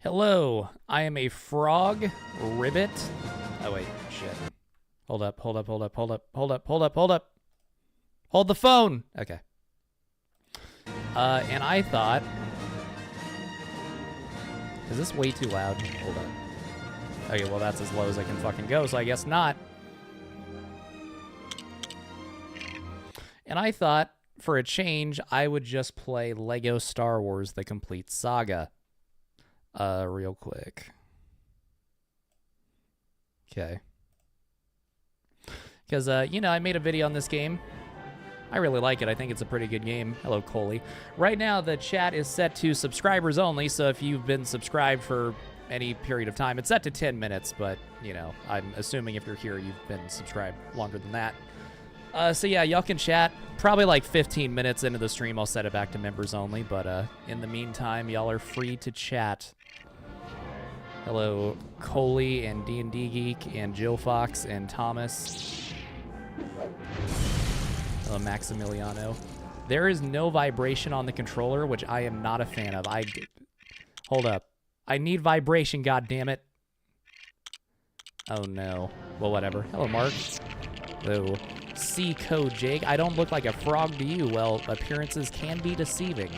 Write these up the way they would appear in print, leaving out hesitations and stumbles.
Hello, I am a frog ribbit. Oh wait, shit. Hold up. Hold the phone. Okay. And I thought, is this way too loud? Hold up. Okay, well that's as low as I can fucking go, so I guess not. And I thought, for a change, I would just play Lego Star Wars: The Complete Saga. Real quick. Okay. Because, you know, I made a video on this game. I really like it. I think it's a pretty good game. Hello, Coley. Right now, the chat is set to subscribers only, so if you've been subscribed for any period of time, it's set to 10 minutes, but, you know, I'm assuming if you're here, you've been subscribed longer than that. So yeah, y'all can chat. Probably like 15 minutes into the stream, I'll set it back to members only, but in the meantime, y'all are free to chat. Hello, Coley and D&D Geek and Joe Fox and Thomas. Hello, Maximiliano. There is no vibration on the controller, which I am not a fan of. Hold up. I need vibration, goddammit. Oh no. Well, whatever. Hello, Mark. Hello. C code Jake. I don't look like a frog to you. Well, appearances can be deceiving.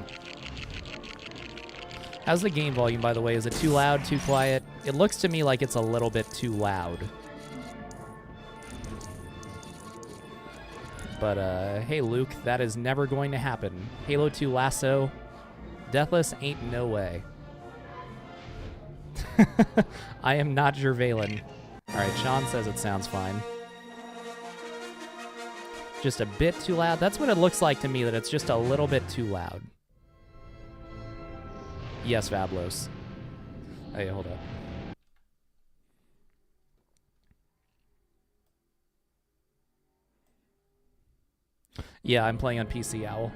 How's the game volume, by the way? Is it too loud, too quiet? It looks to me like it's a little bit too loud. But, hey, Luke, that is never going to happen. Halo 2 Lasso. Deathless ain't no way. I am not Jervalen. Alright, Sean says it sounds fine. Just a bit too loud. That's what it looks like to me, that it's just a little bit too loud. Yes, Fablos. Hey, hold up. Yeah, I'm playing on PC Owl.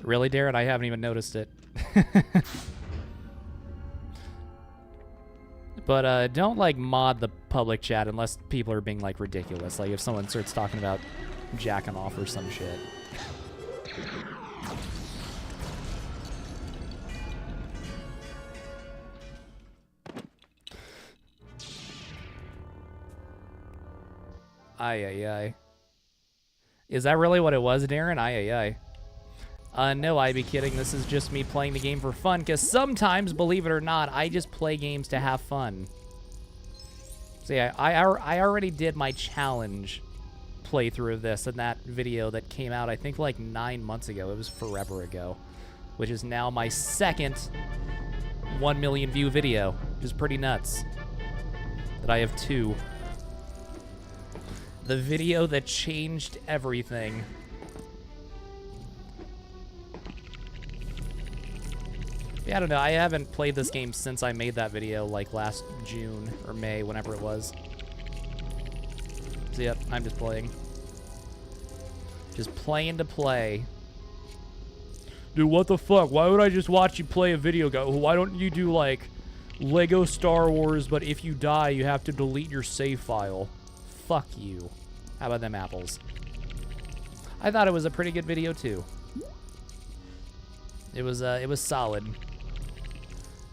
Really, Darren? I haven't even noticed it. But don't, like, mod the public chat unless people are being, like, ridiculous. Like, if someone starts talking about jacking off or some shit. Ay. Is that really what it was, Darren? Ay. No, I'd be kidding. This is just me playing the game for fun, because sometimes, believe it or not, I just play games to have fun. So yeah, I already did my challenge playthrough of this in that video that came out, I think, like 9 months ago. It was forever ago, which is now my second 1 million view video, which is pretty nuts that I have 2. The video that changed everything. Yeah, I don't know. I haven't played this game since I made that video, like last June or May, whenever it was. So, yep, I'm just playing. Just playing to play. Dude, what the fuck? Why would I just watch you play a video game? Why don't you do, like, Lego Star Wars, but if you die, you have to delete your save file? Fuck you. How about them apples? I thought it was a pretty good video, too. It was solid.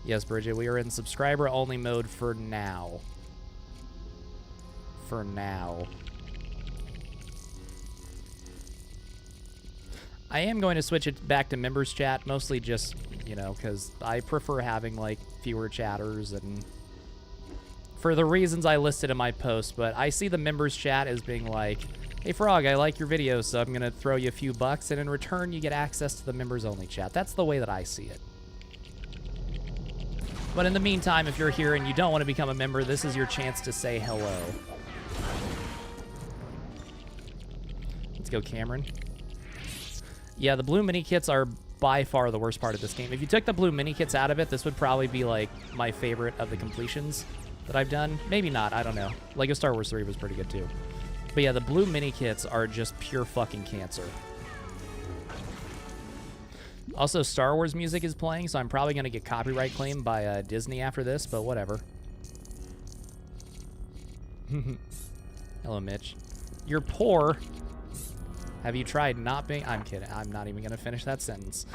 Yes, Bridget, we are in subscriber-only mode for now. For now. I am going to switch it back to members chat, mostly just, you know, because I prefer having, like, fewer chatters and for the reasons I listed in my post, but I see the members chat as being like, hey, Frog, I like your videos, so I'm going to throw you a few bucks, and in return, you get access to the members-only chat. That's the way that I see it. But in the meantime, if you're here and you don't want to become a member, this is your chance to say hello. Let's go, Cameron. Yeah, the blue mini-kits are by far the worst part of this game. If you took the blue mini-kits out of it, this would probably be, like, my favorite of the completions that I've done. Maybe not, I don't know. Lego Star Wars 3 was pretty good, too. But yeah, the blue mini-kits are just pure fucking cancer. Also, Star Wars music is playing, so I'm probably going to get copyright claimed by Disney after this, but whatever. Hello, Mitch. You're poor. Have you tried not being... I'm kidding. I'm not even going to finish that sentence.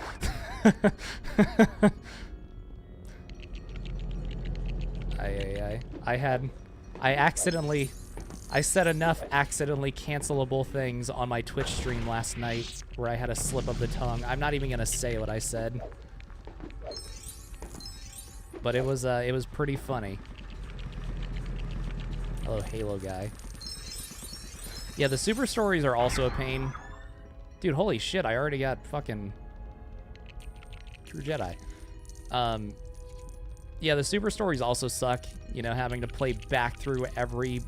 I said enough accidentally cancelable things on my Twitch stream last night where I had a slip of the tongue. I'm not even going to say what I said. But it was pretty funny. Hello, Halo guy. Yeah, the super stories are also a pain. Dude, holy shit, I already got fucking True Jedi. Yeah, the super stories also suck, you know, having to play back through every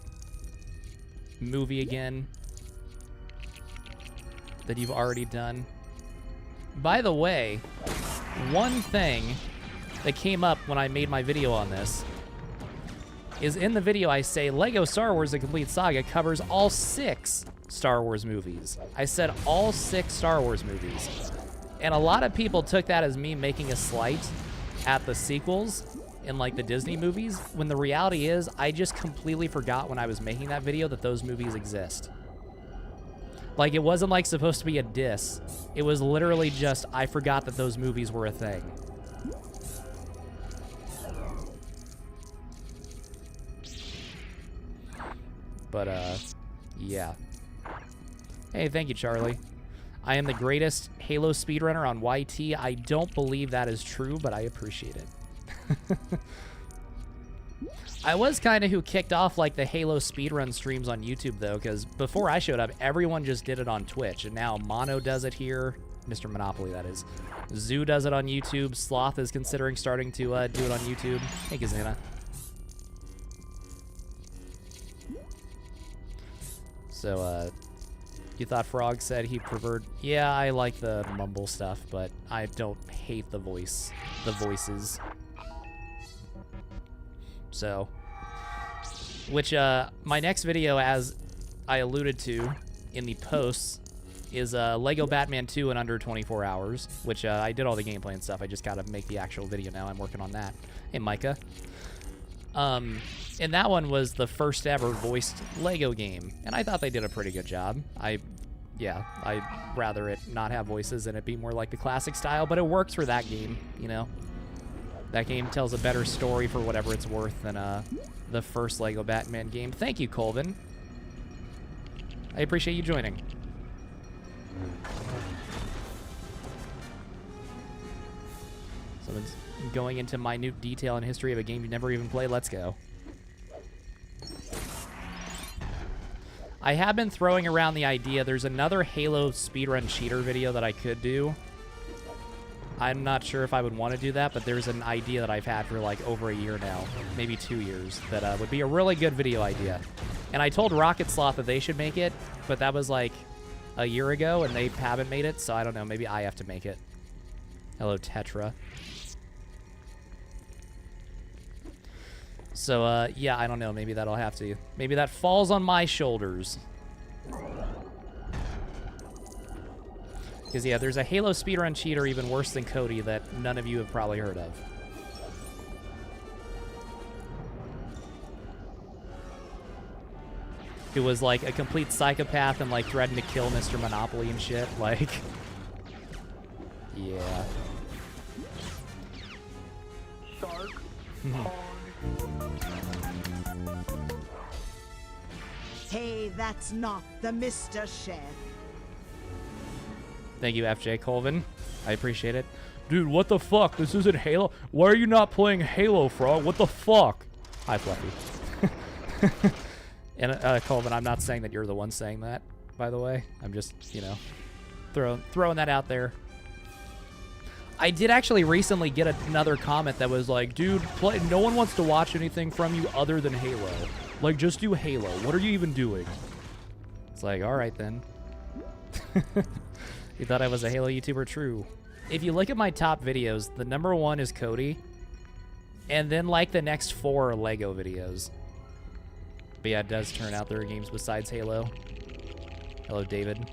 movie again that you've already done. By the way, one thing that came up when I made my video on this is in the video I say Lego Star Wars: The Complete Saga covers all 6 Star Wars movies. I said all 6 Star Wars movies. And a lot of people took that as me making a slight at the sequels in like the Disney movies, when the reality is I just completely forgot when I was making that video that those movies exist. Like, it wasn't like supposed to be a diss. It was literally just I forgot that those movies were a thing. But, yeah. Hey, thank you, Charlie. I am the greatest Halo speedrunner on YT. I don't believe that is true, but I appreciate it. I was kind of who kicked off, like, the Halo speedrun streams on YouTube, though, because before I showed up, everyone just did it on Twitch, and now Mono does it here. Mr. Monopoly, that is. Zoo does it on YouTube. Sloth is considering starting to do it on YouTube. Hey, Kazana. So, you thought Frog said he preferred... Yeah, I like the mumble stuff, but I don't hate the voices. So, which, my next video, as I alluded to in the posts, is Lego Batman 2 in under 24 hours, which I did all the gameplay and stuff. I just gotta make the actual video now. I'm working on that. Hey, Micah. And that one was the first ever voiced Lego game, and I thought they did a pretty good job. I'd rather it not have voices and it be more like the classic style, but it works for that game, you know? That game tells a better story for whatever it's worth than the first Lego Batman game. Thank you, Colvin. I appreciate you joining. Someone's going into minute detail and history of a game you never even played. Let's go. I have been throwing around the idea. There's another Halo speedrun cheater video that I could do. I'm not sure if I would want to do that, but there's an idea that I've had for like over a year now, maybe 2 years, that would be a really good video idea. And I told Rocket Sloth that they should make it, but that was like a year ago, and they haven't made it, so I don't know. Maybe I have to make it. Hello, Tetra. So, yeah, I don't know. Maybe that'll have to... Maybe that falls on my shoulders. Because, yeah, there's a Halo speedrun cheater even worse than Cody that none of you have probably heard of. Who was, like, a complete psychopath and, like, threatened to kill Mr. Monopoly and shit. Like... Yeah. Hey, that's not the Mr. Chef. Thank you, FJ Colvin. I appreciate it. Dude, what the fuck? This isn't Halo? Why are you not playing Halo, Frog? What the fuck? Hi, Fluffy. And, Colvin, I'm not saying that you're the one saying that, by the way. I'm just, you know, throwing that out there. I did actually recently get another comment that was like, dude, no one wants to watch anything from you other than Halo. Like, just do Halo. What are you even doing? It's like, all right, then. You thought I was a Halo YouTuber? True. If you look at my top videos, the #1 is Cody. And then, like, the next 4 are Lego videos. But yeah, it does turn out there are games besides Halo. Hello, David.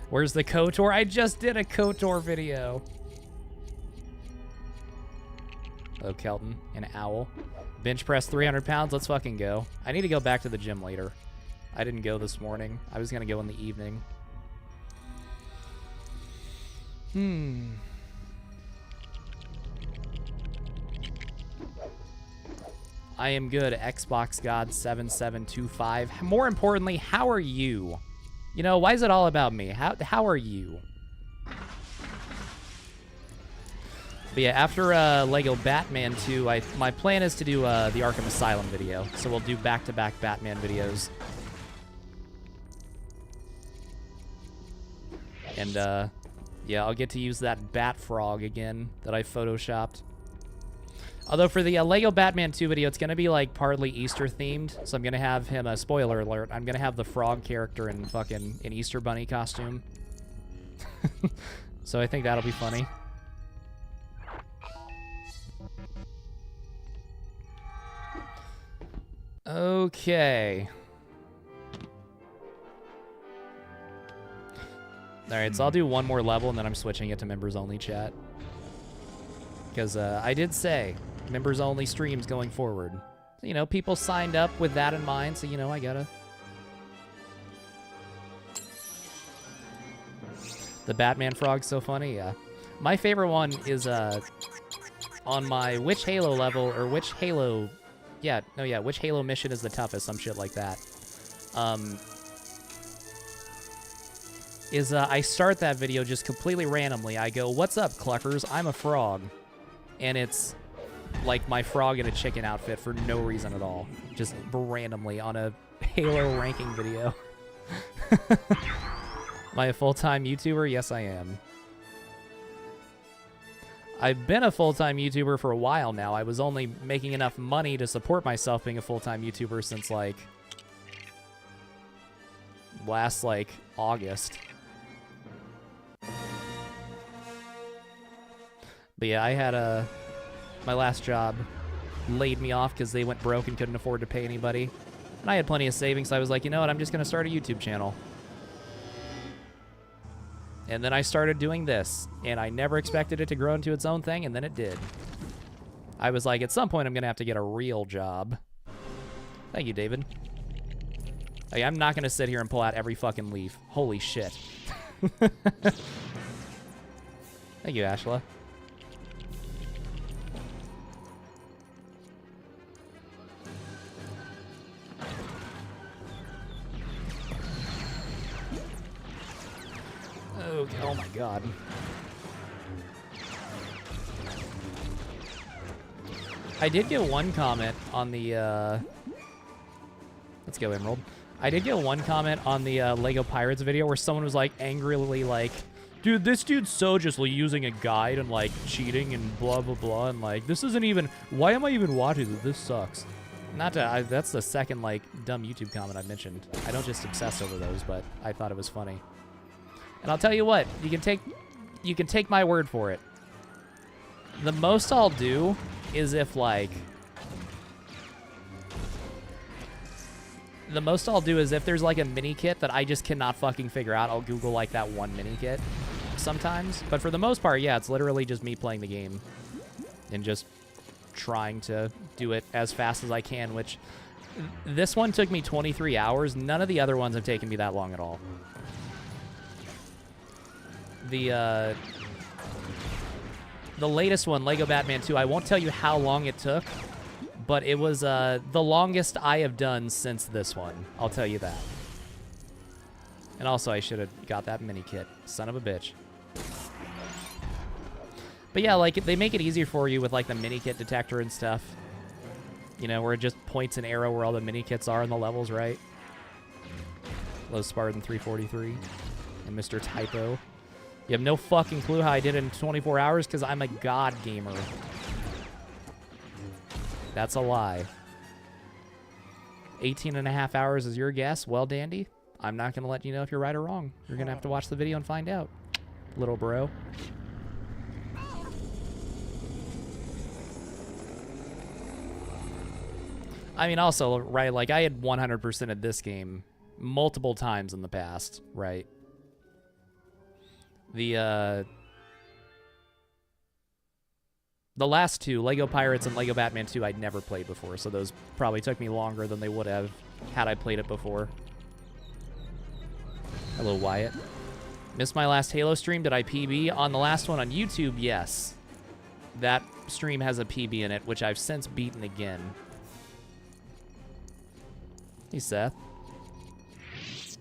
Where's the KOTOR? I just did a KOTOR video. Hello, Kelton. An owl. Bench press 300 pounds. Let's fucking go. I need to go back to the gym later. I didn't go this morning. I was going to go in the evening. I am good. Xbox God 7725. More importantly, how are you? You know, why is it all about me? How are you? But yeah, after Lego Batman 2, my plan is to do the Arkham Asylum video. So we'll do back-to-back Batman videos. And yeah, I'll get to use that Bat Frog again that I photoshopped. Although for the Lego Batman 2 video, it's going to be like partly Easter themed. So I'm going to have him, spoiler alert, I'm going to have the frog character in fucking an Easter bunny costume. So I think that'll be funny. Okay. Alright, so I'll do one more level and then I'm switching it to members only chat. Because I did say members only streams going forward. You know, people signed up with that in mind, so you know, I gotta. The Batman frog's so funny, yeah. My favorite one is on my which Halo level, or which Halo. Yeah, no, yeah, which Halo mission is the toughest, some shit like that. I start that video just completely randomly. I go, "What's up, cluckers? I'm a frog." And it's like my frog in a chicken outfit for no reason at all. Just randomly on a Halo ranking video. Am I a full-time YouTuber? Yes, I am. I've been a full-time YouTuber for a while now. I was only making enough money to support myself being a full-time YouTuber since, like, last, like, August. But yeah, I had my last job laid me off because they went broke and couldn't afford to pay anybody. And I had plenty of savings, so I was like, you know what, I'm just going to start a YouTube channel. And then I started doing this, and I never expected it to grow into its own thing, and then it did. I was like, at some point, I'm going to have to get a real job. Thank you, David. Like, I'm not going to sit here and pull out every fucking leaf. Holy shit. Thank you, Ashla. Okay, oh my god. I did get one comment on the, let's go, Emerald. I did get one comment on the Lego Pirates video where someone was, like, angrily like, dude, this dude's so just using a guide and, like, cheating and blah, blah, blah, and, like, this isn't even, why am I even watching this? This sucks. Not to, that's the second, like, dumb YouTube comment I mentioned. I don't just obsess over those, but I thought it was funny. And I'll tell you what, you can take my word for it. The most I'll do is if, like, there's, like, a mini kit that I just cannot fucking figure out, I'll Google, like, that one mini kit sometimes. But for the most part, yeah, it's literally just me playing the game and just trying to do it as fast as I can, which this one took me 23 hours. None of the other ones have taken me that long at all. The latest one, Lego Batman 2, I won't tell you how long it took, but it was the longest I have done since this one. I'll tell you that. And also, I should have got that mini kit. Son of a bitch. But yeah, like, they make it easier for you with, like, the mini kit detector and stuff. You know, where it just points an arrow where all the mini kits are in the levels, right? Low Spartan 343 and Mr. Typo. You have no fucking clue how I did it in 24 hours because I'm a god gamer. That's a lie. 18 and a half hours is your guess? Well, dandy. I'm not going to let you know if you're right or wrong. You're going to have to watch the video and find out, little bro. I mean, also, right, like, I had 100% of this game multiple times in the past, right? The The last two, Lego Pirates and Lego Batman 2, I'd never played before, so those probably took me longer than they would have had I played it before. Hello, Wyatt. Missed my last Halo stream. Did I PB? On the last one on YouTube, yes. That stream has a PB in it, which I've since beaten again. Hey, Seth.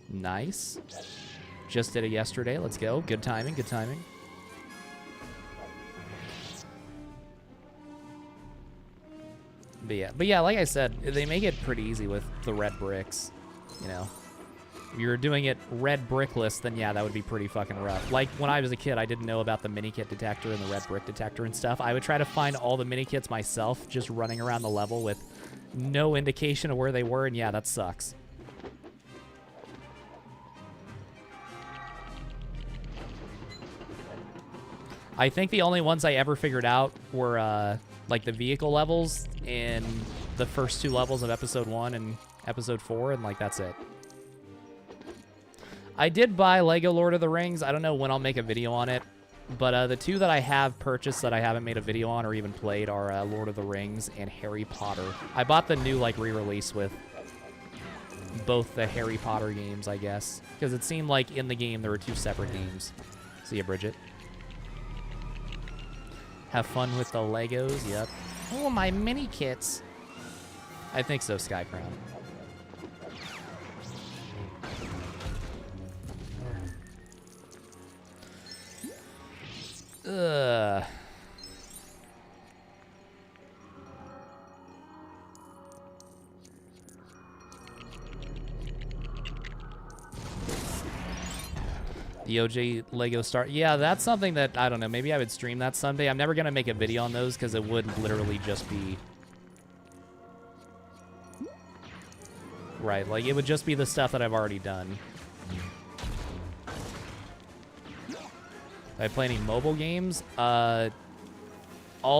Nice. Just did it yesterday. Let's go. Good timing, good timing. But yeah, like I said, they make it pretty easy with the red bricks, you know. If you're doing it red brickless, then yeah, that would be pretty fucking rough. Like, when I was a kid, I didn't know about the mini-kit detector and the red brick detector and stuff. I would try to find all the mini-kits myself, just running around the level with no indication of where they were, and yeah, that sucks. I think the only ones I ever figured out were, like, the vehicle levels in the first two levels of Episode 1 and Episode 4, and, like, that's it. I did buy Lego Lord of the Rings. I don't know when I'll make a video on it, but the two that I have purchased that I haven't made a video on or even played are Lord of the Rings and Harry Potter. I bought the new, like, re-release with both the Harry Potter games, I guess, because it seemed like in the game there were two separate games. See ya, Bridget. Have fun with the Legos, yep. Oh, my mini kits. I think so, Skycrown. Ugh. The OG Lego Star. Yeah, that's something that, I don't know, maybe I would stream that someday. I'm never going to make a video on those because it would literally just be... Right, like, it would just be the stuff that I've already done. I play any mobile games? All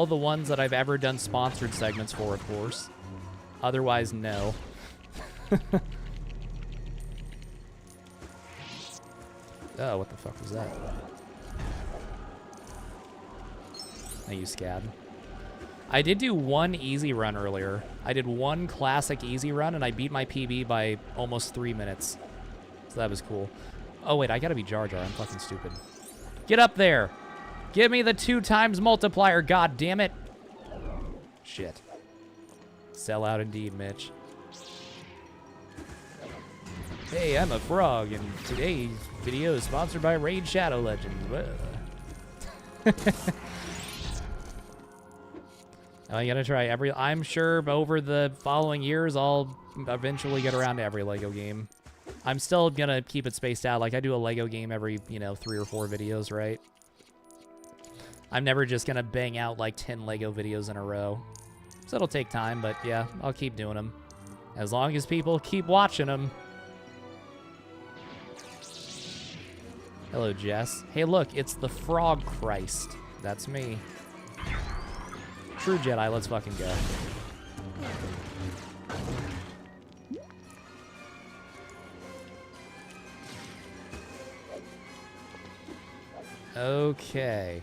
the ones that I've ever done sponsored segments for, of course. Otherwise, no. Oh, what the fuck was that? Thank you, Scab. I did do one easy run earlier. I did one classic easy run, and I beat my PB by almost 3 minutes. So that was cool. Oh, wait, I gotta be Jar Jar. I'm fucking stupid. Get up there! Give me the 2 times multiplier, god damn it! Shit. Sell out indeed, Mitch. Hey, I'm a frog, and today's video is sponsored by Raid Shadow Legends. I'm gonna try every... I'm sure over the following years, I'll eventually get around to every Lego game. I'm still gonna keep it spaced out. Like, I do a Lego game every, 3 or 4 videos, right? I'm never just gonna bang out, like, 10 Lego videos in a row. So it'll take time, but yeah, I'll keep doing them. As long as people keep watching them. Hello, Jess. Hey, look, it's the Frog Christ. That's me. True Jedi, let's fucking go. Okay.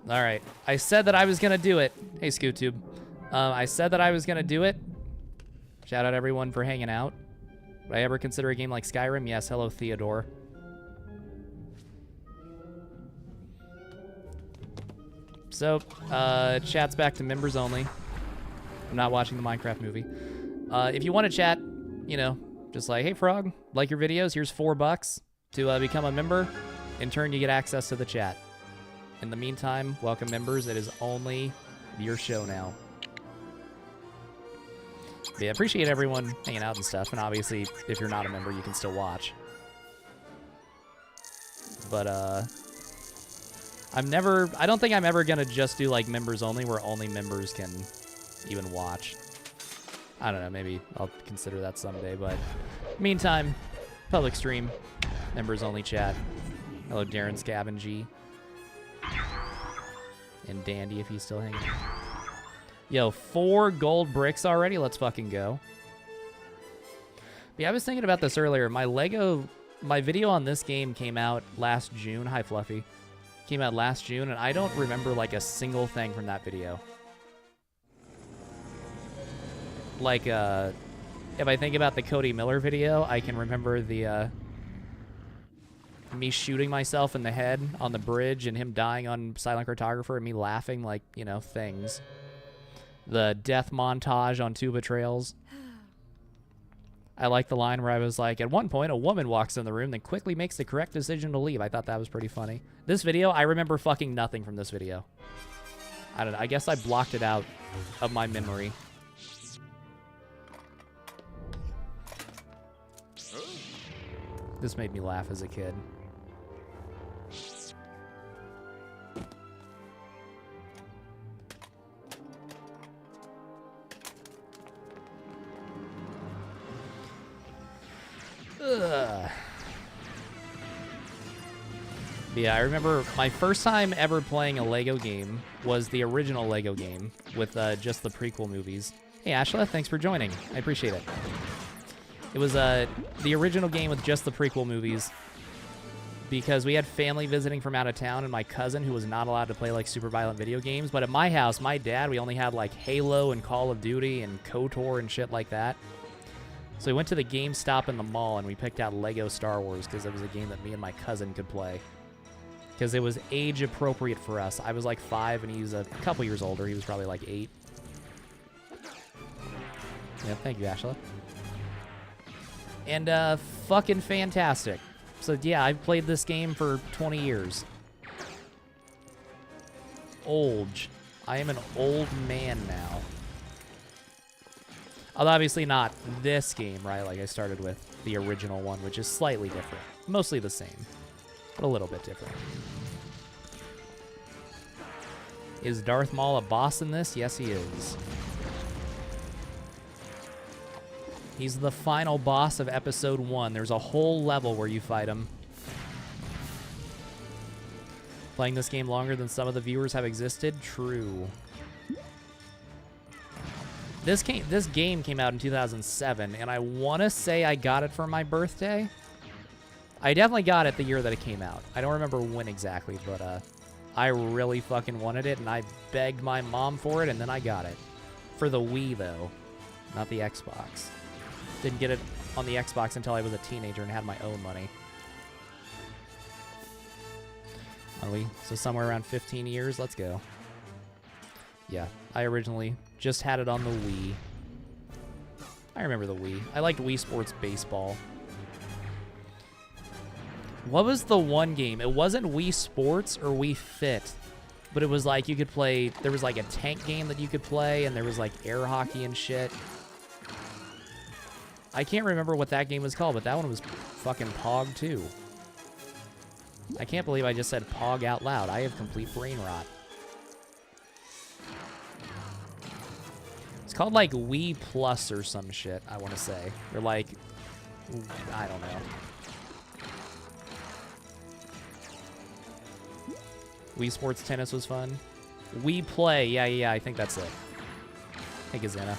All right. I said that I was going to do it. Hey, ScootTube. I said that I was going to do it. Shout out everyone for hanging out. Would I ever consider a game like Skyrim? Yes. Hello, Theodore. So, chat's back to members only. I'm not watching the Minecraft movie. If you want to chat, just like, hey, Frog, like your videos, here's $4 to become a member. In turn, you get access to the chat. In the meantime, welcome members. It is only your show now. But yeah, appreciate everyone hanging out and stuff. And obviously, if you're not a member, you can still watch. But, I don't think I'm ever going to just do, like, members only, where only members can even watch. I don't know, maybe I'll consider that someday, but meantime, public stream, members only chat. Hello, Darren Scavin G. And Dandy, if he's still hanging. Yo, 4 gold bricks already? Let's fucking go. But yeah, I was thinking about this earlier. My Lego My video on this game came out last June. Hi, Fluffy. Came out last June, and I don't remember, like, a single thing from that video. Like, if I think about the Cody Miller video, I can remember the, me shooting myself in the head on the bridge and him dying on Silent Cartographer and me laughing like, you know, things. The death montage on Tuba Trails. I like the line where I was like, at one point, a woman walks in the room, then quickly makes the correct decision to leave. I thought that was pretty funny. This video, I remember fucking nothing from this video. I don't know. I guess I blocked it out of my memory. This made me laugh as a kid. Ugh. Yeah, I remember my first time ever playing a Lego game was the original Lego game with just the prequel movies. Hey, Ashla, thanks for joining. I appreciate it. It was the original game with just the prequel movies because we had family visiting from out of town and my cousin who was not allowed to play like super violent video games. But at my house, my dad, we only had like Halo and Call of Duty and KOTOR and shit like that. So we went to the GameStop in the mall and we picked out Lego Star Wars because it was a game that me and my cousin could play. Because it was age appropriate for us. I was like 5 and he was a couple years older. He was probably like 8. Yeah, thank you, Ashla. And fucking fantastic. So yeah, I've played this game for 20 years. Old. I am an old man now. Although obviously not this game, right? Like I started with the original one, which is slightly different. Mostly the same, but a little bit different. Is Darth Maul a boss in this? Yes, he is. He's the final boss of Episode 1. There's a whole level where you fight him. Playing this game longer than some of the viewers have existed? True. This game came out in 2007, and I want to say I got it for my birthday. I definitely got it the year that it came out. I don't remember when exactly, but I really fucking wanted it, and I begged my mom for it, and then I got it. For the Wii, though, not the Xbox. Didn't get it on the Xbox until I was a teenager and had my own money. Are we? So somewhere around 15 years? Let's go. Yeah, I originally just had it on the Wii. I remember the Wii. I liked Wii Sports Baseball. What was the one game? It wasn't Wii Sports or Wii Fit, but it was like you could play, there was like a tank game that you could play, and there was like air hockey and shit. I can't remember what that game was called, but that one was fucking Pog too. I can't believe I just said Pog out loud. I have complete brain rot. It's called like Wii Plus or some shit, I want to say. Or like, I don't know. Wii Sports Tennis was fun. Wii Play, yeah, I think that's it. Hey, Gazana.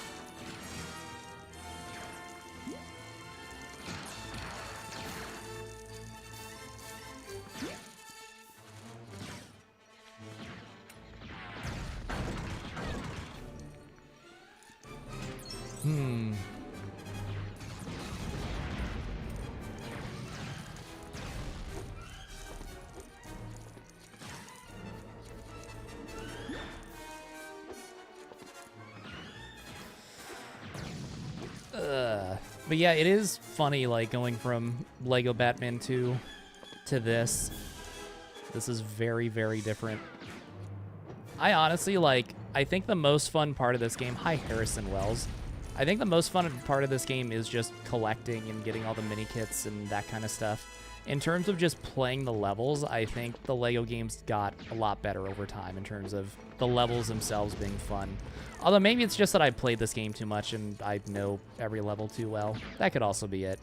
But yeah, it is funny, like, going from Lego Batman 2 to this. This is very, very different. I honestly, like, I think the most fun part of this game... Hi, Harrison Wells. I think the most fun part of this game is just collecting and getting all the mini-kits and that kind of stuff. In terms of just playing the levels, I think the Lego games got a lot better over time in terms of the levels themselves being fun. Although maybe it's just that I played this game too much and I know every level too well. That could also be it.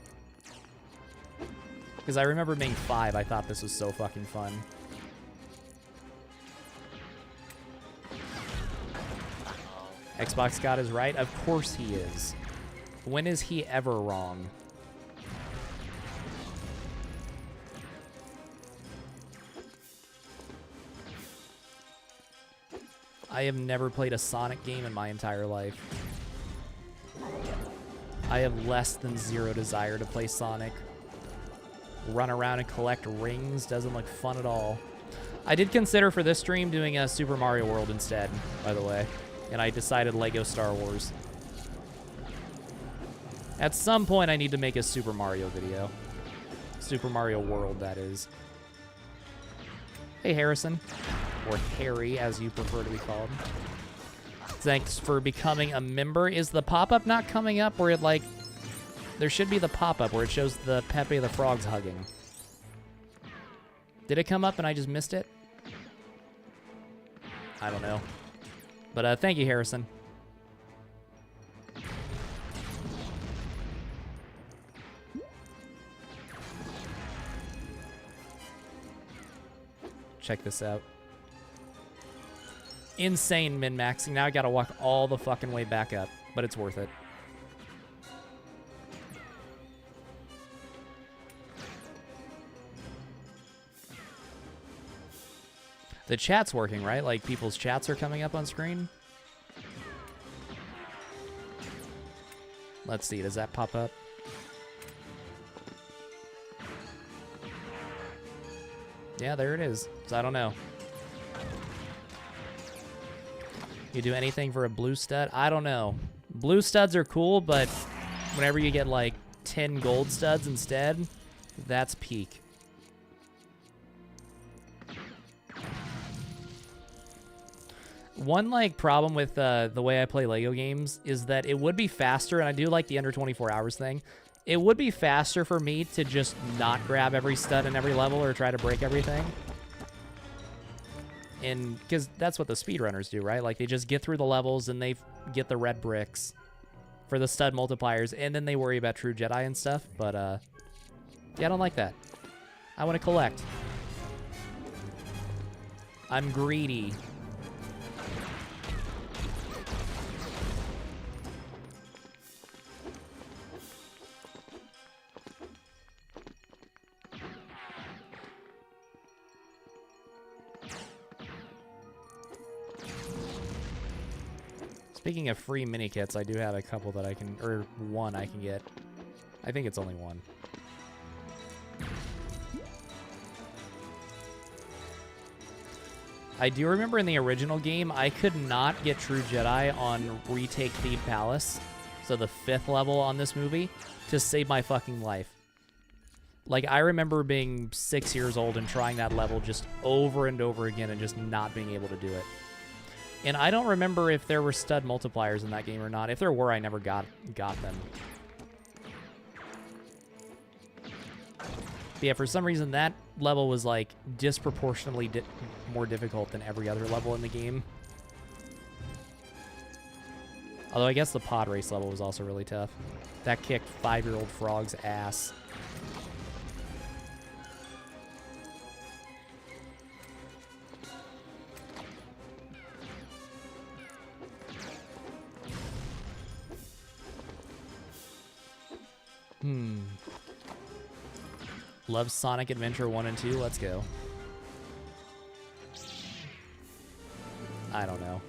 Because I remember being 5, I thought this was so fucking fun. Xbox God is right? Of course he is. When is he ever wrong? I have never played a Sonic game in my entire life. I have less than zero desire to play Sonic. Run around and collect rings doesn't look fun at all. I did consider for this stream doing a Super Mario World instead, by the way. And I decided Lego Star Wars. At some point, I need to make a Super Mario video. Super Mario World, that is. Hey, Harrison. Or Harry, as you prefer to be called. Thanks for becoming a member. Is the pop-up not coming up where it, like... There should be the pop-up where it shows the Pepe the Frog's hugging. Did it come up and I just missed it? I don't know. But thank you, Harrison. Check this out. Insane min-maxing. Now I gotta walk all the fucking way back up, but it's worth it. The chat's working, right? Like, people's chats are coming up on screen? Let's see, does that pop up? Yeah, there it is. So I don't know. You do anything for a blue stud? I don't know. Blue studs are cool, but whenever you get, like, 10 gold studs instead, that's peak. One, like, problem with the way I play Lego games is that it would be faster, and I do like the under 24 hours thing. It would be faster for me to just not grab every stud in every level or try to break everything. And because that's what the speedrunners do, right? Like, they just get through the levels and they get the red bricks for the stud multipliers, and then they worry about True Jedi and stuff. But, yeah, I don't like that. I want to collect. I'm greedy. Speaking of free mini kits, I do have a couple that I can, or one I can get. I think it's only one. I do remember in the original game, I could not get True Jedi on Retake Theed Palace, so the 5th level on this movie, to save my fucking life. Like, I remember being 6 years old and trying that level just over and over again and just not being able to do it. And I don't remember if there were stud multipliers in that game or not. If there were, I never got them. But yeah, for some reason, that level was, like, disproportionately more difficult than every other level in the game. Although I guess the pod race level was also really tough. That kicked 5-year-old Frog's ass. Love Sonic Adventure 1 and 2. Let's go. I don't know.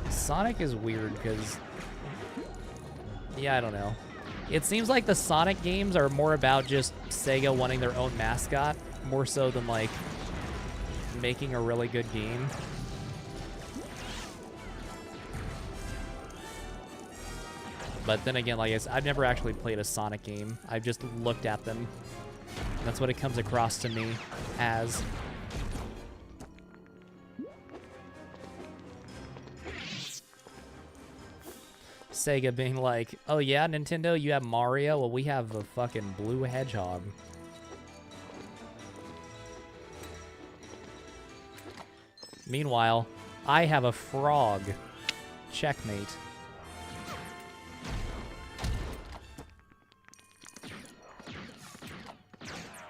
Sonic is weird because... Yeah, I don't know. It seems like the Sonic games are more about just Sega wanting their own mascot, more so than, like, making a really good game. But then again, like I said, I've never actually played a Sonic game. I've just looked at them. That's what it comes across to me as. Sega being like, oh yeah, Nintendo, you have Mario? Well, we have a fucking blue hedgehog. Meanwhile, I have a frog. Checkmate.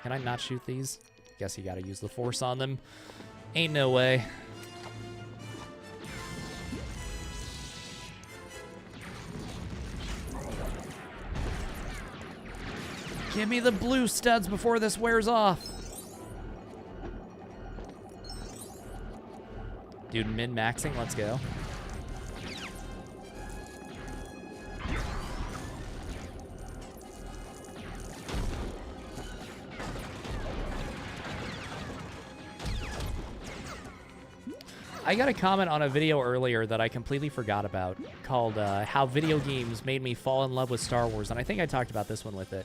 Can I not shoot these? Guess you gotta use the force on them. Ain't no way. Give me the blue studs before this wears off. Dude, min-maxing, let's go. I got a comment on a video earlier that I completely forgot about called How Video Games Made Me Fall in Love with Star Wars, and I think I talked about this one with it.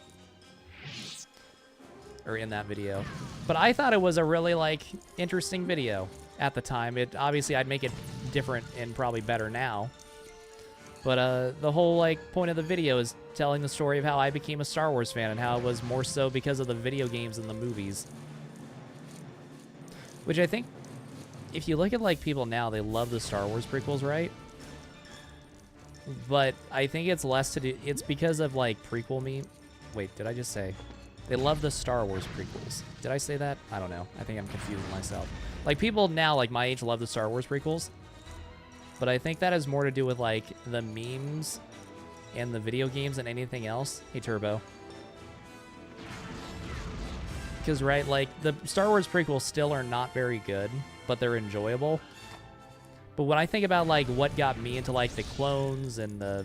Or in that video. But I thought it was a really, like, interesting video at the time. Obviously, I'd make it different and probably better now. But the whole, like, point of the video is telling the story of how I became a Star Wars fan and how it was more so because of the video games and the movies. Which I think, if you look at, like, people now, they love the Star Wars prequels, right? But I think it's less to do... It's because of, like, prequel meme... Wait, did I just say... They love the Star Wars prequels. Did I say that? I don't know. I think I'm confusing myself. Like, people now, like, my age love the Star Wars prequels. But I think that has more to do with, like, the memes and the video games than anything else. Hey, Turbo. Because, right, like, the Star Wars prequels still are not very good, but they're enjoyable. But when I think about, like, what got me into, like, the clones and the...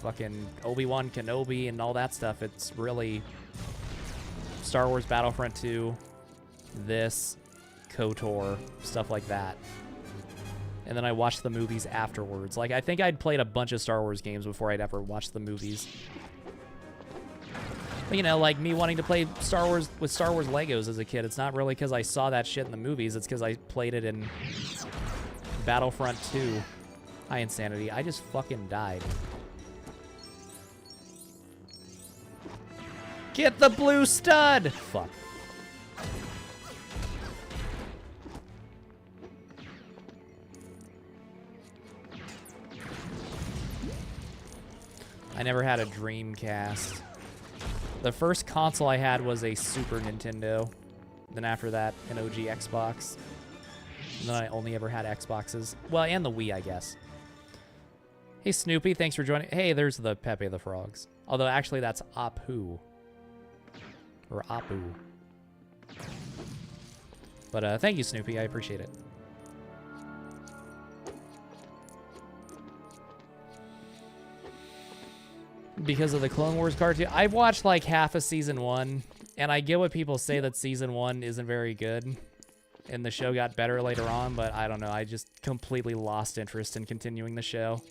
fucking Obi-Wan Kenobi and all that stuff, it's really Star Wars Battlefront 2, this, KOTOR, stuff like that. And then I watched the movies afterwards. Like, I think I'd played a bunch of Star Wars games before I'd ever watched the movies. But, you know, like me wanting to play Star Wars with Star Wars Legos as a kid, it's not really because I saw that shit in the movies, it's because I played it in Battlefront 2. Hi, Insanity. I just fucking died. Get the blue stud! Fuck. I never had a Dreamcast. The first console I had was a Super Nintendo. Then after that, an OG Xbox. And then I only ever had Xboxes. Well, and the Wii, I guess. Hey, Snoopy, thanks for joining. Hey, there's the Pepe the Frogs. Although, actually, that's Apu. Or Apu. But thank you, Snoopy. I appreciate it. Because of the Clone Wars cartoon. I've watched like half of season 1, and I get what people say that season 1 isn't very good, and the show got better later on, but I don't know. I just completely lost interest in continuing the show.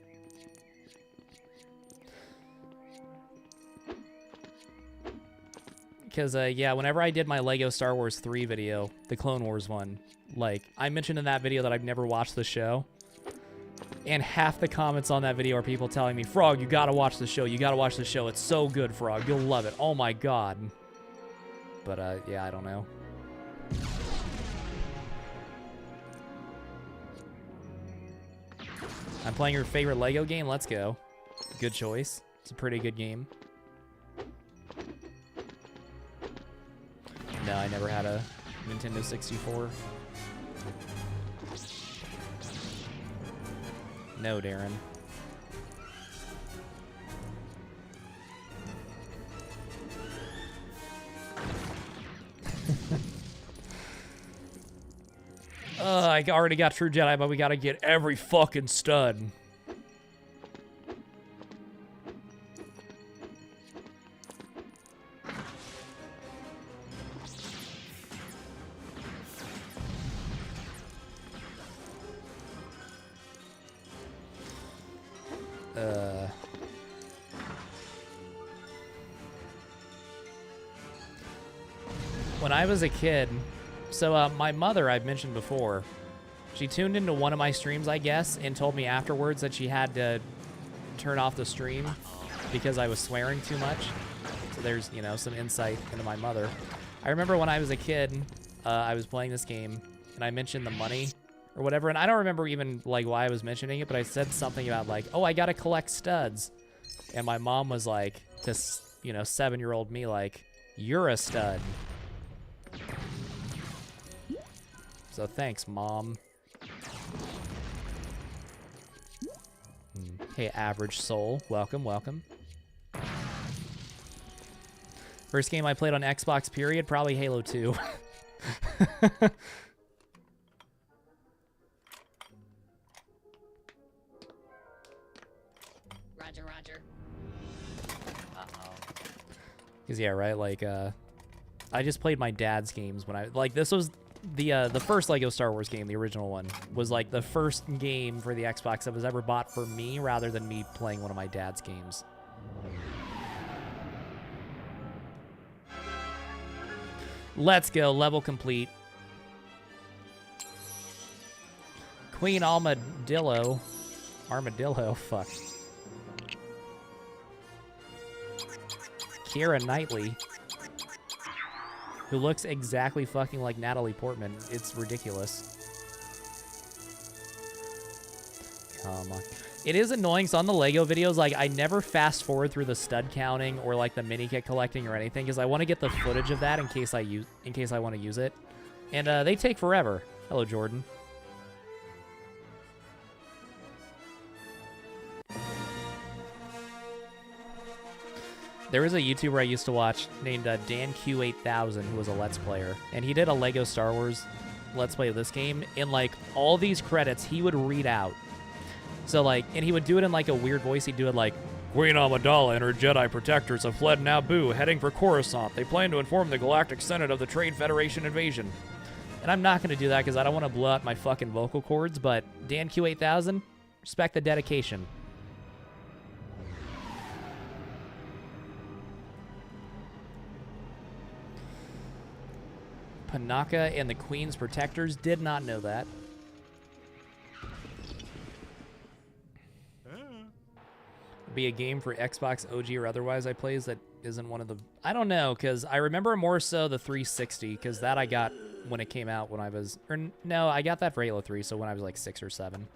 Because, yeah, whenever I did my Lego Star Wars 3 video, the Clone Wars one, like, I mentioned in that video that I've never watched the show. And half the comments on that video are people telling me, Frog, you gotta watch the show. You gotta watch the show. It's so good, Frog. You'll love it. Oh, my God. But, yeah, I don't know. I'm playing your favorite Lego game? Let's go. Good choice. It's a pretty good game. No, I never had a Nintendo 64. No, Darren. I already got True Jedi, but we gotta get every fucking stud. When I was a kid, so my mother, I've mentioned before, she tuned into one of my streams, I guess, and told me afterwards that she had to turn off the stream because I was swearing too much. So there's, you know, some insight into my mother. I remember when I was a kid, I was playing this game, and I mentioned the money or whatever, and I don't remember even, like, why I was mentioning it, but I said something about, like, oh, I gotta collect studs. And my mom was like, to, you know, 7-year-old me, like, you're a stud. So thanks, Mom. Hey, Average Soul. Welcome, welcome. First game I played on Xbox, period, probably Halo 2. Roger, roger. Uh-oh. Because, yeah, right, like, I just played my dad's games when like, this was the first Lego Star Wars game, the original one, was, like, the first game for the Xbox that was ever bought for me rather than me playing one of my dad's games. Let's go, level complete. Queen Armadillo. Armadillo, fuck. Keira Knightley, who looks exactly fucking like Natalie Portman. It's ridiculous. Come on. It is annoying, so on the Lego videos, like, I never fast forward through the stud counting or, like, the mini kit collecting or anything, because I want to get the footage of that in case I want to use it. And they take forever. Hello, Jordan. There was a YouTuber I used to watch named Dan Q8000 who was a Let's Player, and he did a Lego Star Wars Let's Play of this game. In, like, all these credits, he would read out. So, like, and he would do it in, like, a weird voice. He'd do it like, Queen Amidala and her Jedi protectors have fled Naboo, heading for Coruscant. They plan to inform the Galactic Senate of the Trade Federation invasion. And I'm not going to do that because I don't want to blow out my fucking vocal cords, but Dan Q8000, respect the dedication. Panaka and the Queen's Protectors, did not know that. Be a game for Xbox OG or otherwise I plays that isn't one of the... I don't know, because I remember more so the 360, because that I got when it came out when I was... Or no, I got that for Halo 3, so when I was like 6 or 7.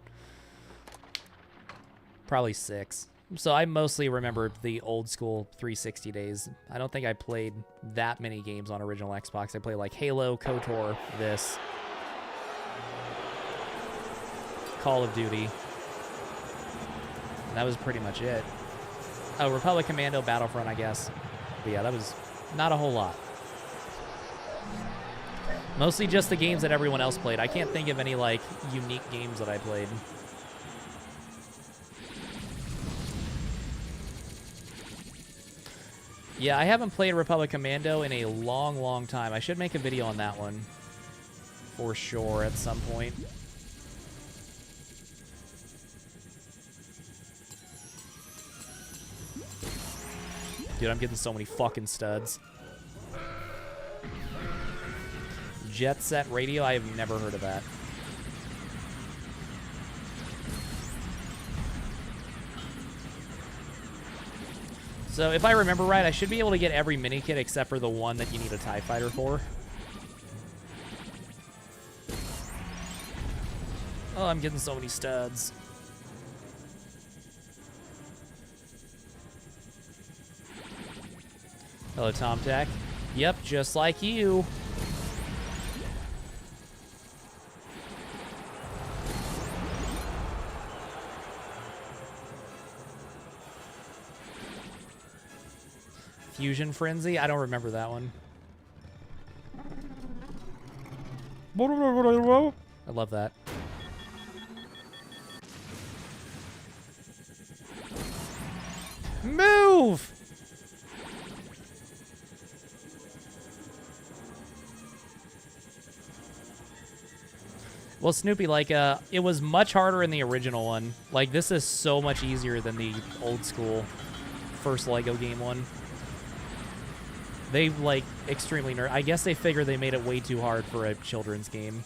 Probably 6. So I mostly remember the old school 360 days. I don't think I played that many games on original Xbox. I played like Halo, KOTOR, this, Call of Duty. And that was pretty much it. Oh, Republic Commando, Battlefront, I guess. But yeah, that was not a whole lot. Mostly just the games that everyone else played. I can't think of any, like, unique games that I played. Yeah, I haven't played Republic Commando in a long, long time. I should make a video on that one. For sure, at some point. Dude, I'm getting so many fucking studs. Jet Set Radio, I have never heard of that. So if I remember right, I should be able to get every mini kit except for the one that you need a TIE Fighter for. Oh, I'm getting so many studs. Hello, TomTech. Yep, just like you. Fusion Frenzy? I don't remember that one. I love that. Move! Well, Snoopy, like, it was much harder in the original one. Like, this is so much easier than the old school first Lego game one. They, like, extremely nerd. I guess they figure they made it way too hard for a children's game.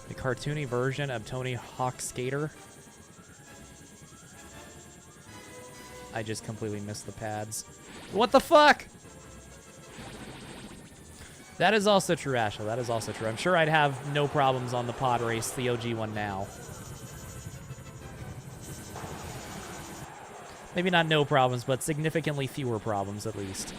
The cartoony version of Tony Hawk Skater. I just completely missed the pads. What the fuck? That is also true, Ashley. That is also true. I'm sure I'd have no problems on the pod race, the OG one now. Maybe not no problems, but significantly fewer problems at least.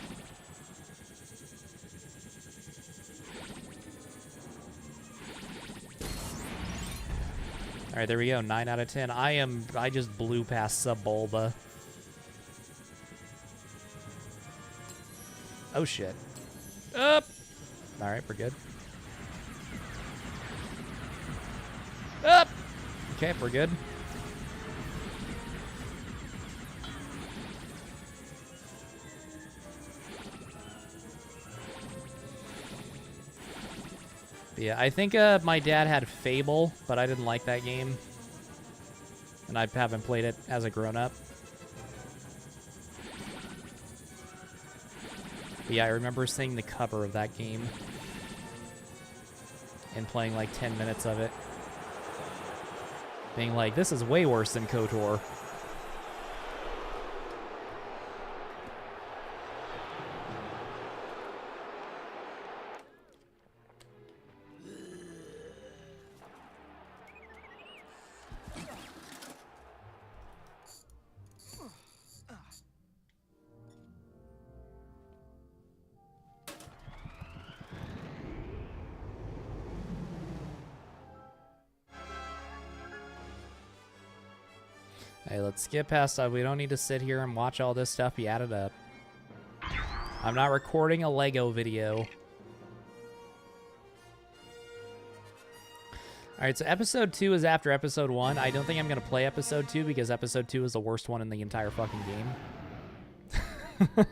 All right, there we go. 9 out of 10. I just blew past Subulba. Oh, shit. Up! All right, we're good. Up! Okay, we're good. Yeah, I think my dad had Fable, but I didn't like that game. And I haven't played it as a grown-up. Yeah, I remember seeing the cover of that game. And playing like 10 minutes of it. Being like, this is way worse than KOTOR. Hey, let's skip past that. We don't need to sit here and watch all this stuff be added up. I'm not recording a Lego video. Alright, so episode 2 is after episode 1. I don't think I'm going to play episode 2 because episode 2 is the worst one in the entire fucking game.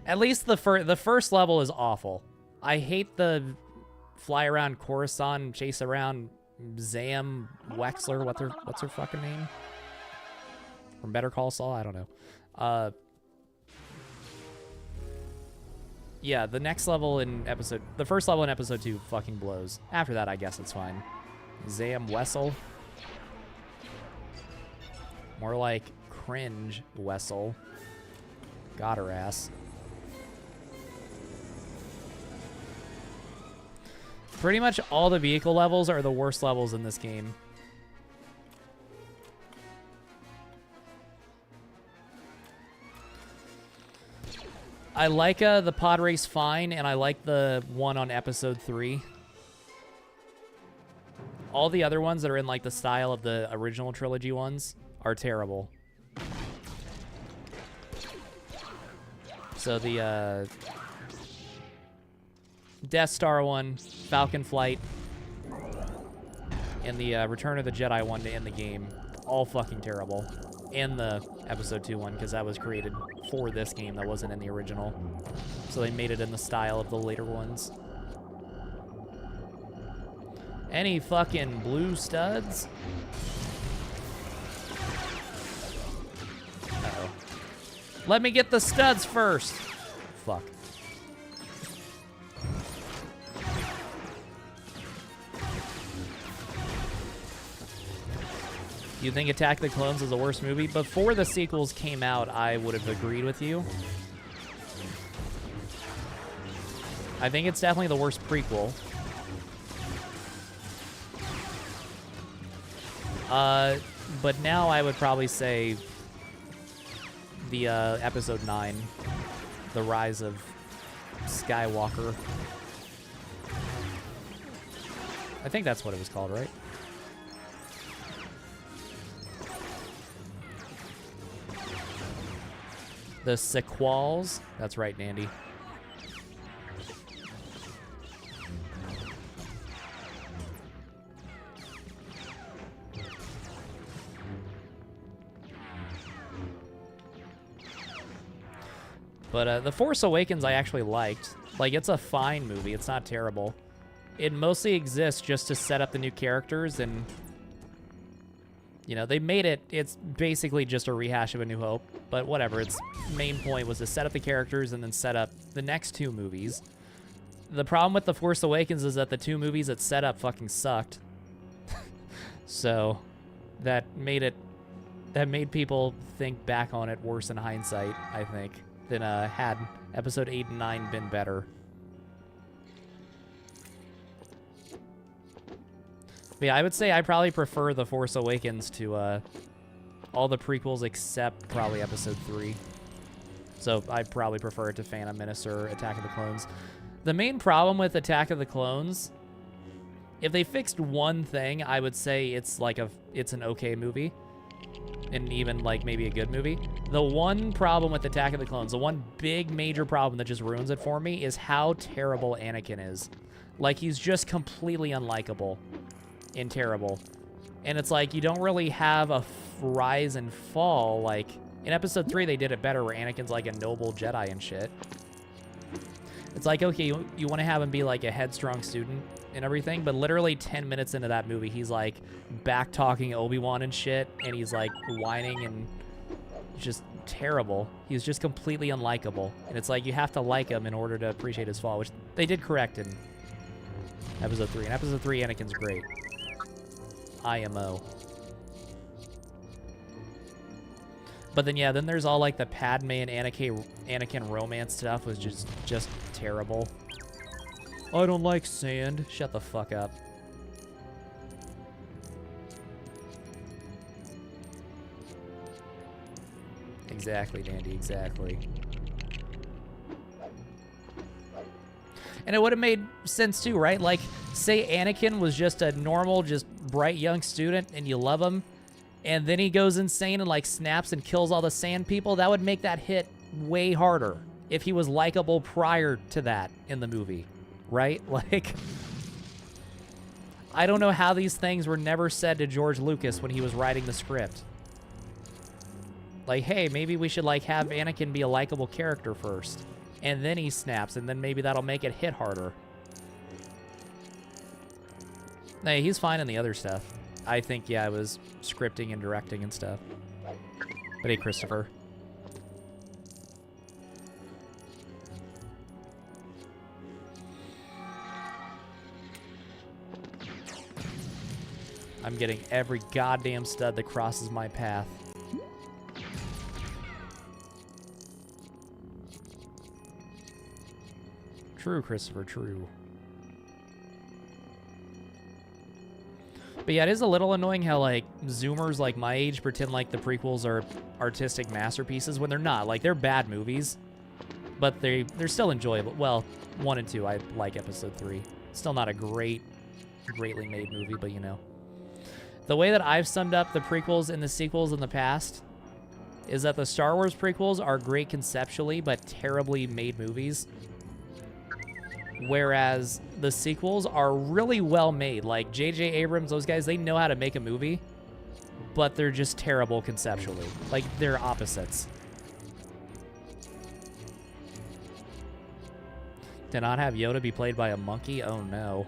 At least the first level is awful. I hate the fly around Coruscant, chase around Zam Wexler, what's her fucking name? From Better Call Saul? I don't know. Yeah, the next level in the first level in episode 2 fucking blows. After that, I guess it's fine. Zam Wessel. More like cringe Wessel. Got her ass. Pretty much all the vehicle levels are the worst levels in this game. I like the pod race fine, and I like the one on episode 3. All the other ones that are in like the style of the original trilogy ones are terrible. So the Death Star one, Falcon Flight, and the Return of the Jedi one to end the game, all fucking terrible. And the episode 2 one, because that was created for this game that wasn't in the original. So they made it in the style of the later ones. Any fucking blue studs? Uh-oh. Let me get the studs first! Fuck. You think Attack of the Clones is the worst movie? Before the sequels came out, I would have agreed with you. I think it's definitely the worst prequel. But now I would probably say the episode 9, The Rise of Skywalker. I think that's what it was called, right? The sequels. That's right, Nandy. But The Force Awakens I actually liked. Like, it's a fine movie. It's not terrible. It mostly exists just to set up the new characters, and you know, they made it, it's basically just a rehash of A New Hope, but whatever. Its main point was to set up the characters and then set up the next 2 movies. The problem with The Force Awakens is that the 2 movies it set up fucking sucked. So that made people think back on it worse in hindsight, I think, than had episode 8 and 9 been better. But yeah, I would say I probably prefer The Force Awakens to all the prequels except probably episode 3. So I probably prefer it to Phantom Menace or Attack of the Clones. The main problem with Attack of the Clones If they fixed one thing, I would say it's like it's an okay movie. And even like maybe a good movie. The one problem with Attack of the Clones, the one big major problem that just ruins it for me is how terrible Anakin is. Like, he's just completely unlikable and terrible. And it's like, you don't really have a rise and fall. Like, in Episode 3, they did it better where Anakin's like a noble Jedi and shit. It's like, okay, you want to have him be like a headstrong student and everything, but literally 10 minutes into that movie, he's like back-talking Obi-Wan and shit, and he's like whining and just terrible. He's just completely unlikable. And it's like, you have to like him in order to appreciate his fall, which they did correct in Episode 3. In Episode 3, Anakin's great. IMO. But then, yeah, then there's all like the Padme and Anakin romance stuff was just terrible. I don't like sand. Shut the fuck up. Exactly, Dandy, exactly. And it would have made sense too, right? Like, say Anakin was just a normal, just bright young student and you love him, and then he goes insane and like snaps and kills all the sand people. That would make that hit way harder if he was likable prior to that in the movie, right? Like, I don't know how these things were never said to George Lucas when he was writing the script. Like, hey, maybe we should like have Anakin be a likable character first, and then he snaps, and then maybe that'll make it hit harder. Hey, he's fine in the other stuff. I think, yeah, it was scripting and directing and stuff. But hey, Christopher. I'm getting every goddamn stud that crosses my path. True, Christopher, true. But yeah, it is a little annoying how, like, Zoomers like my age pretend like the prequels are artistic masterpieces when they're not. Like, they're bad movies, but they're still enjoyable. Well, 1 and 2, I like Episode 3. Still not a greatly made movie, but you know. The way that I've summed up the prequels and the sequels in the past is that the Star Wars prequels are great conceptually, but terribly made movies. Whereas the sequels are really well made. Like J.J. Abrams, those guys, they know how to make a movie, but they're just terrible conceptually. Like, they're opposites. To not have Yoda be played by a monkey? Oh no.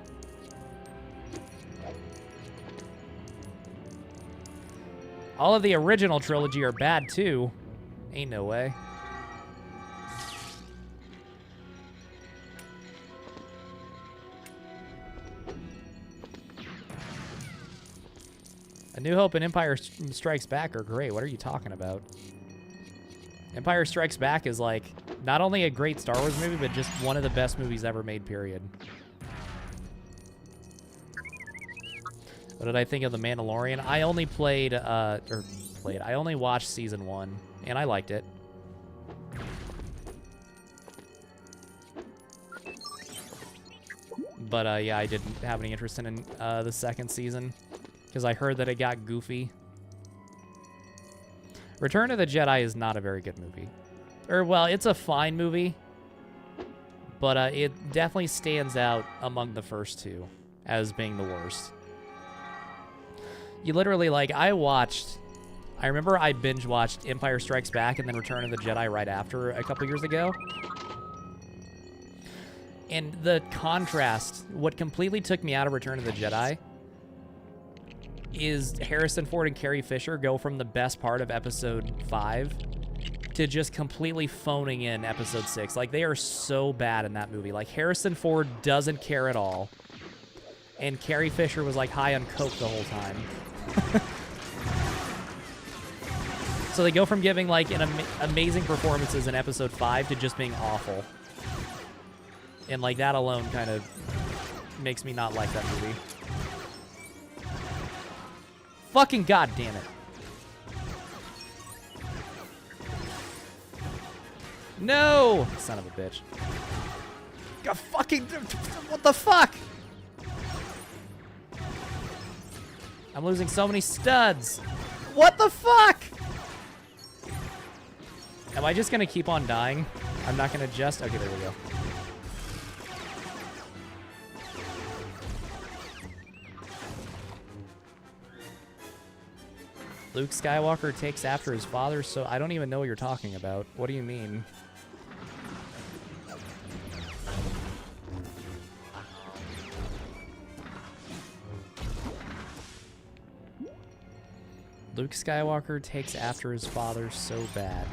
All of the original trilogy are bad too. Ain't no way. A New Hope and Empire Strikes Back are great. What are you talking about? Empire Strikes Back is like not only a great Star Wars movie, but just one of the best movies ever made, period. What did I think of The Mandalorian? I only I only watched season 1, and I liked it. But yeah, I didn't have any interest in the second season, because I heard that it got goofy. Return of the Jedi is not a very good movie. Or, well, it's a fine movie, but it definitely stands out among the first two as being the worst. You literally, like, I remember I binge-watched Empire Strikes Back and then Return of the Jedi right after a couple years ago. And the contrast, what completely took me out of Return of the Jedi is Harrison Ford and Carrie Fisher go from the best part of Episode 5 to just completely phoning in Episode 6. Like, they are so bad in that movie. Like, Harrison Ford doesn't care at all, and Carrie Fisher was, like, high on coke the whole time. So they go from giving, like, amazing performances in Episode 5 to just being awful. And, like, that alone kind of makes me not like that movie. Fucking goddamn it. No! Son of a bitch. God, fucking... What the fuck? I'm losing so many studs. What the fuck? Am I just gonna keep on dying? I'm not gonna just... Okay, there we go. Luke Skywalker takes after his father, so I don't even know what you're talking about. What do you mean? Luke Skywalker takes after his father so bad.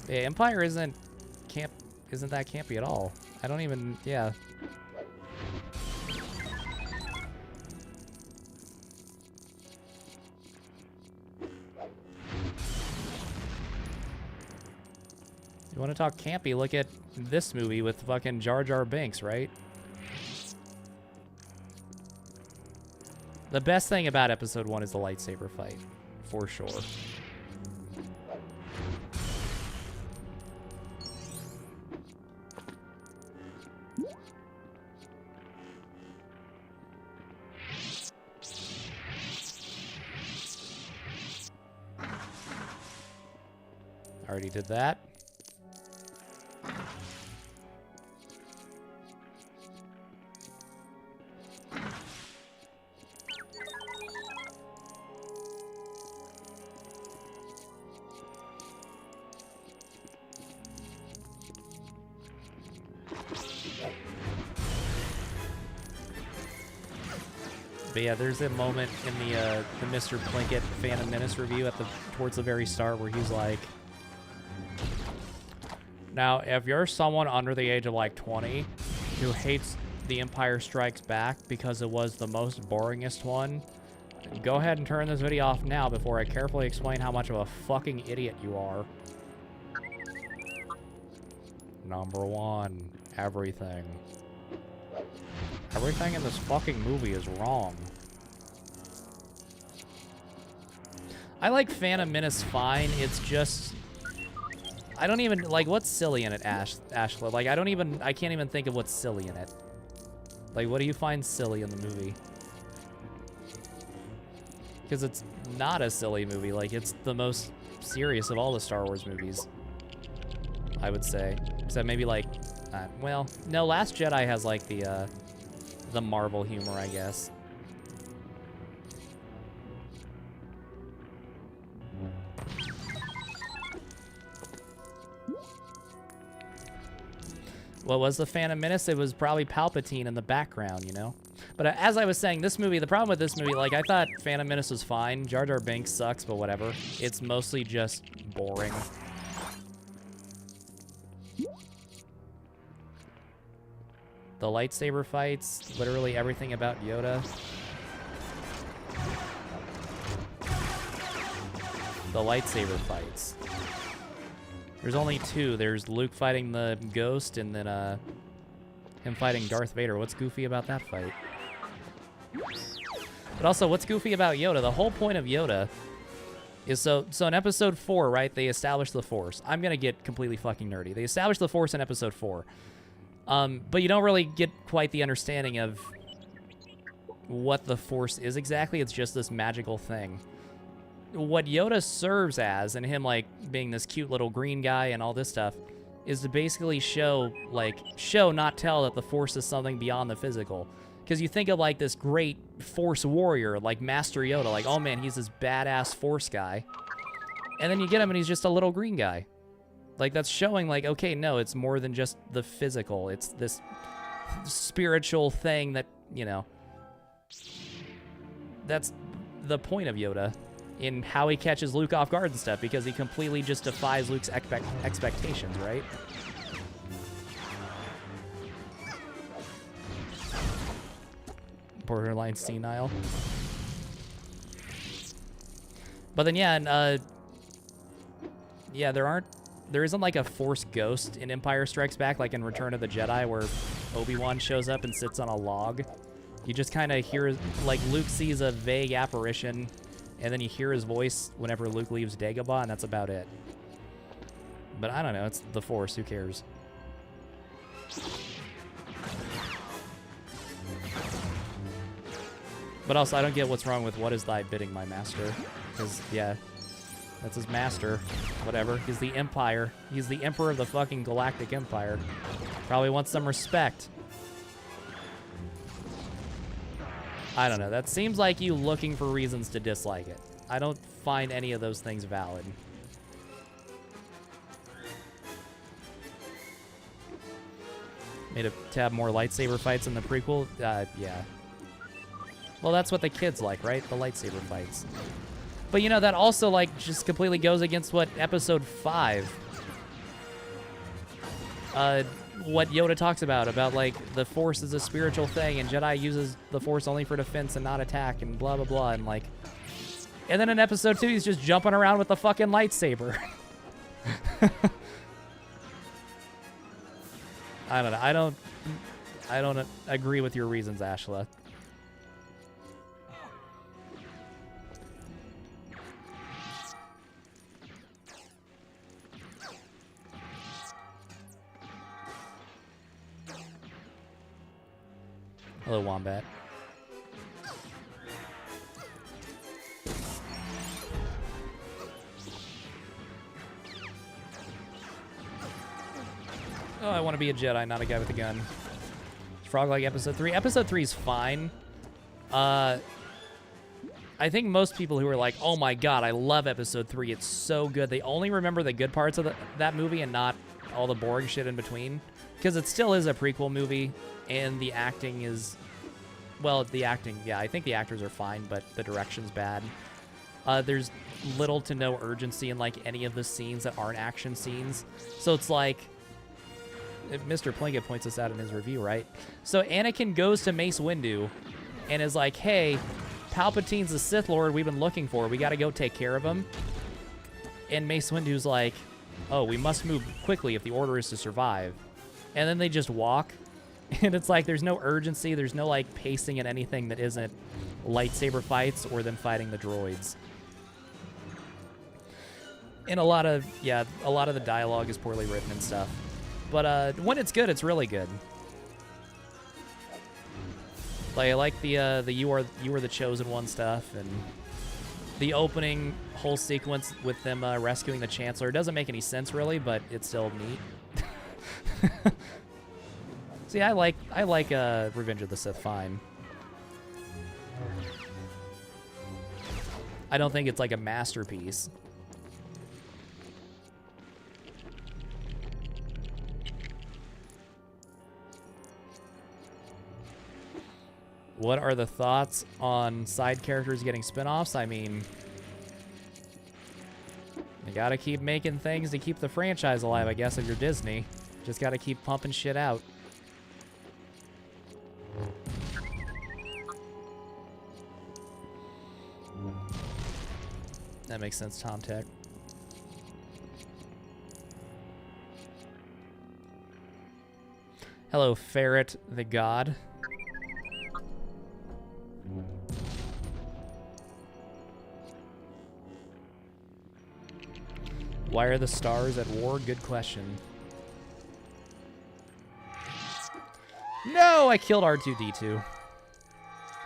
Yeah, Empire isn't that campy at all. I don't even, yeah. You want to talk campy? Look at this movie with fucking Jar Jar Binks, right? The best thing about episode 1 is the lightsaber fight, for sure. Already did that. But yeah, there's a moment in the Mr. Plinkett Phantom Menace review towards the very start where he's like, now, if you're someone under the age of like 20 who hates The Empire Strikes Back because it was the most boringest one, go ahead and turn this video off now before I carefully explain how much of a fucking idiot you are. Number 1, everything. Everything in this fucking movie is wrong. I like Phantom Menace fine, it's just... I don't even, like, what's silly in it, Ashla? Like, I can't even think of what's silly in it. Like, what do you find silly in the movie? Because it's not a silly movie, like, it's the most serious of all the Star Wars movies, I would say. Except maybe, like, well, no, Last Jedi has, like, the Marvel humor, I guess. What was the Phantom Menace? It was probably Palpatine in the background, you know? But as I was saying, this movie, the problem with this movie, like, I thought Phantom Menace was fine. Jar Jar Binks sucks, but whatever. It's mostly just boring. The lightsaber fights, literally everything about Yoda. The lightsaber fights. There's only 2. There's Luke fighting the Ghost, and then him fighting Darth Vader. What's goofy about that fight? But also, what's goofy about Yoda? The whole point of Yoda is so in episode 4, right, they establish the Force. I'm gonna get completely fucking nerdy. They establish the Force in episode 4. But you don't really get quite the understanding of what the Force is exactly. It's just this magical thing. What Yoda serves as, and him, like, being this cute little green guy and all this stuff, is to basically show, not tell that the Force is something beyond the physical. Because you think of, like, this great Force warrior, like Master Yoda, like, oh man, he's this badass Force guy. And then you get him and he's just a little green guy. Like, that's showing, like, okay, no, it's more than just the physical. It's this spiritual thing that, you know, that's the point of Yoda in how he catches Luke off guard and stuff, because he completely just defies Luke's expectations, right? Borderline senile. But then, yeah, and, yeah, there isn't like a Force ghost in Empire Strikes Back, like in Return of the Jedi, where Obi-Wan shows up and sits on a log. You just kind of hear, like, Luke sees a vague apparition, and then you hear his voice whenever Luke leaves Dagobah, and that's about it. But I don't know, it's the Force, who cares? But also, I don't get what's wrong with what is thy bidding, my master. Because, yeah, that's his master. Whatever. He's the Empire. He's the Emperor of the fucking Galactic Empire. Probably wants some respect. I don't know. That seems like you looking for reasons to dislike it. I don't find any of those things valid. Made to have more lightsaber fights in the prequel? Yeah. Well, that's what the kids like, right? The lightsaber fights. But, you know, that also, like, just completely goes against what Episode 5... what Yoda talks about, like, the Force is a spiritual thing, and Jedi uses the Force only for defense and not attack, and blah, blah, blah, and, like... And then in Episode 2, he's just jumping around with the fucking lightsaber. I don't know. I don't agree with your reasons, Ashla. Hello, Wombat. Oh, I want to be a Jedi, not a guy with a gun. Frog like Episode 3. Episode 3 is fine. I think most people who are like, oh my god, I love Episode 3, it's so good, they only remember the good parts of that movie and not all the boring shit in between. Because it still is a prequel movie, and the acting is... Well, the acting, yeah, I think the actors are fine, but the direction's bad. There's little to no urgency in, like, any of the scenes that aren't action scenes. So it's like... Mr. Plinkett points this out in his review, right? So Anakin goes to Mace Windu and is like, hey, Palpatine's the Sith Lord we've been looking for. We got to go take care of him. And Mace Windu's like, oh, we must move quickly if the order is to survive. And then they just walk. And it's like there's no urgency. There's no, like, pacing in anything that isn't lightsaber fights or them fighting the droids. And a lot of the dialogue is poorly written and stuff. But when it's good, it's really good. Like, I like the you are the chosen one stuff, and the opening whole sequence with them rescuing the Chancellor. It doesn't make any sense really, but it's still neat. See, I like Revenge of the Sith fine. I don't think it's like a masterpiece. What are the thoughts on side characters getting spin-offs? I mean, you gotta keep making things to keep the franchise alive, I guess, if you're Disney. Just gotta keep pumping shit out. That makes sense, Tom Tech. Hello, Ferret the God. Why are the stars at war? Good question. No, I killed R2-D2.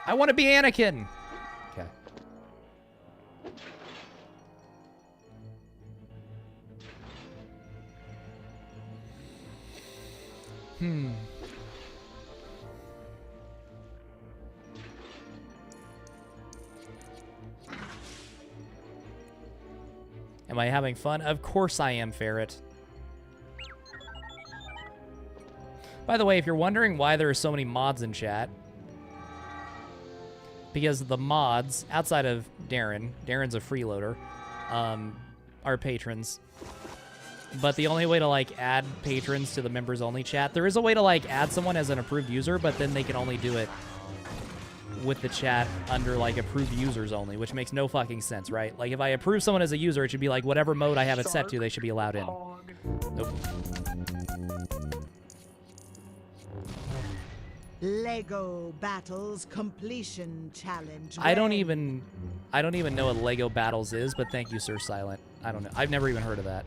I want to be Anakin. Okay. Am I having fun? Of course I am, Ferret. By the way, if you're wondering why there are so many mods in chat, because the mods, outside of Darren's a freeloader, are patrons. But the only way to, like, add patrons to the members-only chat, there is a way to, like, add someone as an approved user, but then they can only do it with the chat under, like, approved users only, which makes no fucking sense, right? Like, if I approve someone as a user, it should be like whatever mode I have it set to, they should be allowed in. Nope. Lego Battles Completion Challenge. I don't even know what Lego Battles is, but thank you, Sir Silent. I don't know. I've never even heard of that.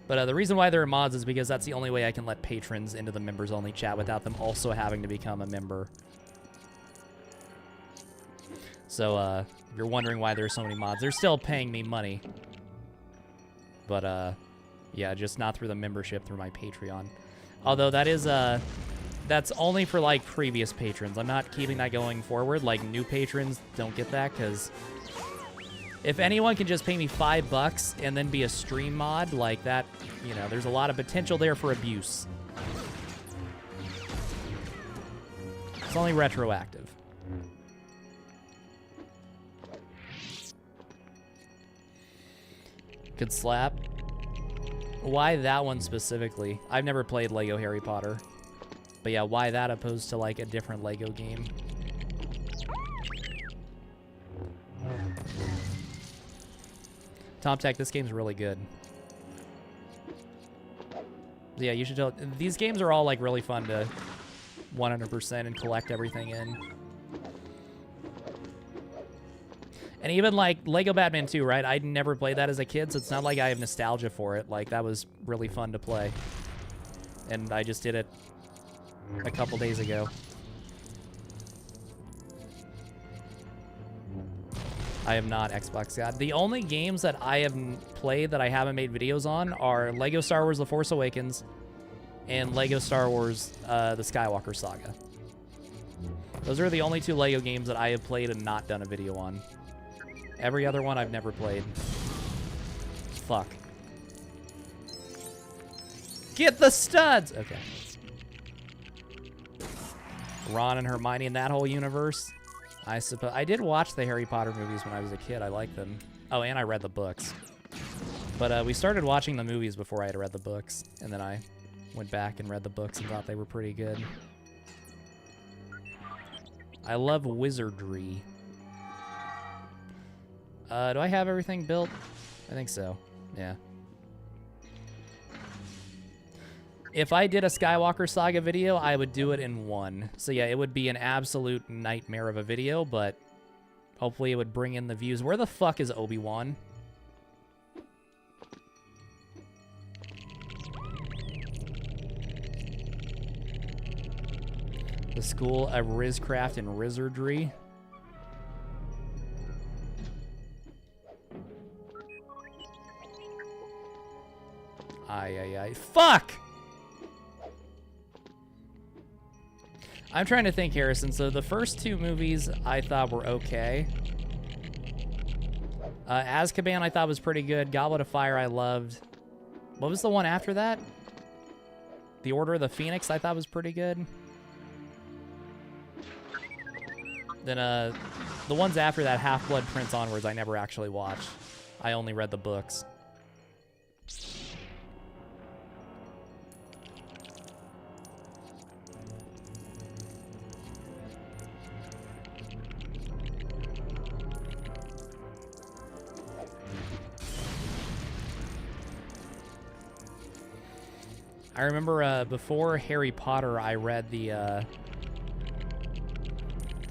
But the reason why there are mods is because that's the only way I can let patrons into the members-only chat without them also having to become a member. So, if you're wondering why there's so many mods, they're still paying me money. But, yeah, just not through the membership, through my Patreon. Although that is, that's only for, like, previous patrons. I'm not keeping that going forward. Like, new patrons don't get that, because if anyone can just pay me $5 and then be a stream mod, like that, you know, there's a lot of potential there for abuse. It's only retroactive. Could slap. Why that one specifically? I've never played Lego Harry Potter. But yeah, why that opposed to like a different Lego game? Tom Tech, this game's really good. Yeah, you should tell. These games are all like really fun to 100% and collect everything in. And even like Lego Batman 2, right? I'd never played that as a kid, so it's not like I have nostalgia for it. Like, that was really fun to play. And I just did it a couple days ago. I am not Xbox God. The only games that I have played that I haven't made videos on are Lego Star Wars The Force Awakens and Lego Star Wars The Skywalker Saga. Those are the only two Lego games that I have played and not done a video on. Every other one I've never played. Fuck. Get the studs! Okay. Ron and Hermione in that whole universe. I suppose I did watch the Harry Potter movies when I was a kid. I liked them. Oh, and I read the books. But we started watching the movies before I had read the books, and then I went back and read the books and thought they were pretty good. I love wizardry. Do I have everything built? I think so. Yeah. If I did a Skywalker Saga video, I would do it in one. So yeah, it would be an absolute nightmare of a video, but hopefully it would bring in the views. Where the fuck is Obi-Wan? The School of Rizcraft and Wizardry. Ay. Fuck! I'm trying to think, Harrison. So the first two movies I thought were okay. Azkaban I thought was pretty good. Goblet of Fire I loved. What was the one after that? The Order of the Phoenix I thought was pretty good. Then the ones after that, Half-Blood Prince onwards, I never actually watched. I only read the books. I remember before Harry Potter, I read the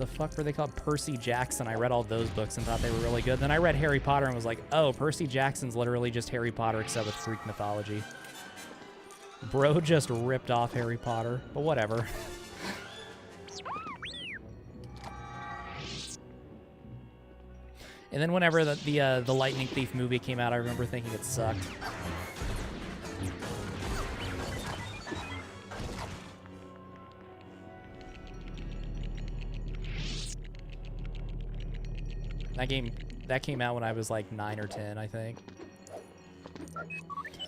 fuck were they called? Percy Jackson. I read all those books and thought they were really good. Then I read Harry Potter and was like, oh, Percy Jackson's literally just Harry Potter except with Greek mythology. Bro just ripped off Harry Potter, but whatever. And then whenever the Lightning Thief movie came out, I remember thinking it sucked. That came out when I was like 9 or 10, I think.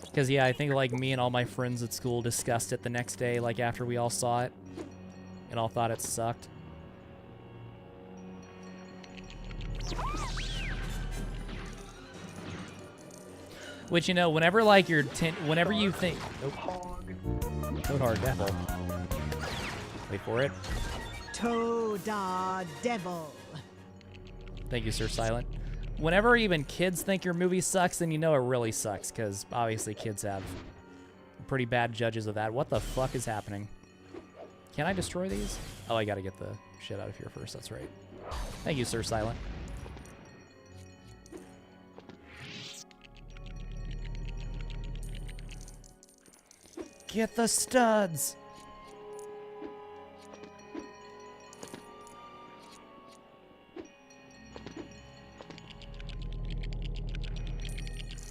Because, yeah, I think like me and all my friends at school discussed it the next day, like after we all saw it, and all thought it sucked. Which, you know, whenever like whenever you think, oh, Toad Hard Devil. Wait for it. Toada Devil. Thank you, Sir Silent. Whenever even kids think your movie sucks, then you know it really sucks, because obviously kids have pretty bad judges of that. What the fuck is happening? Can I destroy these? Oh, I gotta get the shit out of here first. That's right. Thank you, Sir Silent. Get the studs!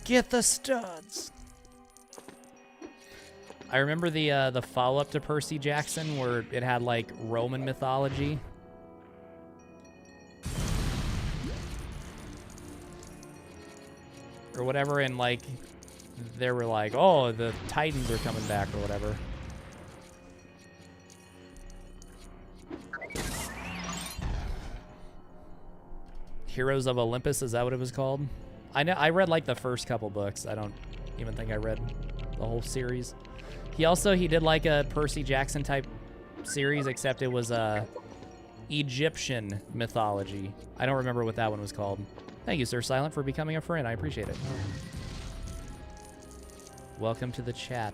Get the studs! I remember the follow-up to Percy Jackson where it had, like, Roman mythology. Or whatever, and, like, they were like, oh, the Titans are coming back or whatever. Heroes of Olympus, is that what it was called? I know I read like the first couple books. I don't even think I read the whole series. He did like a Percy Jackson type series, except it was Egyptian mythology. I don't remember what that one was called. Thank you, Sir Silent, for becoming a friend. I appreciate it. Welcome to the chat.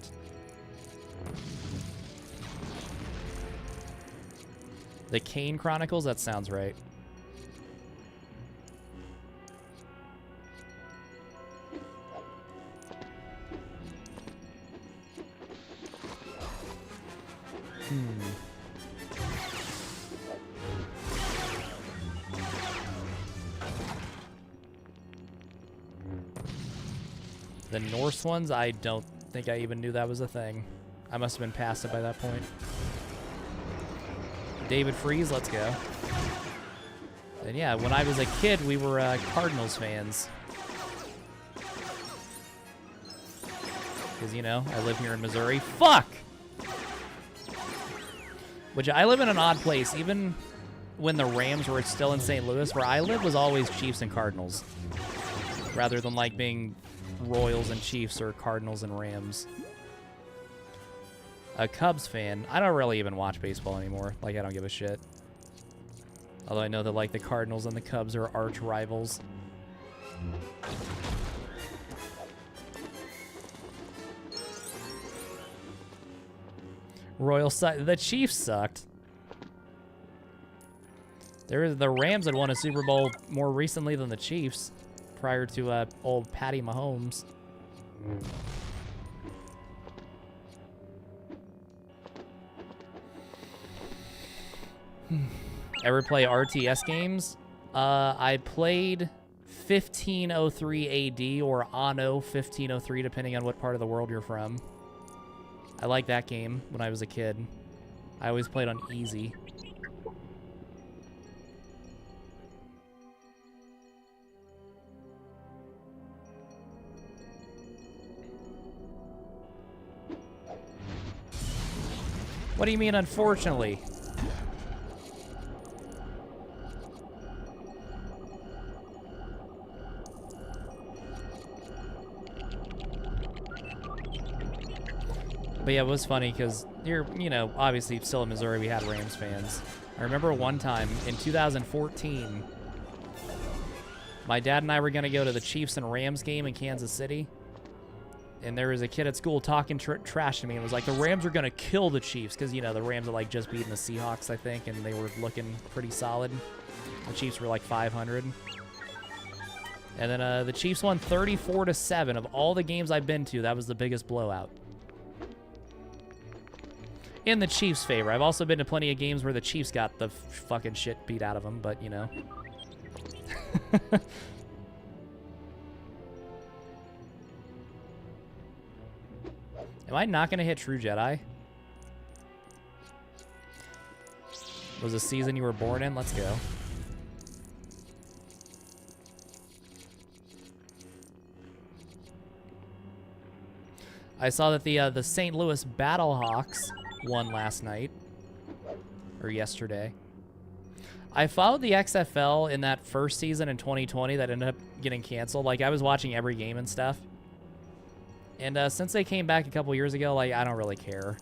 The Kane Chronicles? That sounds right. The Norse ones, I don't think I even knew that was a thing. I must have been past it by that point. David Freeze, let's go. And yeah, when I was a kid, we were Cardinals fans. Because, you know, I live here in Missouri. Fuck! Which I live in an odd place. Even when the Rams were still in St. Louis, where I lived was always Chiefs and Cardinals. Rather than, like, being Royals and Chiefs or Cardinals and Rams. A Cubs fan. I don't really even watch baseball anymore. Like, I don't give a shit. Although I know that, like, the Cardinals and the Cubs are arch rivals. The Chiefs sucked. The Rams had won a Super Bowl more recently than the Chiefs, prior to old Patty Mahomes. Ever play RTS games? I played 1503 AD or Anno 1503, depending on what part of the world you're from. I liked that game when I was a kid. I always played on easy. What do you mean, unfortunately? But yeah, it was funny because you know, obviously still in Missouri, we had Rams fans. I remember one time in 2014, my dad and I were going to go to the Chiefs and Rams game in Kansas City. And there was a kid at school talking trash to me and was like, the Rams are going to kill the Chiefs. Because, you know, the Rams had like just beaten the Seahawks, I think, and they were looking pretty solid. The Chiefs were like 500. And then the Chiefs won 34-7. Of all the games I've been to, that was the biggest blowout. In the Chiefs' favor. I've also been to plenty of games where the Chiefs got the fucking shit beat out of them, but, you know. Am I not going to hit True Jedi? Was the season you were born in? Let's go. I saw that the St. Louis Battlehawks won last night. Or yesterday. I followed the XFL in that first season in 2020 that ended up getting canceled. Like, I was watching every game and stuff. And since they came back a couple years ago, like, I don't really care.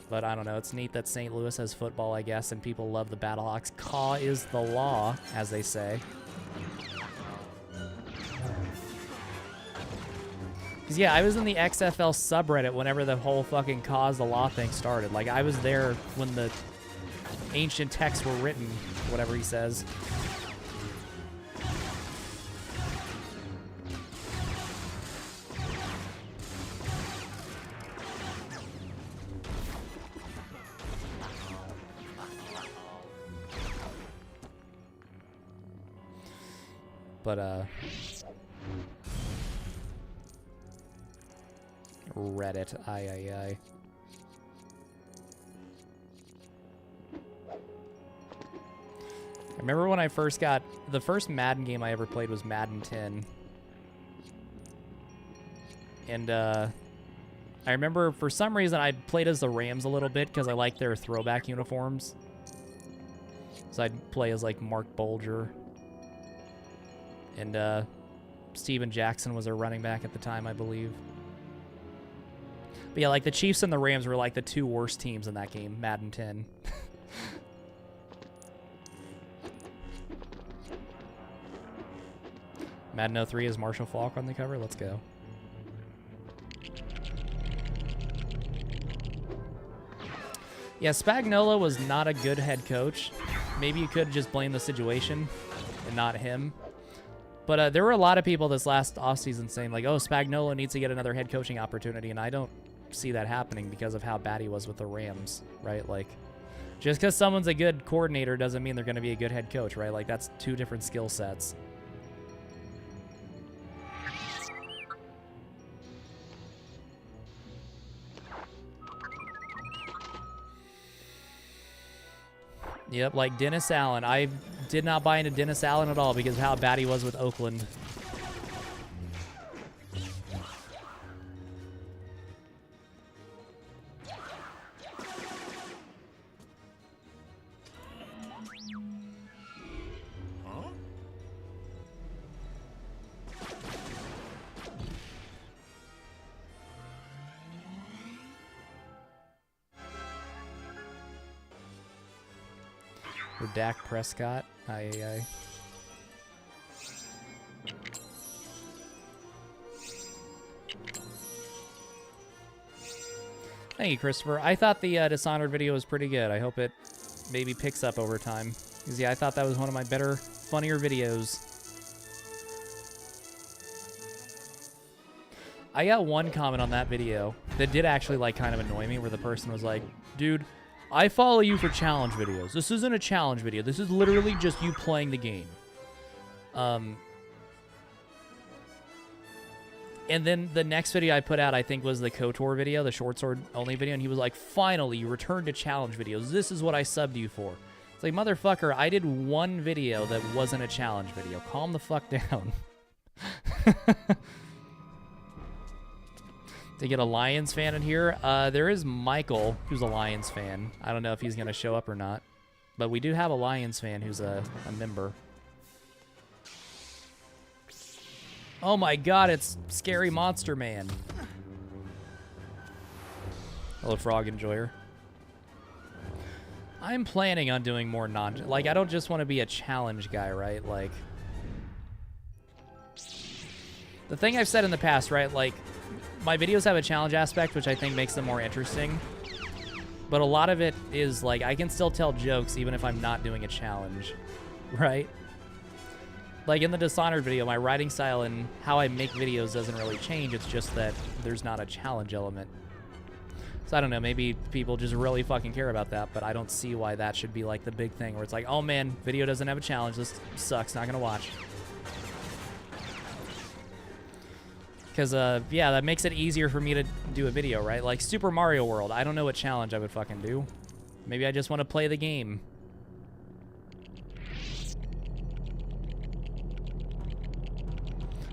But I don't know. It's neat that St. Louis has football, I guess, and people love the Battlehawks. Caw is the law, as they say. Because, yeah, I was in the XFL subreddit whenever the whole fucking cause the law thing started. Like, I was there when the ancient texts were written, whatever he says. But, Reddit, I remember when I first got... The first Madden game I ever played was Madden 10. And, I remember for some reason I played as the Rams a little bit because I liked their throwback uniforms. So I'd play as, like, Mark Bolger. And, Steven Jackson was their running back at the time, I believe. But yeah, like, the Chiefs and the Rams were, like, the two worst teams in that game, Madden 10. Madden 03 is Marshall Faulk on the cover. Let's go. Yeah, Spagnuolo was not a good head coach. Maybe you could just blame the situation and not him. But there were a lot of people this last offseason saying, like, oh, Spagnuolo needs to get another head coaching opportunity, and I don't see that happening because of how bad he was with the Rams, right? Like, just because someone's a good coordinator doesn't mean they're going to be a good head coach, right? Like, that's two different skill sets. Yep, like Dennis Allen. I did not buy into Dennis Allen at all because of how bad he was with Oakland. For Dak Prescott. Aye. Thank you, Christopher. I thought the Dishonored video was pretty good. I hope it maybe picks up over time. Because, yeah, I thought that was one of my better, funnier videos. I got one comment on that video that did actually, like, kind of annoy me, where the person was like, dude, I follow you for challenge videos. This isn't a challenge video. This is literally just you playing the game. And then the next video I put out, I think, was the KOTOR video, the short sword only video, and he was like, finally, you returned to challenge videos. This is what I subbed you for. It's like, motherfucker, I did one video that wasn't a challenge video. Calm the fuck down. To get a Lions fan in here, there is Michael, who's a Lions fan. I don't know if he's going to show up or not. But we do have a Lions fan who's a member. Oh my god, it's Scary Monster Man. Hello, Frog Enjoyer. I'm planning on doing more like, I don't just want to be a challenge guy, right? Like, the thing I've said in the past, right? Like, my videos have a challenge aspect, which I think makes them more interesting. But a lot of it is, like, I can still tell jokes even if I'm not doing a challenge, right? Like, in the Dishonored video, my writing style and how I make videos doesn't really change. It's just that there's not a challenge element. So, I don't know. Maybe people just really fucking care about that, but I don't see why that should be, like, the big thing where it's like, oh, man, video doesn't have a challenge. This sucks. Not gonna watch. Because, yeah, that makes it easier for me to do a video, right? Like, Super Mario World. I don't know what challenge I would fucking do. Maybe I just want to play the game.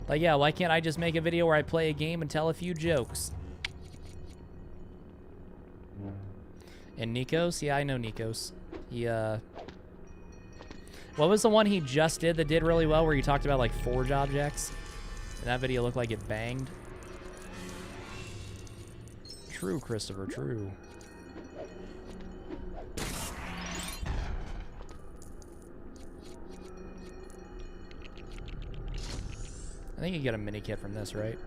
Like, yeah, why can't I just make a video where I play a game and tell a few jokes? And Nikos? Yeah, I know Nikos. He, what was the one he just did that did really well where you talked about, like, forge objects? And that video looked like it banged. True, Christopher, true. I think you get a mini kit from this, right?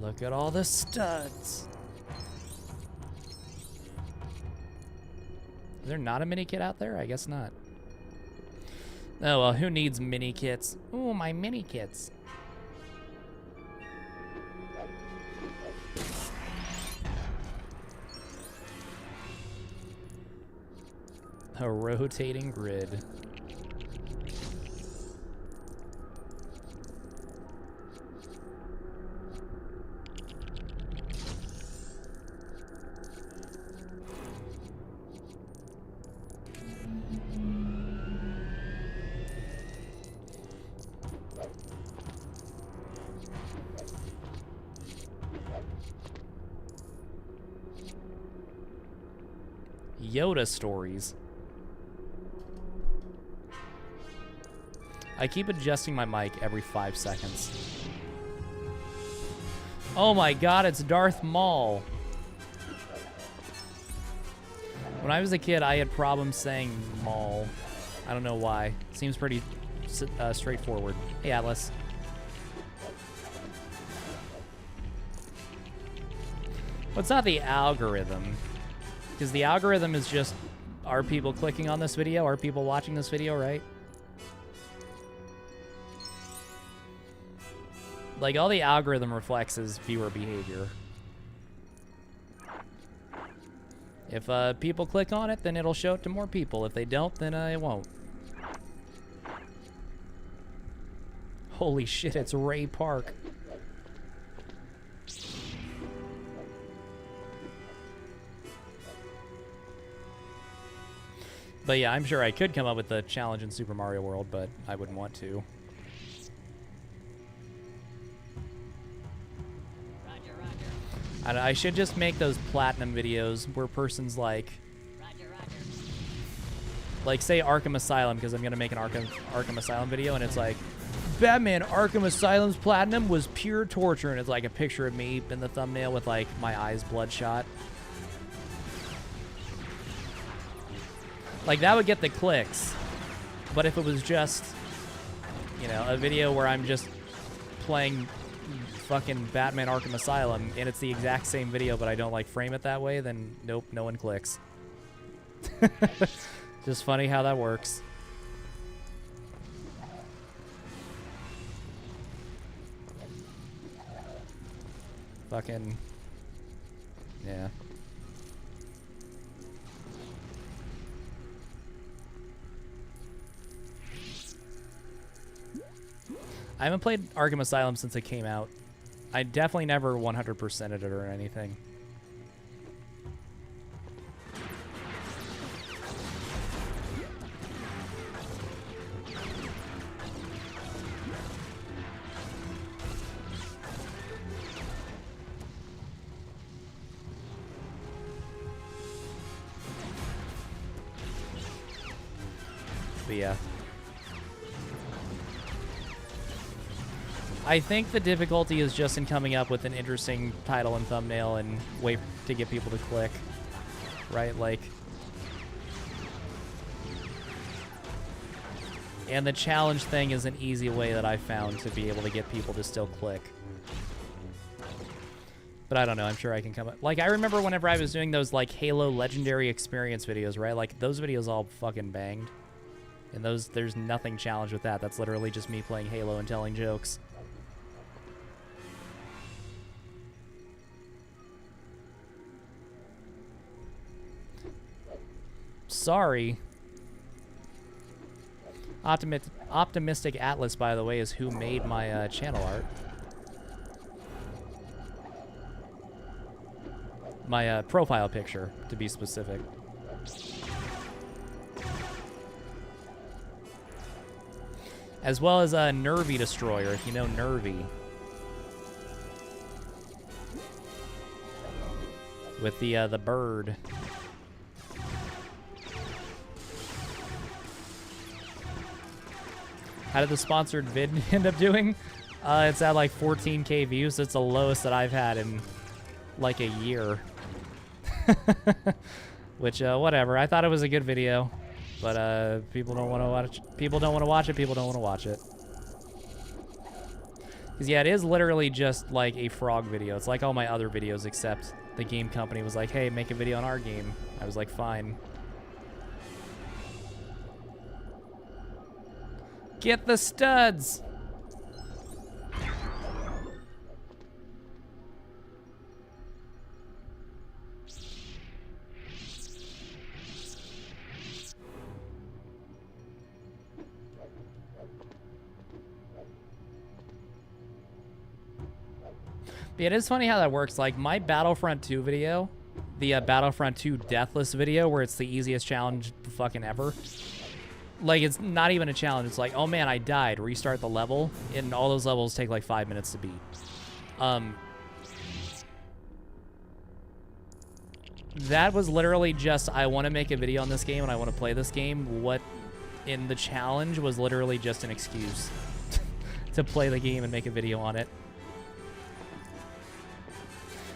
Look at all the studs. Is there not a mini kit out there? I guess not. Oh, well, who needs mini kits? Ooh, my mini kits. A rotating grid. Yoda stories. I keep adjusting my mic every 5 seconds. Oh my god, it's Darth Maul. When I was a kid, I had problems saying Maul. I don't know why. Seems pretty straightforward. Hey, Atlas. Well, it's not the algorithm. Because the algorithm is just, are people clicking on this video? Are people watching this video, right? Like, all the algorithm reflects is viewer behavior. If people click on it, then it'll show it to more people. If they don't, then it won't. Holy shit, it's Ray Park. But yeah, I'm sure I could come up with a challenge in Super Mario World, but I wouldn't want to. Roger, Roger. I should just make those platinum videos where persons like, Roger, Roger. like say Arkham Asylum, because I'm gonna make an Arkham Asylum video, and it's like, Batman Arkham Asylum's platinum was pure torture, and it's like a picture of me in the thumbnail with like my eyes bloodshot. Like, that would get the clicks. But if it was just, you know, a video where I'm just playing fucking Batman Arkham Asylum, and it's the exact same video, but I don't, like, frame it that way, then nope, no one clicks. Just funny how that works. Fucking... yeah. I haven't played Arkham Asylum since it came out. I definitely never 100%ed it or anything. But yeah. I think the difficulty is just in coming up with an interesting title and thumbnail and way to get people to click, right? Like, and the challenge thing is an easy way that I found to be able to get people to still click. But I don't know, I'm sure I can come up. Like, I remember whenever I was doing those, like, Halo Legendary Experience videos, right? Like, those videos all fucking banged. And those, there's nothing challenged with that. That's literally just me playing Halo and telling jokes. Sorry. Optimistic Atlas, by the way, is who made my channel art. My profile picture, to be specific. As well as a Nervy Destroyer, if you know Nervy. With the bird. How did the sponsored vid end up doing? It's at like 14K views. It's the lowest that I've had in like a year. Which, whatever. I thought it was a good video, but people don't want to watch. People don't want to watch it. People don't want to watch it. Because, yeah, it is literally just like a frog video. It's like all my other videos, except the game company was like, hey, make a video on our game. I was like, fine. Get the studs! Yeah, it is funny how that works. Like, my Battlefront 2 video, the Battlefront 2 Deathless video, where it's the easiest challenge fucking ever. Like, it's not even a challenge. It's like, oh man, I died. Restart the level. And all those levels take like 5 minutes to beat. That was literally just, I want to make a video on this game and I want to play this game. What in the challenge was literally just an excuse to play the game and make a video on it.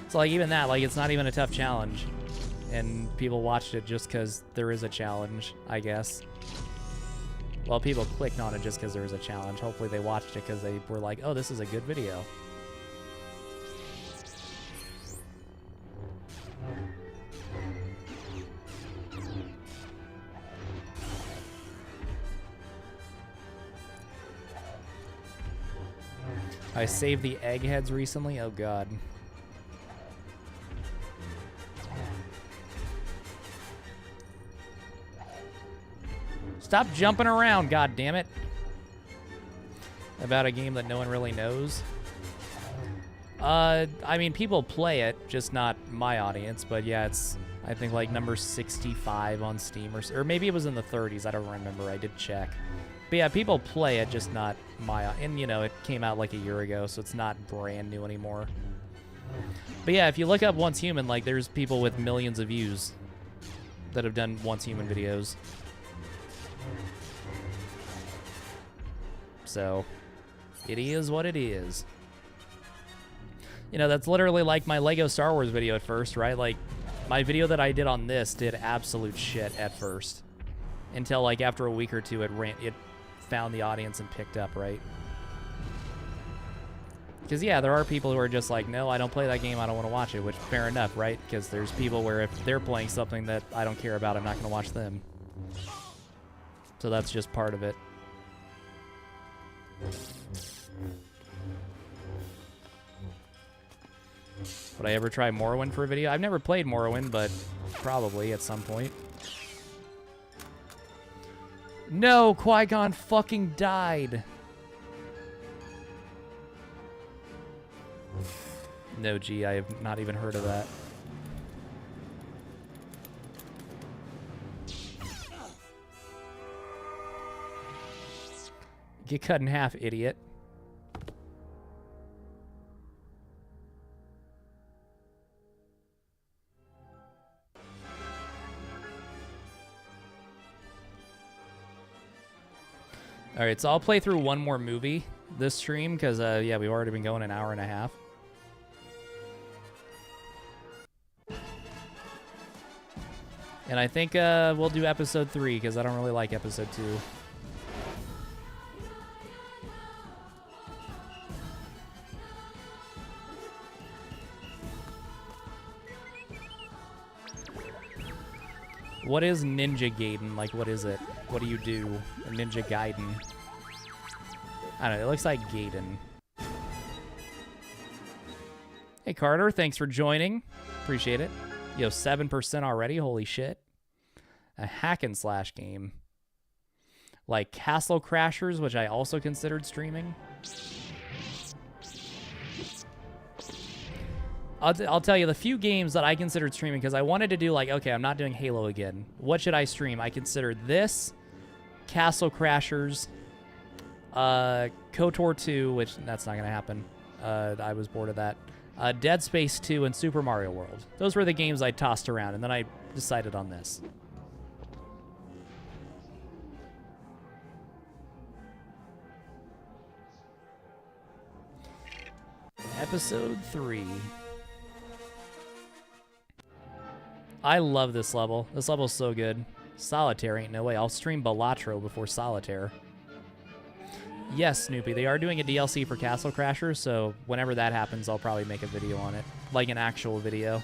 So, like, even that, like, it's not even a tough challenge. And people watched it just because there is a challenge, I guess. Well, people clicked on it just because there was a challenge. Hopefully they watched it because they were like, oh, this is a good video. I saved the eggheads recently. Oh, God. Stop jumping around, god damn it. About a game that no one really knows. I mean, people play it, just not my audience, but yeah, it's, I think, like, number 65 on Steam, or maybe it was in the 30s, I don't remember, I did check. But yeah, people play it, just not my, and you know, it came out like a year ago, so it's not brand new anymore. But yeah, if you look up Once Human, like, there's people with millions of views that have done Once Human videos. So, it is what it is. You know, that's literally like my Lego Star Wars video at first, right? Like, my video that I did on this did absolute shit at first. Until, like, after a week or two, it found the audience and picked up, right? Because, yeah, there are people who are just like, no, I don't play that game, I don't want to watch it, which, fair enough, right? Because there's people where if they're playing something that I don't care about, I'm not going to watch them. So that's just part of it. Would I ever try Morrowind for a video? I've never played Morrowind, but probably at some point. No, Qui-Gon fucking died. No, gee, I have not even heard of that. Get cut in half, idiot. All right, so I'll play through one more movie this stream because, yeah, we've already been going an hour and a half. And I think we'll do episode 3 because I don't really like episode 2. What is Ninja Gaiden? Like, what is it? What do you do? Or Ninja Gaiden? I don't know. It looks like Gaiden. Hey, Carter. Thanks for joining. Appreciate it. Yo, 7% already. Holy shit. A hack and slash game. Like Castle Crashers, which I also considered streaming. I'll tell you the few games that I considered streaming because I wanted to do like, okay, I'm not doing Halo again. What should I stream? I considered this, Castle Crashers, KOTOR 2, which that's not going to happen. I was bored of that. Dead Space 2 and Super Mario World. Those were the games I tossed around, and then I decided on this. Episode 3. I love this level. This level's so good. Solitaire ain't no way. I'll stream Balatro before Solitaire. Yes, Snoopy, they are doing a DLC for Castle Crashers, so whenever that happens, I'll probably make a video on it. Like an actual video.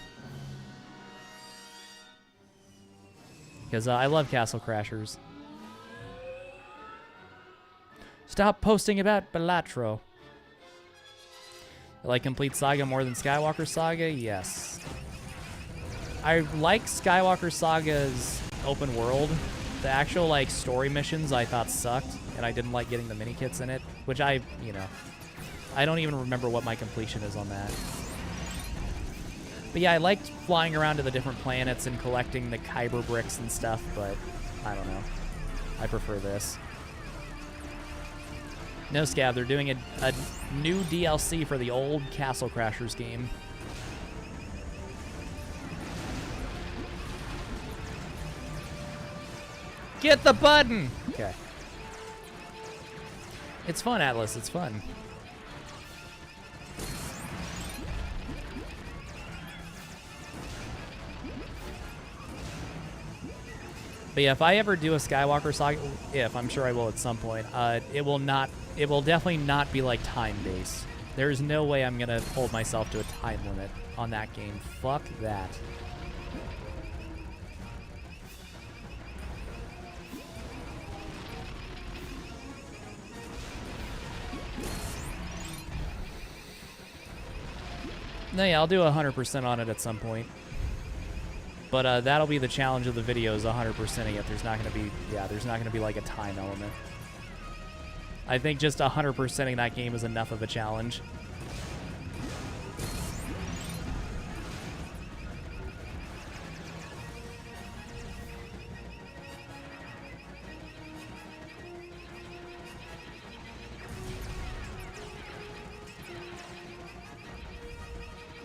Because I love Castle Crashers. Stop posting about Balatro. I like Complete Saga more than Skywalker Saga? Yes. I like Skywalker Saga's open world. The actual, like, story missions I thought sucked, and I didn't like getting the mini-kits in it, which I don't even remember what my completion is on that. But yeah, I liked flying around to the different planets and collecting the Kyber bricks and stuff, but I don't know. I prefer this. No, Scav, they're doing a new DLC for the old Castle Crashers game. Get the button! Okay. It's fun, Atlas. It's fun. But yeah, if I ever do a Skywalker Saga, I'm sure I will at some point, it will definitely not be like time-based. There's no way I'm gonna hold myself to a time limit on that game. Fuck that. No, yeah, I'll do 100% on it at some point. But that'll be the challenge of the video, is 100%ing it. There's not gonna be like a time element. I think just 100%ing that game is enough of a challenge.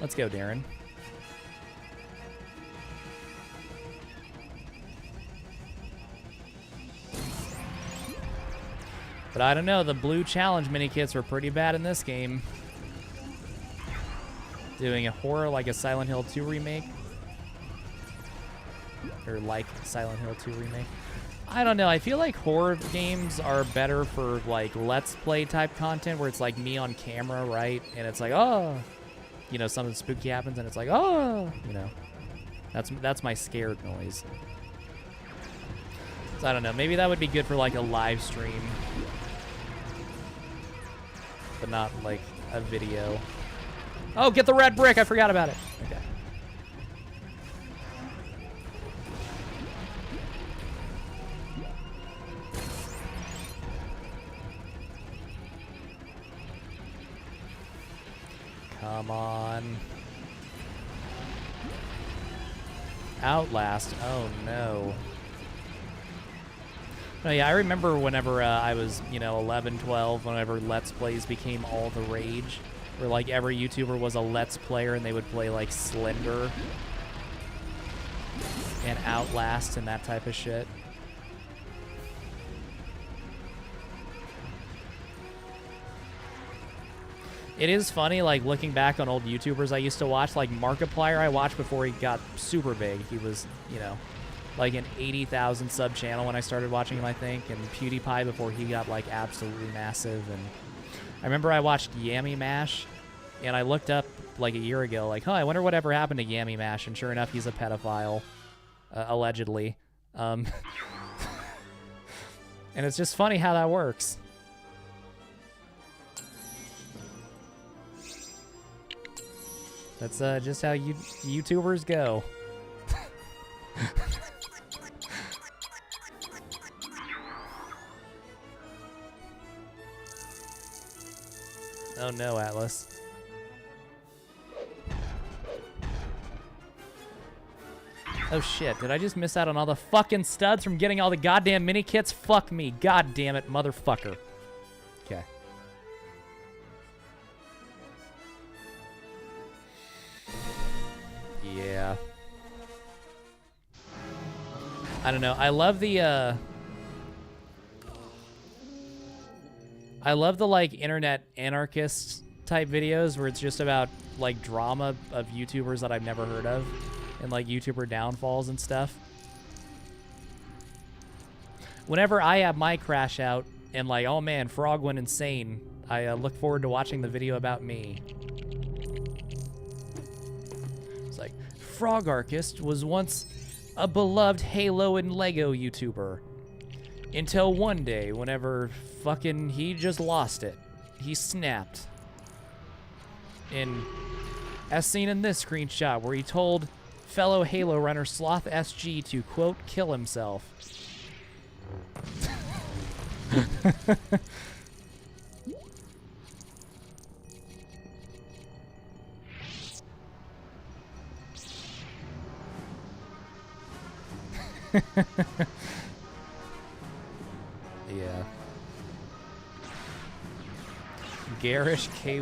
Let's go, Darren. But I don't know, the blue challenge mini-kits were pretty bad in this game. Doing a horror like a Silent Hill 2 remake. Or like Silent Hill 2 remake. I don't know, I feel like horror games are better for like Let's Play type content where it's like me on camera, right? And it's like, oh, you know, something spooky happens and it's like, oh, you know. That's my scared noise. So I don't know, maybe that would be good for like a live stream. But not like a video. Oh, get the red brick! I forgot about it. Okay. Come on. Outlast. Oh no. No, yeah, I remember whenever I was, 11, 12, whenever Let's Plays became all the rage, where, like, every YouTuber was a Let's Player and they would play, like, Slender and Outlast and that type of shit. It is funny, like, looking back on old YouTubers I used to watch, like, Markiplier I watched before he got super big. He was, like an 80,000 sub channel when I started watching him, I think, and PewDiePie before he got like absolutely massive. And I remember I watched Yammy Mash, and I looked up like a year ago, like, I wonder whatever happened to Yammy Mash, and sure enough, he's a pedophile, allegedly. And it's just funny how that works. That's just how YouTubers go. Oh no, Atlas. Oh shit, did I just miss out on all the fucking studs from getting all the goddamn mini kits? Fuck me, god damn it, motherfucker. Okay. Yeah. I don't know, I love the like internet anarchist type videos where it's just about like drama of YouTubers that I've never heard of and like YouTuber downfalls and stuff. Whenever I have my crash out, and like, oh man, Frog went insane. I look forward to watching the video about me. It's like, Frog Archist was once a beloved Halo and Lego YouTuber. Until one day, whenever fucking he just lost it. He snapped. As seen in this screenshot, where he told fellow Halo runner Sloth SG to, quote, kill himself. Yeah. Garish KY.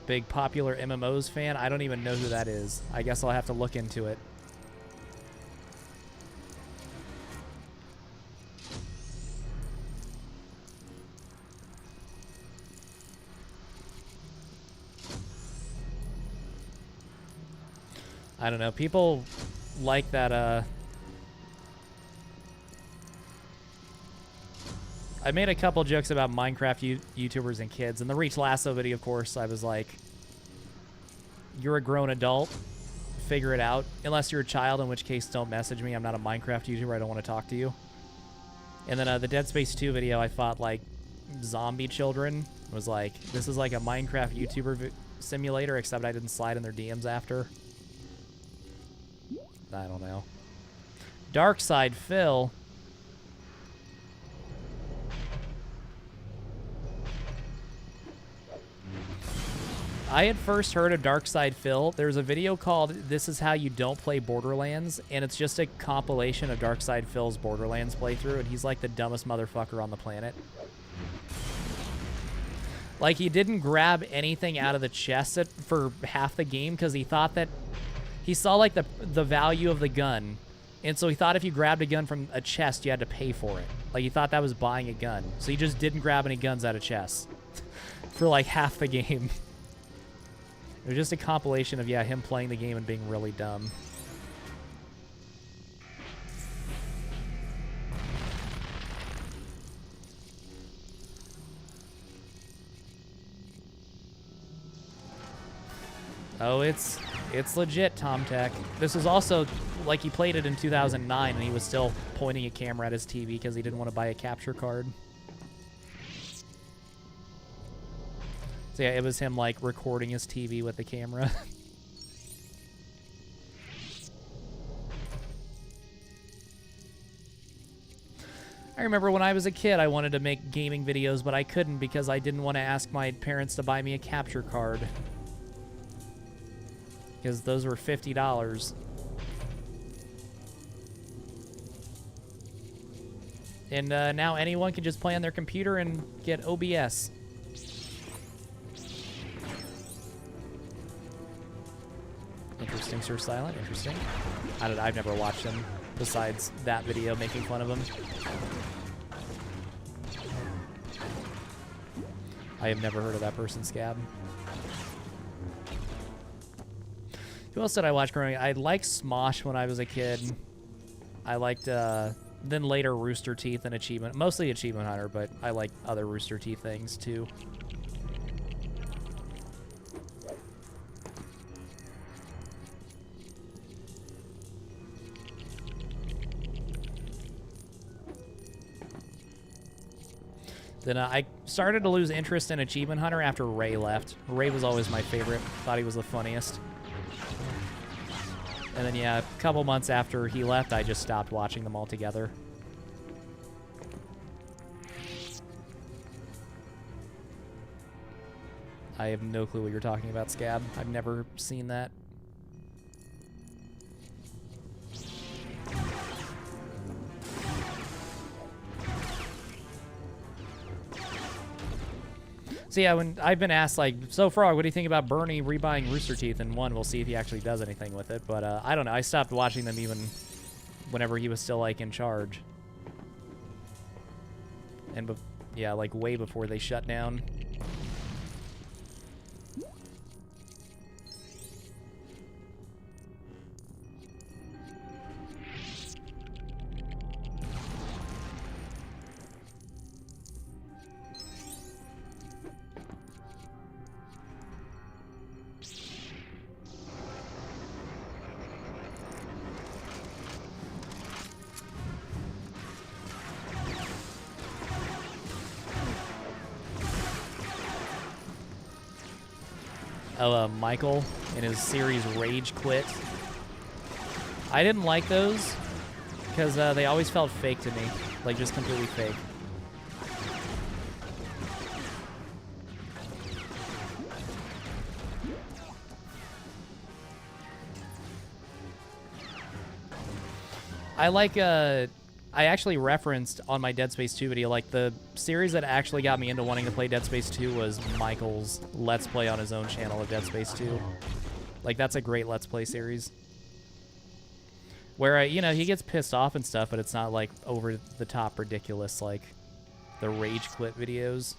Big popular MMOs fan? I don't even know who that is. I guess I'll have to look into it. I don't know. People like that, I made a couple jokes about Minecraft YouTubers and kids. In the Reach Lasso video, of course, I was like, you're a grown adult. Figure it out. Unless you're a child, in which case don't message me. I'm not a Minecraft YouTuber. I don't want to talk to you. And then the Dead Space 2 video, I fought, like, zombie children. It was like, this is like a Minecraft YouTuber simulator, except I didn't slide in their DMs after. I don't know. Darkside Phil. I had first heard of Darkside Phil. There's a video called This Is How You Don't Play Borderlands, and it's just a compilation of Darkside Phil's Borderlands playthrough, and he's like the dumbest motherfucker on the planet. Like, he didn't grab anything out of the chest for half the game because he thought that he saw like the value of the gun, and so he thought if you grabbed a gun from a chest, you had to pay for it. Like, he thought that was buying a gun, so he just didn't grab any guns out of chests for like half the game. It was just a compilation of, yeah, him playing the game and being really dumb. Oh, it's legit, Tom Tech. This is also, like, he played it in 2009, and he was still pointing a camera at his TV because he didn't want to buy a capture card. So yeah, it was him, like, recording his TV with the camera. I remember when I was a kid, I wanted to make gaming videos, but I couldn't because I didn't want to ask my parents to buy me a capture card. Because those were $50. And now anyone can just play on their computer and get OBS. Interesting, Sir Silent. Interesting. I've never watched him besides that video making fun of him. I have never heard of that person, Scab. Who else did I watch growing up? I liked Smosh when I was a kid. I liked, then later Rooster Teeth and Achievement. Mostly Achievement Hunter, but I like other Rooster Teeth things, too. Then I started to lose interest in Achievement Hunter after Ray left. Ray was always my favorite. Thought he was the funniest. And then, yeah, a couple months after he left, I just stopped watching them all together. I have no clue what you're talking about, Scab. I've never seen that. So yeah, when I've been asked, like, so Frog, what do you think about Bernie rebuying Rooster Teeth? And one, we'll see if he actually does anything with it. But I don't know. I stopped watching them even whenever he was still, like, in charge. And, yeah, like, way before they shut down. Michael in his series Rage Quit. I didn't like those because they always felt fake to me, like just completely fake. I like, I actually referenced on my Dead Space 2 video, like, the series that actually got me into wanting to play Dead Space 2 was Michael's Let's Play on his own channel of Dead Space 2. Like, that's a great Let's Play series. Where, you know, he gets pissed off and stuff, but it's not, like, over-the-top ridiculous, like, the Rage Quit videos.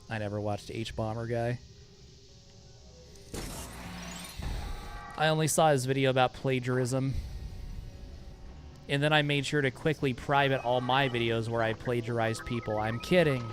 I never watched H-Bomber Guy. I only saw his video about plagiarism. And then I made sure to quickly private all my videos where I plagiarize people. I'm kidding.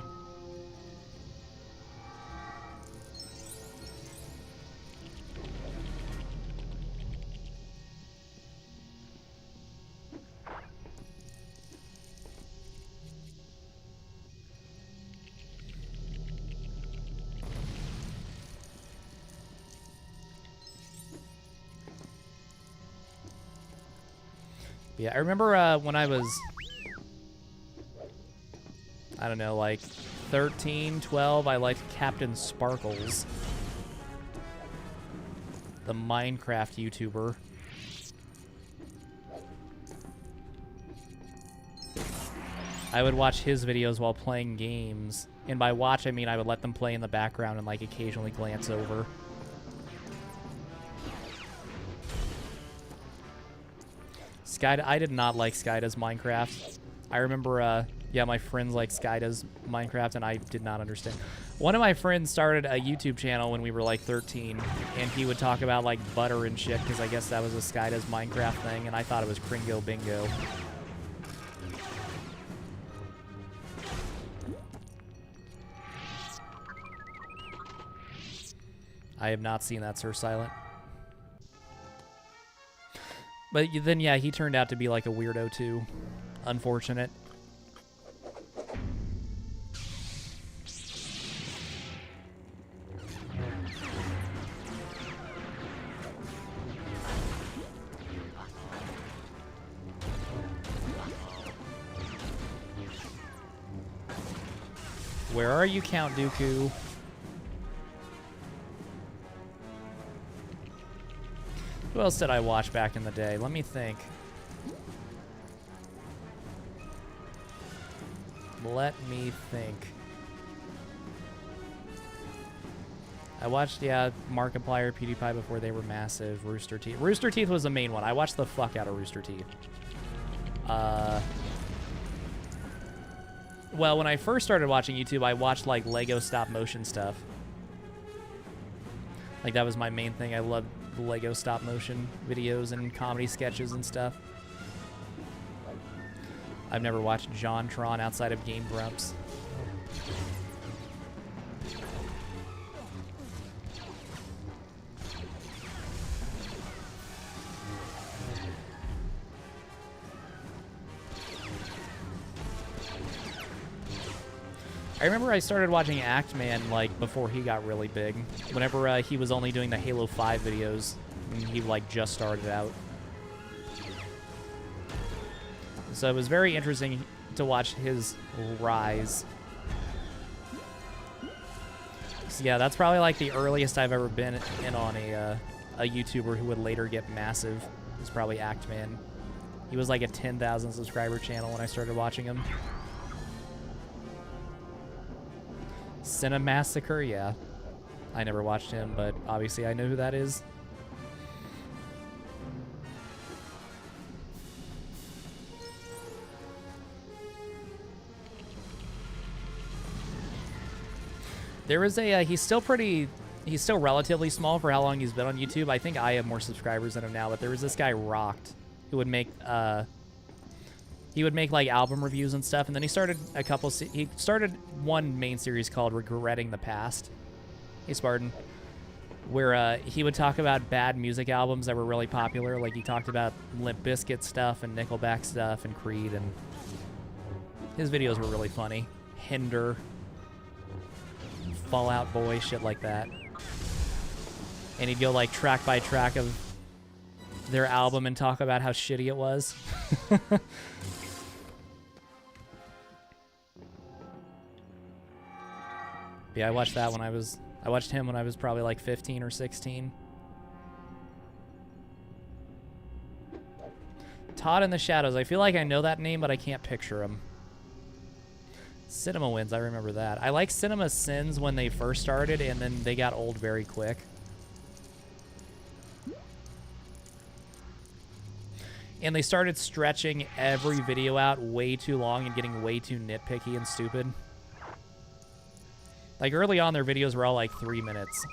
Yeah, I remember when I was, I don't know, like 13, 12, I liked Captain Sparkles, the Minecraft YouTuber. I would watch his videos while playing games. And by watch, I mean I would let them play in the background and like occasionally glance over. I did not like Skyda's Minecraft. I remember, yeah, my friends liked Skyda's Minecraft, and I did not understand. One of my friends started a YouTube channel when we were like 13, and he would talk about like butter and shit, because I guess that was a Skyda's Minecraft thing, and I thought it was Kringo Bingo. I have not seen that, Sir Silent. But then, yeah, he turned out to be like a weirdo, too. Unfortunate. Where are you, Count Dooku? Who else did I watch back in the day? Let me think. Let me think. I watched, yeah, Markiplier, PewDiePie before they were massive. Rooster Teeth. Rooster Teeth was the main one. I watched the fuck out of Rooster Teeth. Well, when I first started watching YouTube, I watched, like, Lego stop-motion stuff. Like, that was my main thing. I loved Lego stop-motion videos and comedy sketches and stuff. I've never watched JonTron outside of Game Grumps. I remember I started watching Actman, like, before he got really big. Whenever he was only doing the Halo 5 videos, and he, like, just started out. So it was very interesting to watch his rise. So yeah, that's probably, like, the earliest I've ever been in on a YouTuber who would later get massive. It was probably Actman. He was, like, a 10,000 subscriber channel when I started watching him. Cinemassacre, yeah. I never watched him, but obviously I know who that is. There was a, he's still relatively small for how long he's been on YouTube. I think I have more subscribers than him now, but there was this guy, Rocked, who would make, he would make, like, album reviews and stuff, and then he started one main series called Regretting the Past. Hey, Spartan. where he would talk about bad music albums that were really popular. Like he talked about Limp Bizkit stuff and Nickelback stuff and Creed, and his videos were really funny. Hinder, Fall Out Boy, shit like that. And he'd go like track by track of their album and talk about how shitty it was. Yeah, I watched that when I watched him when I was probably like 15 or 16. Todd in the Shadows. I feel like I know that name, but I can't picture him. Cinema Wins, I remember that. I like Cinema Sins when they first started, and then they got old very quick. And they started stretching every video out way too long and getting way too nitpicky and stupid. Like, early on, their videos were all like 3 minutes.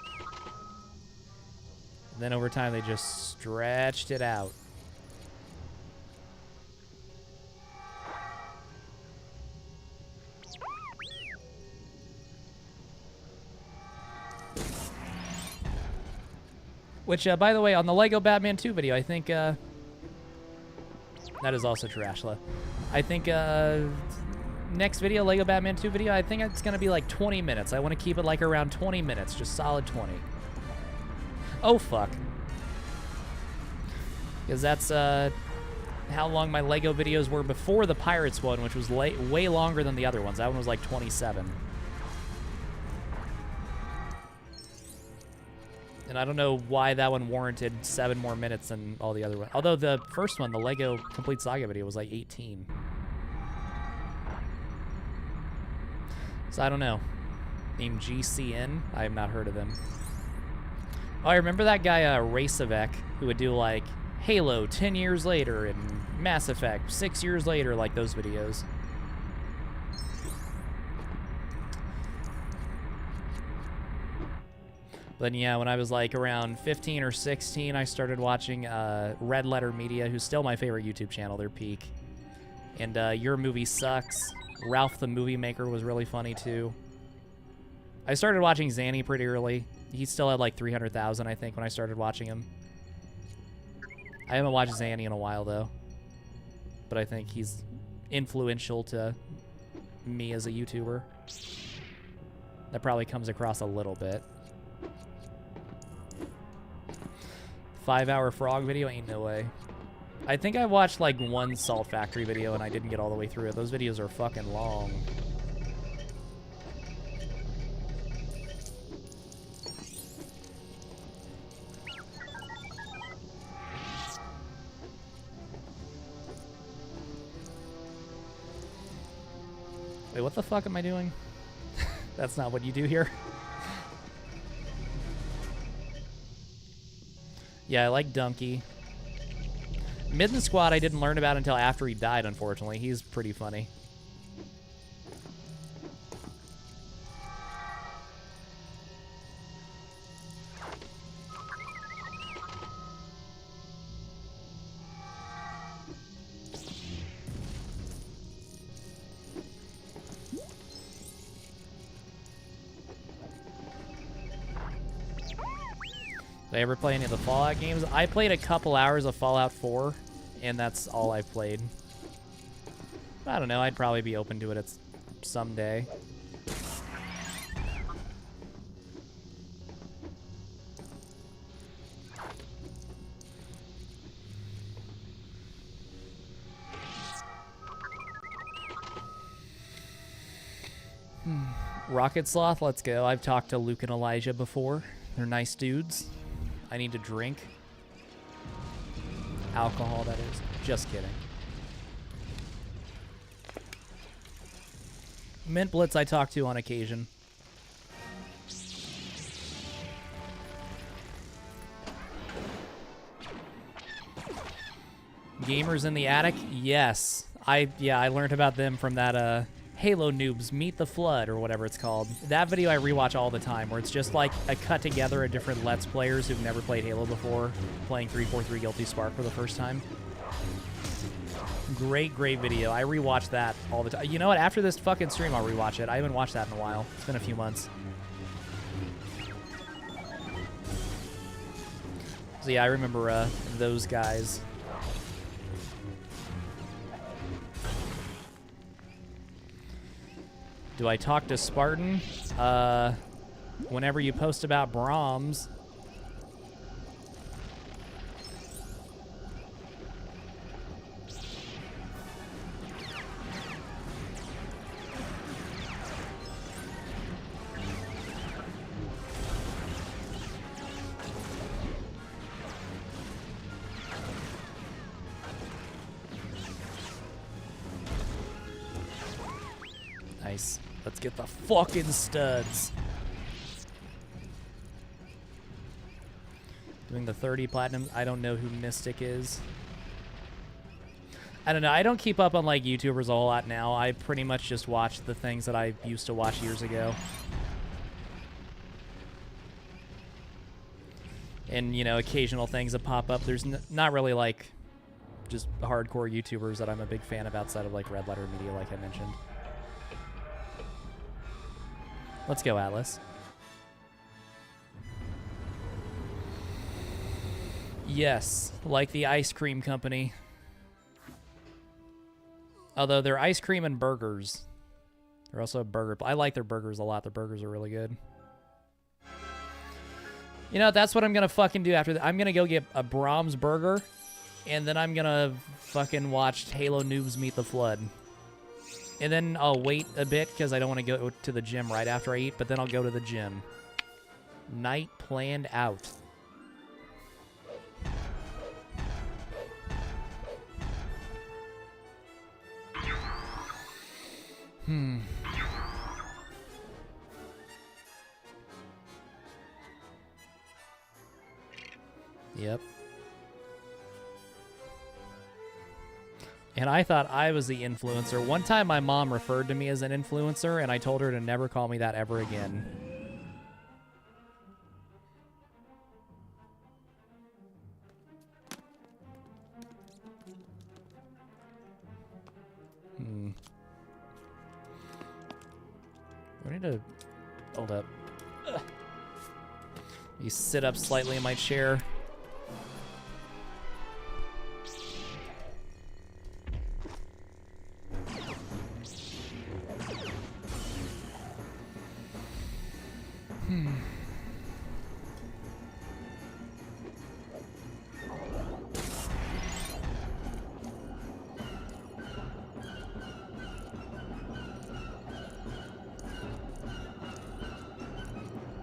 And then over time, they just stretched it out. Which, by the way, on the Lego Batman 2 video, I think, that is also Tarashla. I think, next video, Lego Batman 2 video, I think it's going to be like 20 minutes. I want to keep it like around 20 minutes, just solid 20. Oh, fuck. Because that's, how long my Lego videos were before the Pirates one, which was way longer than the other ones. That one was like 27. And I don't know why that one warranted 7 more minutes than all the other ones. Although the first one, the Lego Complete Saga video, was like 18. So I don't know. Named GCN? I have not heard of him. Oh, I remember that guy, Racevec, who would do like Halo 10 years later and Mass Effect 6 years later, like those videos. But yeah, when I was like around 15 or 16, I started watching Red Letter Media, who's still my favorite YouTube channel. They're peak. And Your Movie Sucks. Ralph the Movie Maker was really funny too. I started watching Zanny pretty early. He still had like 300,000, I think, when I started watching him. I haven't watched Zanny in a while though. But I think he's influential to me as a YouTuber. That probably comes across a little bit. 5-hour frog video? Ain't no way. I think I watched like one Salt Factory video and I didn't get all the way through it. Those videos are fucking long. Wait, what the fuck am I doing? That's not what you do here. Yeah, I like Donkey. Midden Squad I didn't learn about until after he died, unfortunately. He's pretty funny. Did I ever play any of the Fallout games? I played a couple hours of Fallout 4, and that's all I've played. I don't know, I'd probably be open to it someday. Rocket Sloth, let's go. I've talked to Luke and Elijah before. They're nice dudes. I need to drink. Alcohol, that is. Just kidding. Mint Blitz I talk to on occasion. Gamers in the Attic? Yes. I learned about them from that Halo Noobs Meet the Flood or whatever it's called. That video I rewatch all the time, where it's just like a cut together of different Let's Players who've never played Halo before playing 343 Guilty Spark for the first time. Great video. I rewatch that all the time. You know what? After this fucking stream, I'll rewatch it. I haven't watched that in a while. It's been a few months. So yeah, I remember those guys. Do I talk to Spartan? Whenever you post about Brahms. Nice. Let's get the fucking studs. Doing the 30 platinum. I don't know who Mystic is. I don't know. I don't keep up on like YouTubers a whole lot now. I pretty much just watch the things that I used to watch years ago. And, you know, occasional things that pop up. There's not really like just hardcore YouTubers that I'm a big fan of outside of like Red Letter Media, like I mentioned. Let's go, Atlas. Yes, like the ice cream company. Although they're ice cream and burgers. They're also a burger. I like their burgers a lot. Their burgers are really good. You know, that's what I'm going to fucking do after that. I'm going to go get a Brahms burger, and then I'm going to fucking watch Halo Noobs Meet the Flood. And then I'll wait a bit because I don't want to go to the gym right after I eat, but then I'll go to the gym. Night planned out. Yep. And I thought I was the influencer. One time my mom referred to me as an influencer, and I told her to never call me that ever again. I need to... Hold up. Ugh. You sit up slightly in my chair.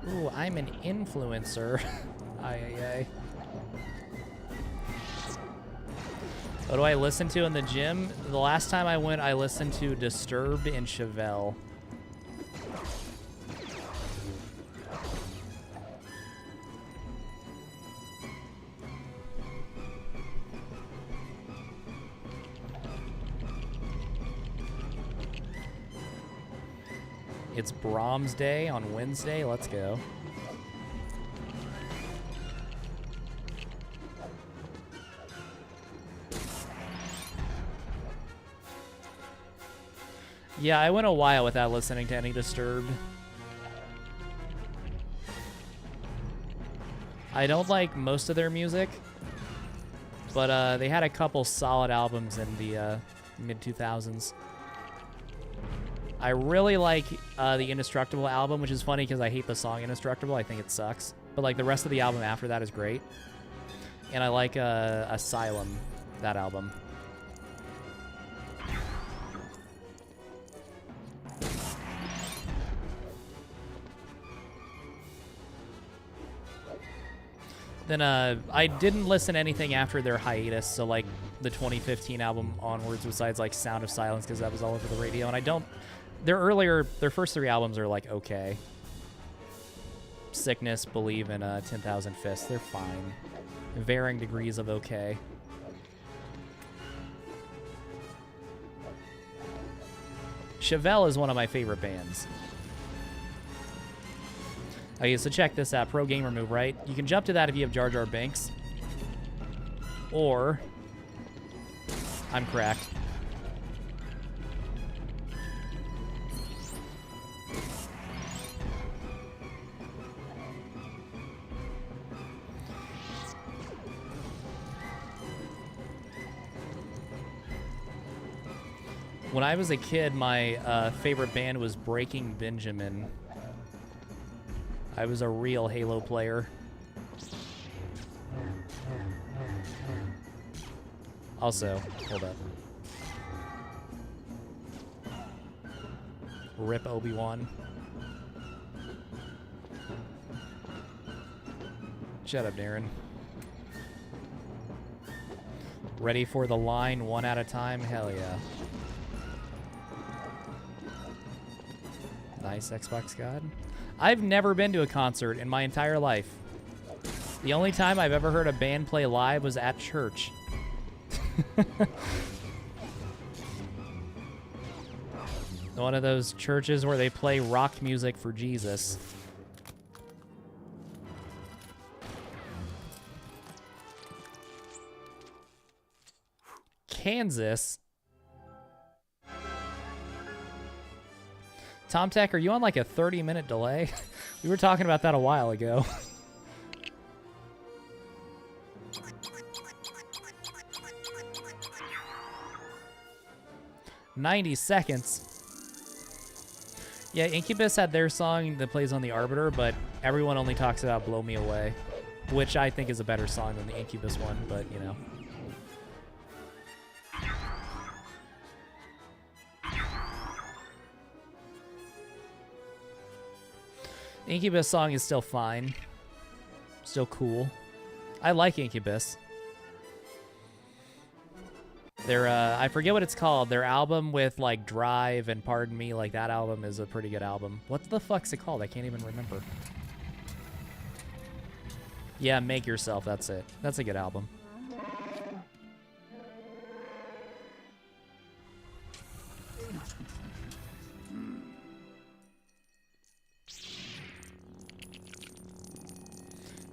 Ooh, I'm an influencer. Ay. What do I listen to in the gym? The last time I went, I listened to Disturbed and Chevelle. It's Brahms Day on Wednesday. Let's go. Yeah, I went a while without listening to any Disturbed. I don't like most of their music, but they had a couple solid albums in the mid-2000s. I really like the Indestructible album, which is funny because I hate the song Indestructible. I think it sucks. But like the rest of the album after that is great. And I like Asylum, that album. Then I didn't listen to anything after their hiatus, so like the 2015 album onwards, besides like Sound of Silence, because that was all over the radio. And I don't... Their first three albums are like okay. Sickness, Believe, and 10,000 Fists. They're fine. Varying degrees of okay. Chevelle is one of my favorite bands. Okay, so check this out. Pro gamer move, right? You can jump to that if you have Jar Jar Binks. Or... I'm cracked. When I was a kid, my favorite band was Breaking Benjamin. I was a real Halo player. Also, hold up. Rip Obi-Wan. Shut up, Darren. Ready for the line, one at a time? Hell yeah. Nice, Xbox God. I've never been to a concert in my entire life. The only time I've ever heard a band play live was at church. One of those churches where they play rock music for Jesus. Kansas. Tom Tech, are you on like a 30-minute delay? We were talking about that a while ago. 90 seconds. Yeah, Incubus had their song that plays on the Arbiter, but everyone only talks about Blow Me Away, which I think is a better song than the Incubus one, but you know. The Incubus song is still fine. Still cool. I like Incubus. Their, I forget what it's called. Their album with, like, Drive and Pardon Me, like, that album is a pretty good album. What the fuck's it called? I can't even remember. Yeah, Make Yourself, that's it. That's a good album.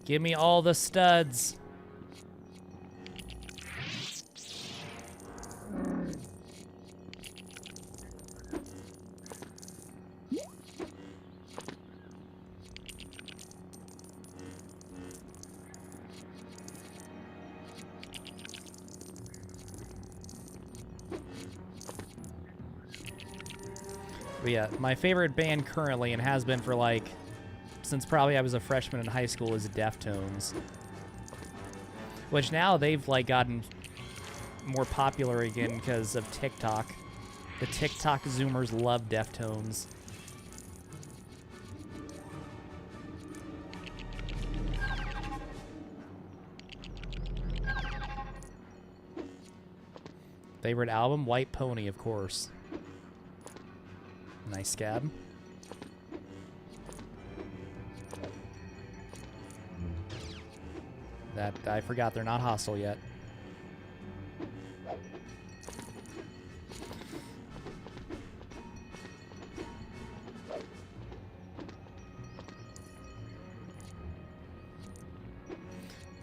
Give me all the studs. But yeah, my favorite band currently, and has been for like, since probably I was a freshman in high school, is Deftones. Which now they've like gotten more popular again because of TikTok. The TikTok Zoomers love Deftones. Favorite album? White Pony, of course. Nice scab. That, I forgot they're not hostile yet.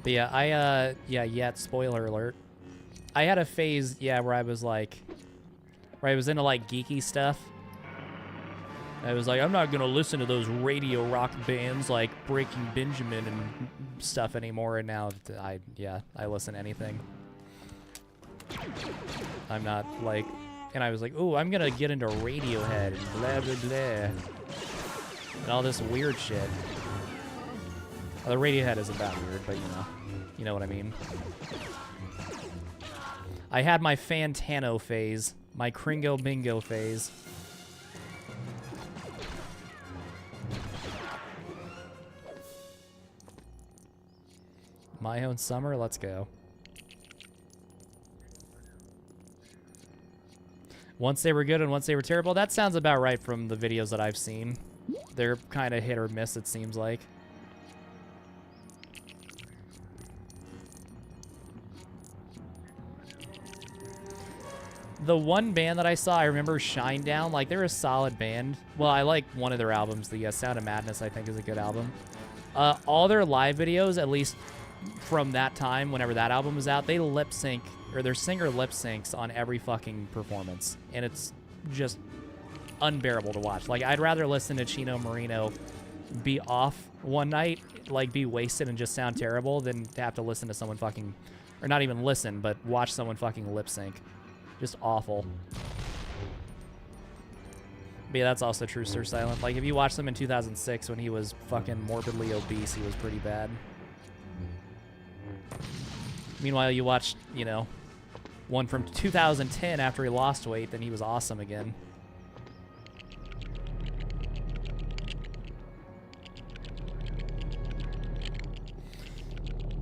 But yeah, yet, spoiler alert. I had a phase, yeah, where I was like, where I was into like geeky stuff. I was like, I'm not gonna listen to those radio rock bands like Breaking Benjamin and stuff anymore. And now, I listen to anything. I'm not like, and I was like, ooh, I'm gonna get into Radiohead and blah blah blah, and all this weird shit. Well, the Radiohead isn't that weird, but you know what I mean. I had my Fantano phase, my Kringo Bingo phase. My Own Summer, let's go. Once they were good and once they were terrible, that sounds about right from the videos that I've seen. They're kind of hit or miss, it seems like. The one band that I saw, I remember Shinedown, like they're a solid band. Well, I like one of their albums, the Sound of Madness, I think is a good album. All their live videos, at least from that time, whenever that album was out, they lip sync, or their singer lip syncs on every fucking performance. And it's just unbearable to watch. Like, I'd rather listen to Chino Marino be off one night, like be wasted and just sound terrible, than to have to listen to someone fucking, or not even listen, but watch someone fucking lip sync. Just awful. But yeah, that's also true, Sir Silent. Like, if you watch them in 2006 when he was fucking morbidly obese, he was pretty bad. Meanwhile, you watch, you know, one from 2010 after he lost weight, then he was awesome again.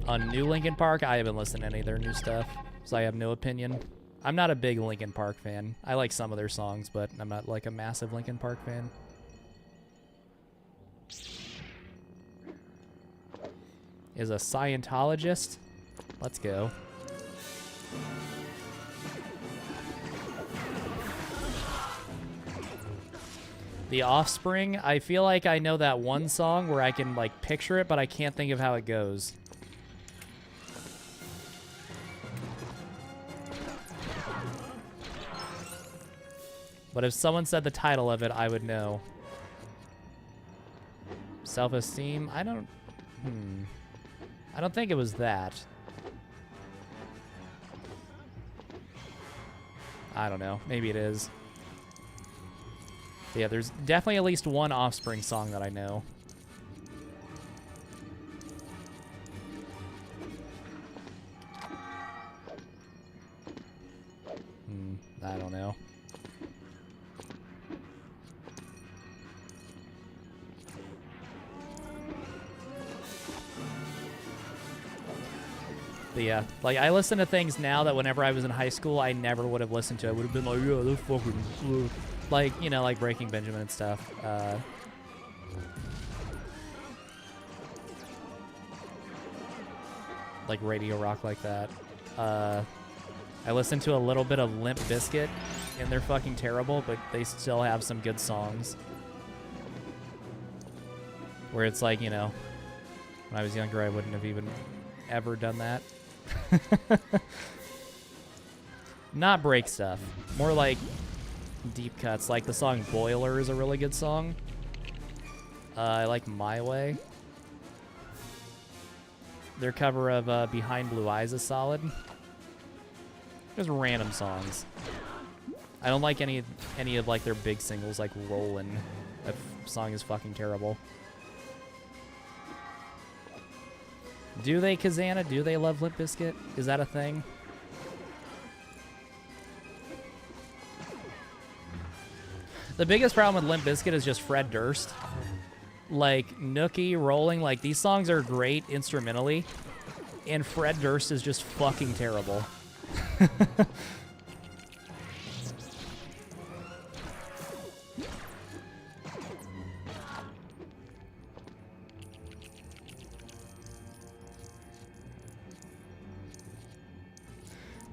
On New Linkin Park, I haven't listened to any of their new stuff, so I have no opinion. I'm not a big Linkin Park fan. I like some of their songs, but I'm not like a massive Linkin Park fan. Is a Scientologist? Let's go. The Offspring, I feel like I know that one song where I can like picture it, but I can't think of how it goes. But if someone said the title of it, I would know. Self-esteem? I don't think it was that. I don't know. Maybe it is. But yeah, there's definitely at least one Offspring song that I know. I don't know. But yeah, like I listen to things now that whenever I was in high school, I never would have listened to. I would have been like, yeah, they're fucking, like, you know, like Breaking Benjamin and stuff. Like radio rock like that. I listened to a little bit of Limp Bizkit, and they're fucking terrible, but they still have some good songs. Where it's like, you know, when I was younger, I wouldn't have even ever done that. Not break stuff. More like deep cuts. Like the song Boiler is a really good song. I like My Way. Their cover of Behind Blue Eyes is solid. Just random songs. I don't like any of like their big singles like Rollin'. That song is fucking terrible. Do they, Kazana? Do they love Limp Bizkit? Is that a thing? The biggest problem with Limp Bizkit is just Fred Durst. Like, Nookie, Rolling, like, these songs are great instrumentally, and Fred Durst is just fucking terrible.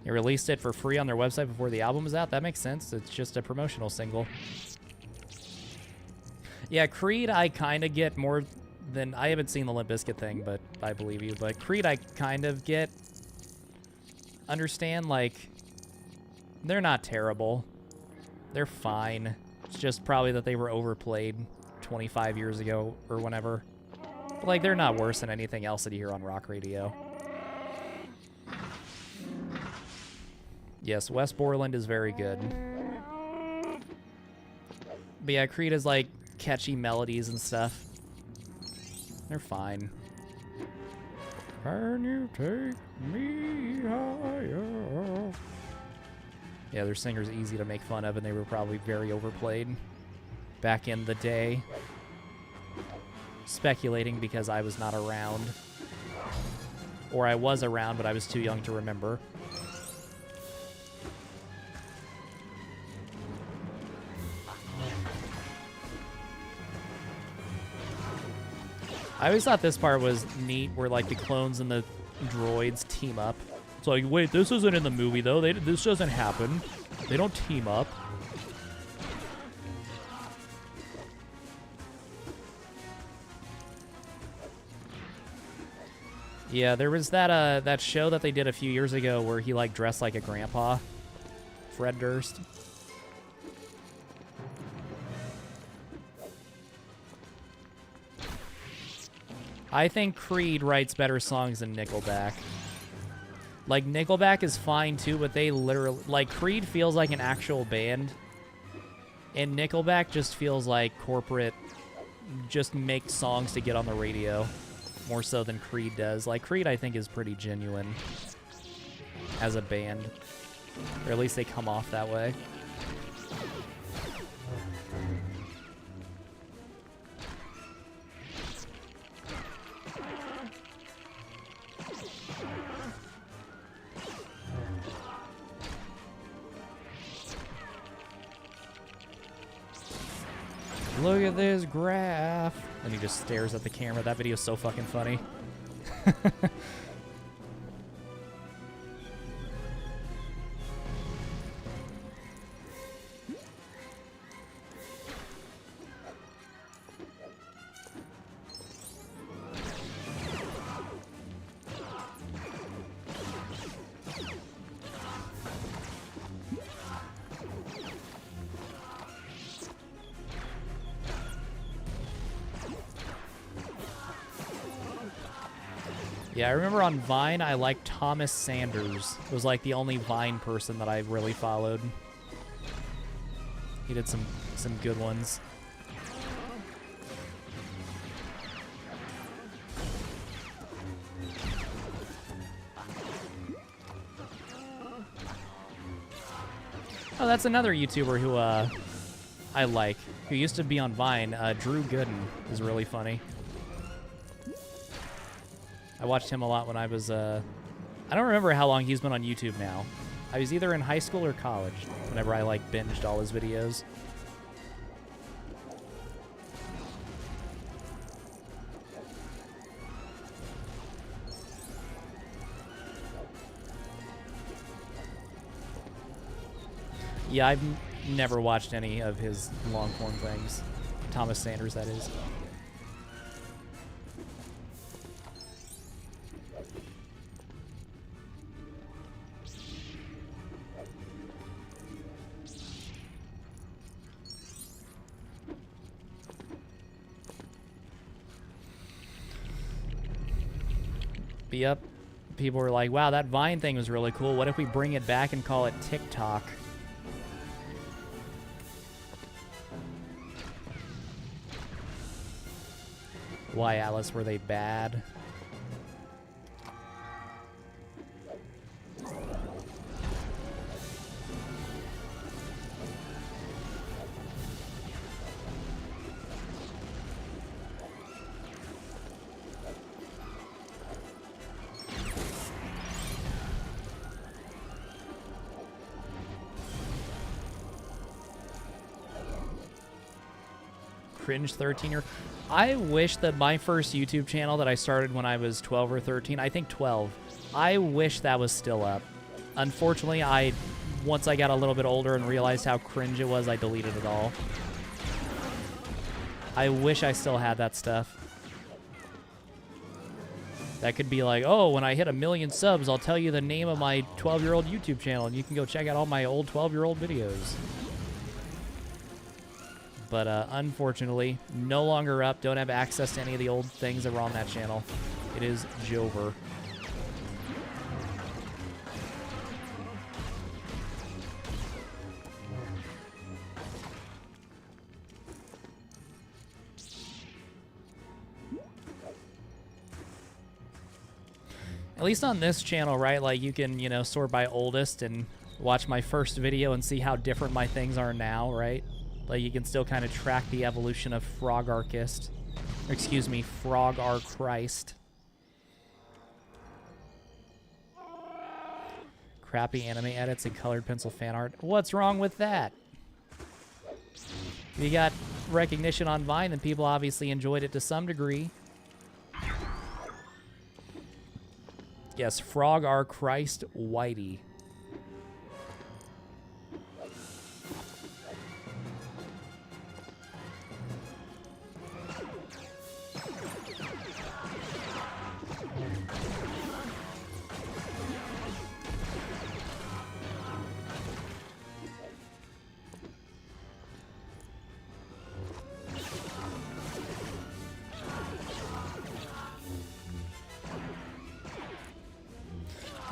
They released it for free on their website before the album was out. That makes sense. It's just a promotional single. Yeah, Creed I kind of get more than... I haven't seen the Limp Bizkit thing, but I believe you. But Creed I kind of get... Understand, like... They're not terrible. They're fine. It's just probably that they were overplayed 25 years ago or whenever. But, like, they're not worse than anything else that you hear on rock radio. Yes, West Borland is very good. But yeah, Creed is like catchy melodies and stuff. They're fine. Can you take me higher? Yeah, their singer's easy to make fun of, and they were probably very overplayed back in the day. Speculating because I was not around. Or I was around, but I was too young to remember. I always thought this part was neat, where like the clones and the droids team up. It's like, wait, this isn't in the movie though. This doesn't happen. They don't team up. Yeah, there was that that show that they did a few years ago where he like dressed like a grandpa, Fred Durst. I think Creed writes better songs than Nickelback. Like, Nickelback is fine too, but they literally... Like, Creed feels like an actual band. And Nickelback just feels like corporate just make songs to get on the radio more so than Creed does. Like, Creed, I think, is pretty genuine as a band. Or at least they come off that way. Look at this graph. And he just stares at the camera. That video is so fucking funny. Yeah, I remember on Vine, I liked Thomas Sanders. It was like the only Vine person that I really followed. He did some good ones. Oh, that's another YouTuber who I like, who used to be on Vine. Drew Gooden is really funny. I watched him a lot when I was, I don't remember how long he's been on YouTube now. I was either in high school or college whenever I, like, binged all his videos. Yeah, I've never watched any of his long-form things. Thomas Sanders, that is. But yep, people were like, wow, that Vine thing was really cool. What if we bring it back and call it TikTok? Why, Alice, were they bad? Cringe 13-year. I wish that my first YouTube channel that I started when I was 12 or 13, I think 12, I wish that was still up. Unfortunately, once I got a little bit older and realized how cringe it was, I deleted it all. I wish I still had that stuff. That could be like, oh, when I hit 1 million subs, I'll tell you the name of my 12-year-old YouTube channel, and you can go check out all my old 12-year-old videos. But unfortunately, no longer up. Don't have access to any of the old things that were on that channel. It is Jover. At least on this channel, right? Like, you can, you know, sort by oldest and watch my first video and see how different my things are now, right? Like, you can still kind of track the evolution of Frog Archist. Or, excuse me, Frog Christ. Crappy anime edits and colored pencil fan art. What's wrong with that? We got recognition on Vine, and people obviously enjoyed it to some degree. Yes, Frog Christ Whitey.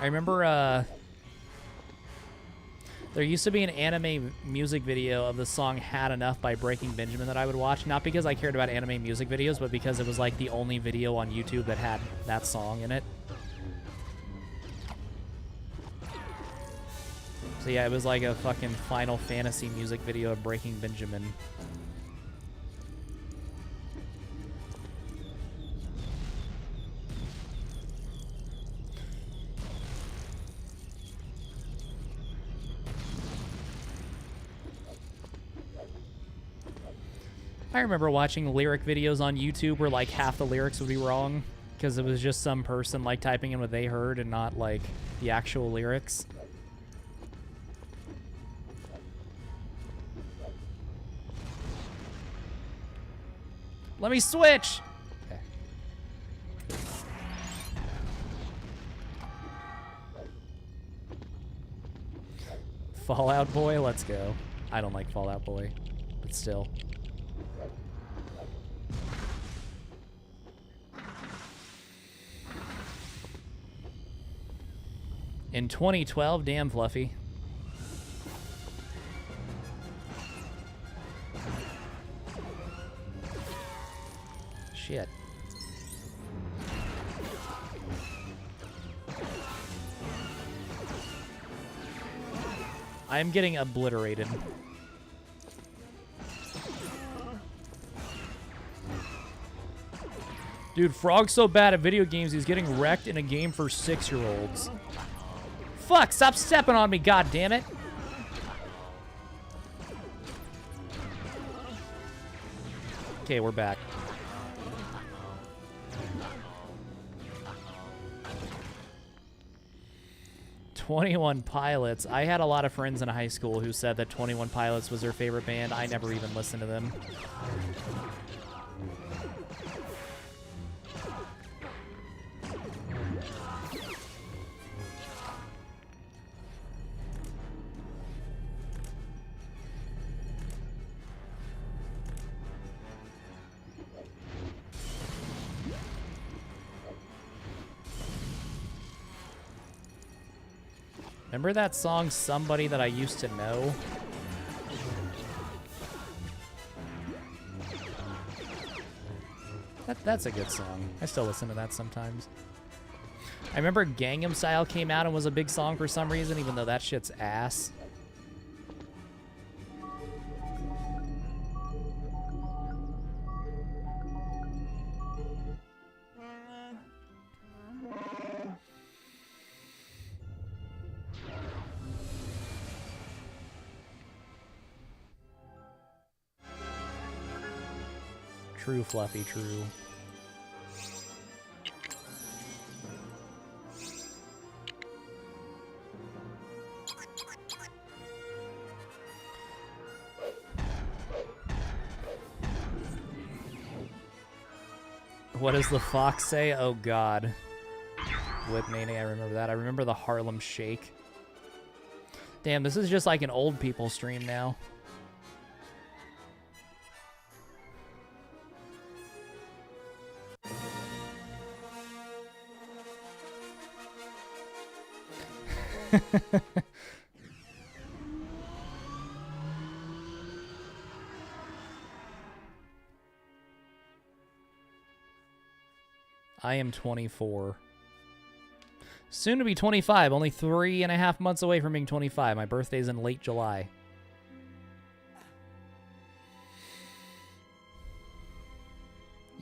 I remember There used to be an anime music video of the song Had Enough by Breaking Benjamin that I would watch, not because I cared about anime music videos, but because it was like the only video on YouTube that had that song in it. So yeah, it was like a fucking Final Fantasy music video of Breaking Benjamin. I remember watching lyric videos on YouTube where like half the lyrics would be wrong because it was just some person like typing in what they heard and not like the actual lyrics. Let me switch! Okay. Fallout Boy, let's go. I don't like Fallout Boy, but still. In 2012, damn Fluffy. Shit. I am getting obliterated. Dude, Frog's so bad at video games, he's getting wrecked in a game for 6-year-olds. Fuck, stop stepping on me, goddammit. Okay, we're back. "21 Pilots." I had a lot of friends in high school who said that 21 Pilots was their favorite band. I never even listened to them. Remember that song, Somebody That I Used to Know? That's a good song. I still listen to that sometimes. I remember Gangnam Style came out and was a big song for some reason, even though that shit's ass. True, Fluffy, true. What does the fox say? Oh god. Whip Mania, I remember that. I remember the Harlem Shake. Damn, this is just like an old people stream now. I am 24. Soon to be 25. Only 3.5 months away from being 25. My birthday's in late July.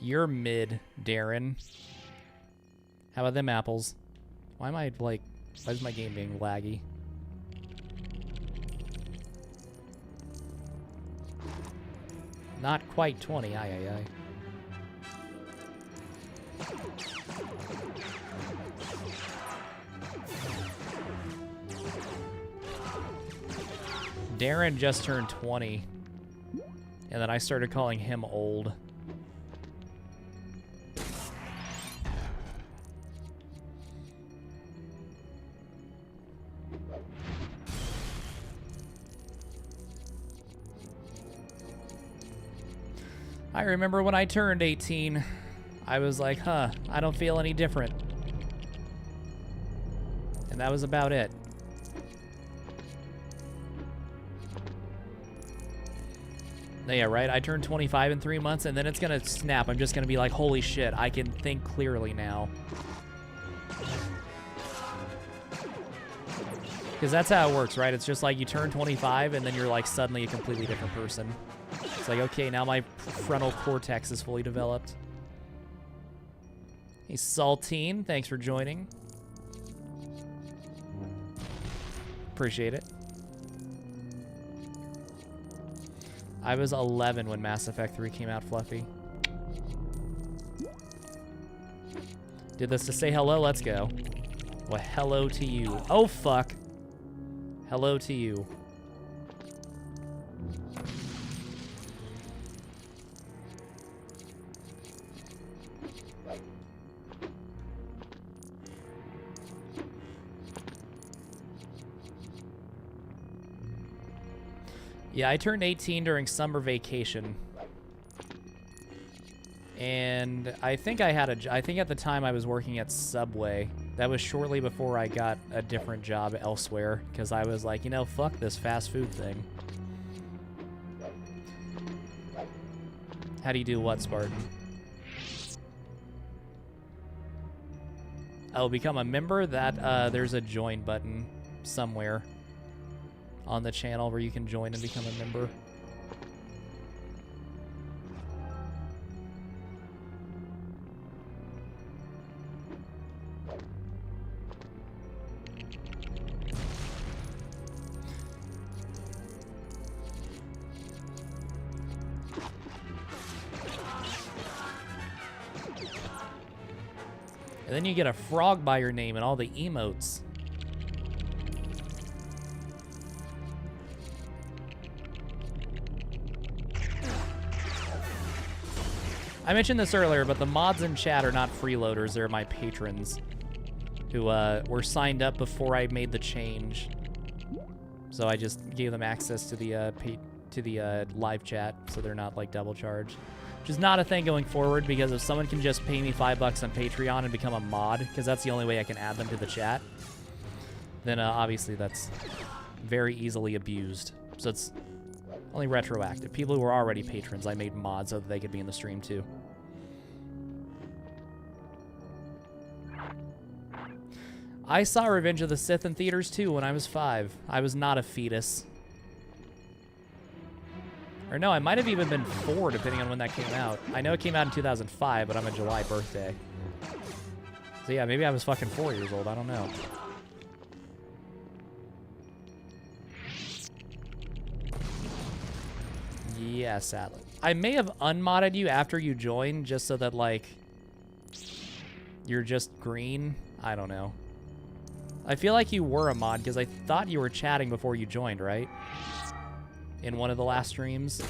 You're mid, Darren. How about them apples? Why am I, like... Why is my game being laggy? Not quite 20, aye, aye, aye. Darren just turned 20, and then I started calling him old. I remember when I turned 18, I was like, huh, I don't feel any different. And that was about it. Yeah, right? I turned 25 in 3 months, and then it's gonna snap. I'm just gonna be like, holy shit, I can think clearly now. Because that's how it works, right? It's just like you turn 25, and then you're like suddenly a completely different person. It's like, okay, now my frontal cortex is fully developed. Hey, Saltine, thanks for joining. Appreciate it. I was 11 when Mass Effect 3 came out, Fluffy. Did this to say hello? Let's go. Well, hello to you. Oh, fuck. Hello to you. Yeah, I turned 18 during summer vacation. And I think I had I think at the time I was working at Subway. That was shortly before I got a different job elsewhere, because I was like, you know, fuck this fast food thing. How do you do what, Spartan? Oh, become a member? That, there's a join button somewhere on the channel where you can join and become a member. And then you get a frog by your name and all the emotes. I mentioned this earlier, but the mods in chat are not freeloaders. They're my patrons who were signed up before I made the change. So I just gave them access to the live chat, so they're not like double charged. Which is not a thing going forward, because if someone can just pay me $5 on Patreon and become a mod, because that's the only way I can add them to the chat, then obviously that's very easily abused. So it's only retroactive. People who were already patrons, I made mods so that they could be in the stream too. I saw Revenge of the Sith in theaters too when I was 5. I was not a fetus. Or no, I might have even been 4, depending on when that came out. I know it came out in 2005, but I'm a July birthday. So yeah, maybe I was fucking 4 years old. I don't know. Yes, Atlas. I may have unmodded you after you joined, just so that, like, you're just green. I don't know. I feel like you were a mod, because I thought you were chatting before you joined, right? In one of the last streams.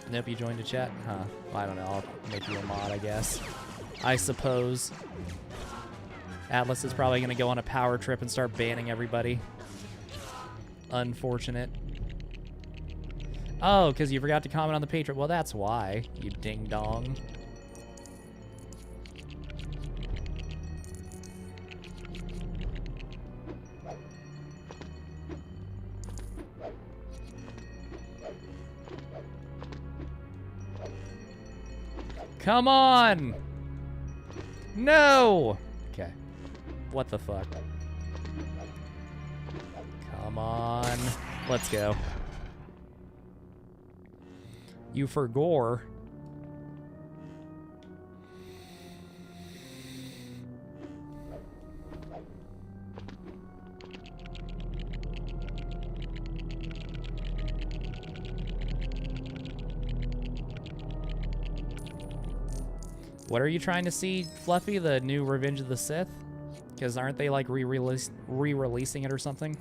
Nope, you joined the chat? Huh. Well, I don't know. I'll make you a mod, I guess. I suppose. Atlas is probably going to go on a power trip and start banning everybody. Unfortunate. Oh, because you forgot to comment on the Patreon. Well, that's why, you ding-dong. Come on! No! Okay. What the fuck? Come on. Let's go. You for gore. What are you trying to see, Fluffy? The new Revenge of the Sith? Because aren't they like re-releasing it or something?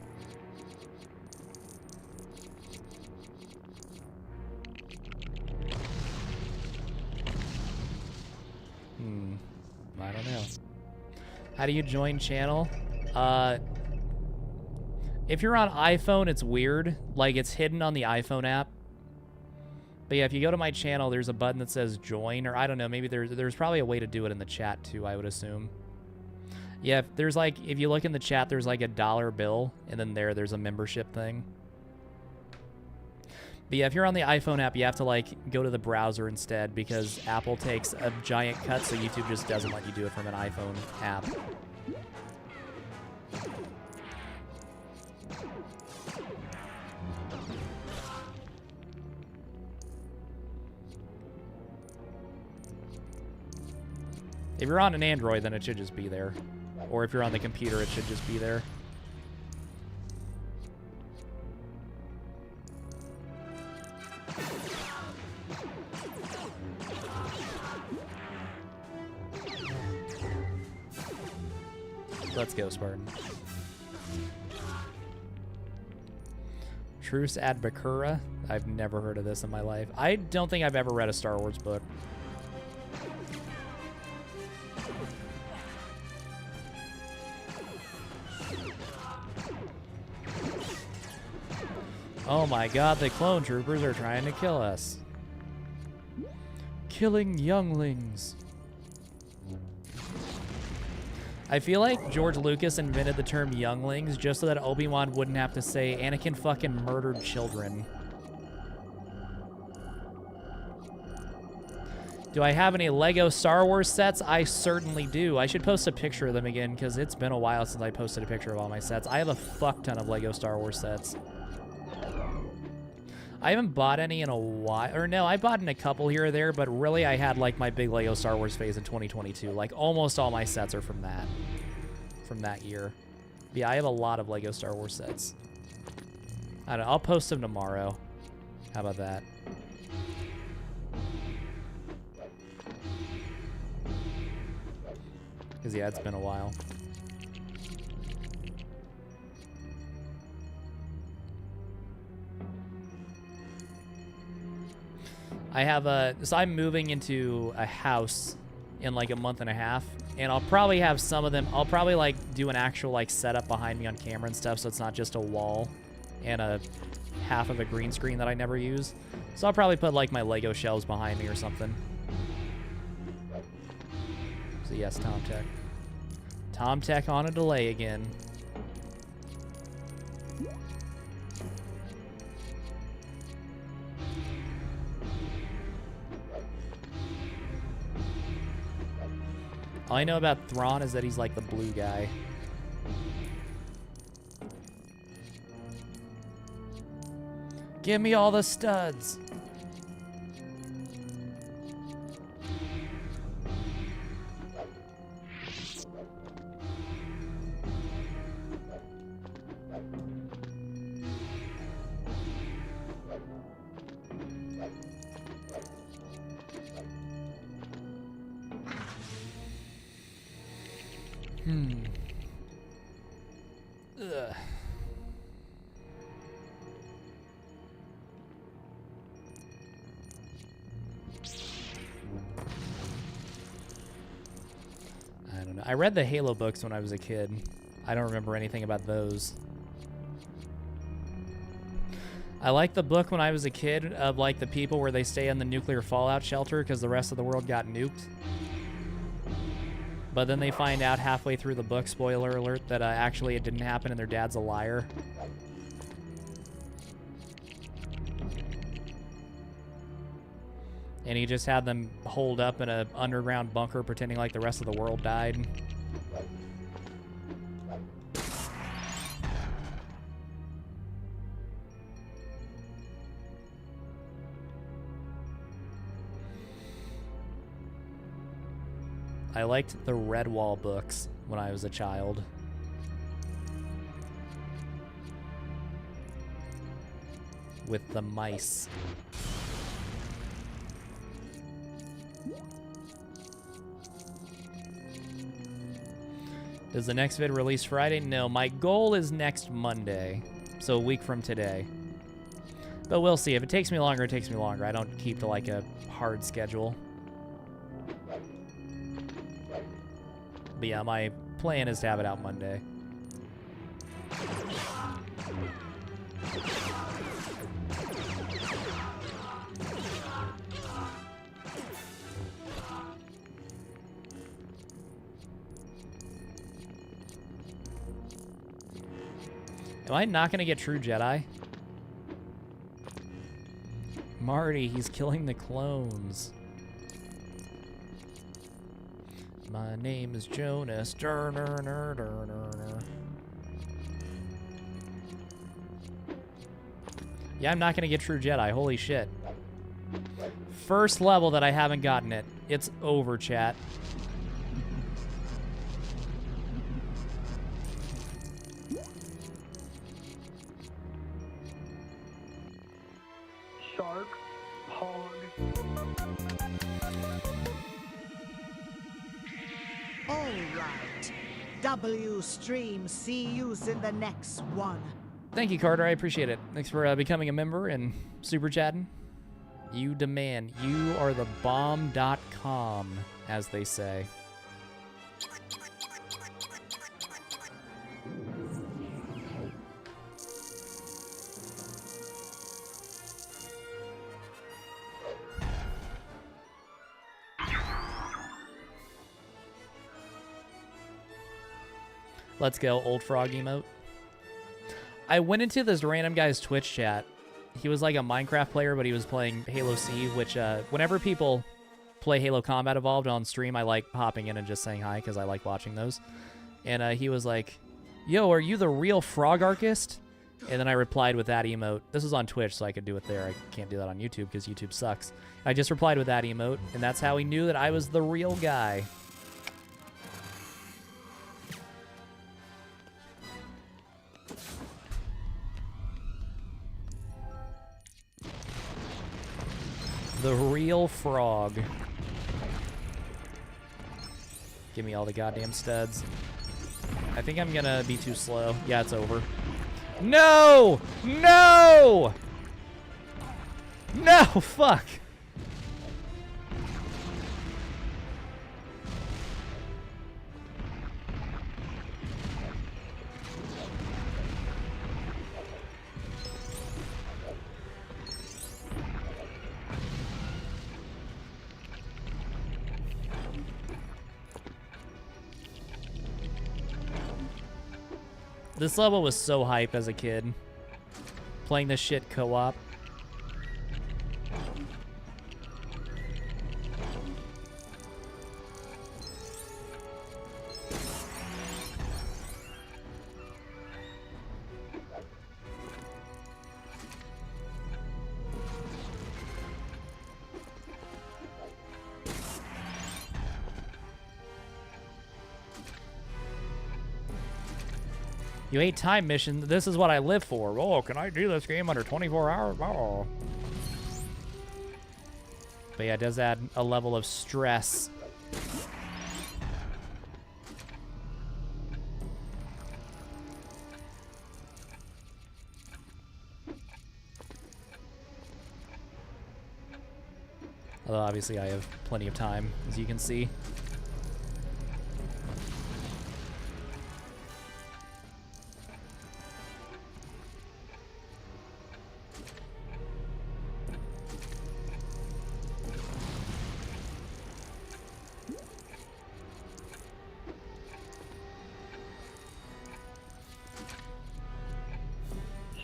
I don't know. How do you join channel? If you're on iPhone, it's weird. Like, it's hidden on the iPhone app. But yeah, if you go to my channel, there's a button that says join, or I don't know, maybe there's probably a way to do it in the chat too, I would assume. Yeah, if you look in the chat, there's like a $1 bill, and then there's a membership thing. But yeah, if you're on the iPhone app, you have to like go to the browser instead, because Apple takes a giant cut, so YouTube just doesn't let you do it from an iPhone app. If you're on an Android, then it should just be there. Or if you're on the computer, it should just be there. Let's go, Spartan. Truce ad Bakura? I've never heard of this in my life. I don't think I've ever read a Star Wars book. Oh my god, the clone troopers are trying to kill us. Killing younglings. I feel like George Lucas invented the term younglings just so that Obi-Wan wouldn't have to say Anakin fucking murdered children. Do I have any Lego Star Wars sets? I certainly do. I should post a picture of them again because it's been a while since I posted a picture of all my sets. I have a fuck ton of Lego Star Wars sets. I haven't bought any in a while, or no, I bought in a couple here or there, but really I had like my big Lego Star Wars phase in 2022. Like almost all my sets are from that year. But yeah, I have a lot of Lego Star Wars sets. I don't know, I'll post them tomorrow. How about that? Because yeah, it's been a while. I have so I'm moving into a house in like a month and a half, and I'll probably have some of them. I'll probably like do an actual like setup behind me on camera and stuff, so it's not just a wall and a half of a green screen that I never use. So I'll probably put like my Lego shelves behind me or something. So yes, Tom Tech. Tom Tech on a delay again. All I know about Thrawn is that he's like the blue guy. Give me all the studs. Ugh. I don't know. I read the Halo books when I was a kid. I don't remember anything about those. I liked the book when I was a kid of like the people where they stay in the nuclear fallout shelter because the rest of the world got nuked. But then they find out halfway through the book, spoiler alert, that actually it didn't happen and their dad's a liar. And he just had them holed up in an underground bunker pretending like the rest of the world died. I liked the Redwall books when I was a child. With the mice. Does the next vid release Friday? No, my goal is next Monday. So a week from today. But we'll see. If it takes me longer, it takes me longer. I don't keep to like a hard schedule. But yeah, my plan is to have it out Monday. Am I not gonna get true Jedi? Marty, he's killing the clones. My name is Jonas. Yeah, I'm not gonna get true Jedi. Holy shit. First level that I haven't gotten it. It's over, chat. Shark, hog. All right. W stream. See yous in the next one. Thank you, Carter. I appreciate it. Thanks for becoming a member and super chatting. You demand. You are the bomb.com, as they say. Let's go, old frog emote. I went into this random guy's Twitch chat. He was like a Minecraft player, but he was playing Halo C, which whenever people play Halo Combat Evolved on stream, I like hopping in and just saying hi because I like watching those. And he was like, yo, are you the real frog archist? And then I replied with that emote. This was on Twitch, so I could do it there. I can't do that on YouTube because YouTube sucks. I just replied with that emote, and that's how he knew that I was the real guy. The real frog. Give me all the goddamn studs. I think I'm gonna be too slow. Yeah, it's over. No! No! No! Fuck! This level was so hype as a kid. Playing this shit co-op. You hate time missions. This is what I live for. Oh, can I do this game under 24 hours? Oh. But yeah, it does add a level of stress. Although obviously I have plenty of time, as you can see.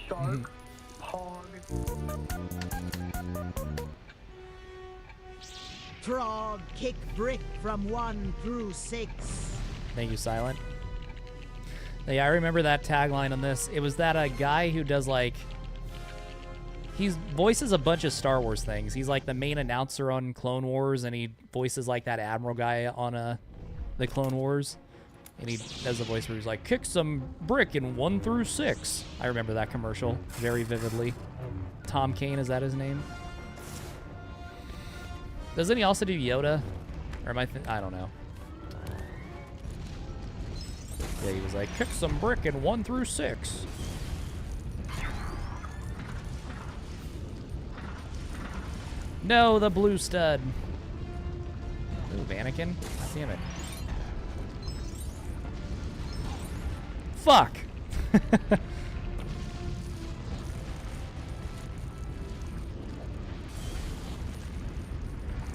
Shark, hog. Frog kick brick from 1 through 6. Thank you, Silent. Yeah, I remember that tagline on this. It was that guy who does like... He voices a bunch of Star Wars things. He's like the main announcer on Clone Wars, and he voices like that Admiral guy on the Clone Wars. And he does the voice where he's like, kick some brick in 1 through 6. I remember that commercial very vividly. Tom Kane, is that his name? Doesn't he also do Yoda? Or am I don't know. Yeah, he was like, kick some brick in 1 through 6. No, the blue stud. Ooh, Anakin. God damn it. Fuck!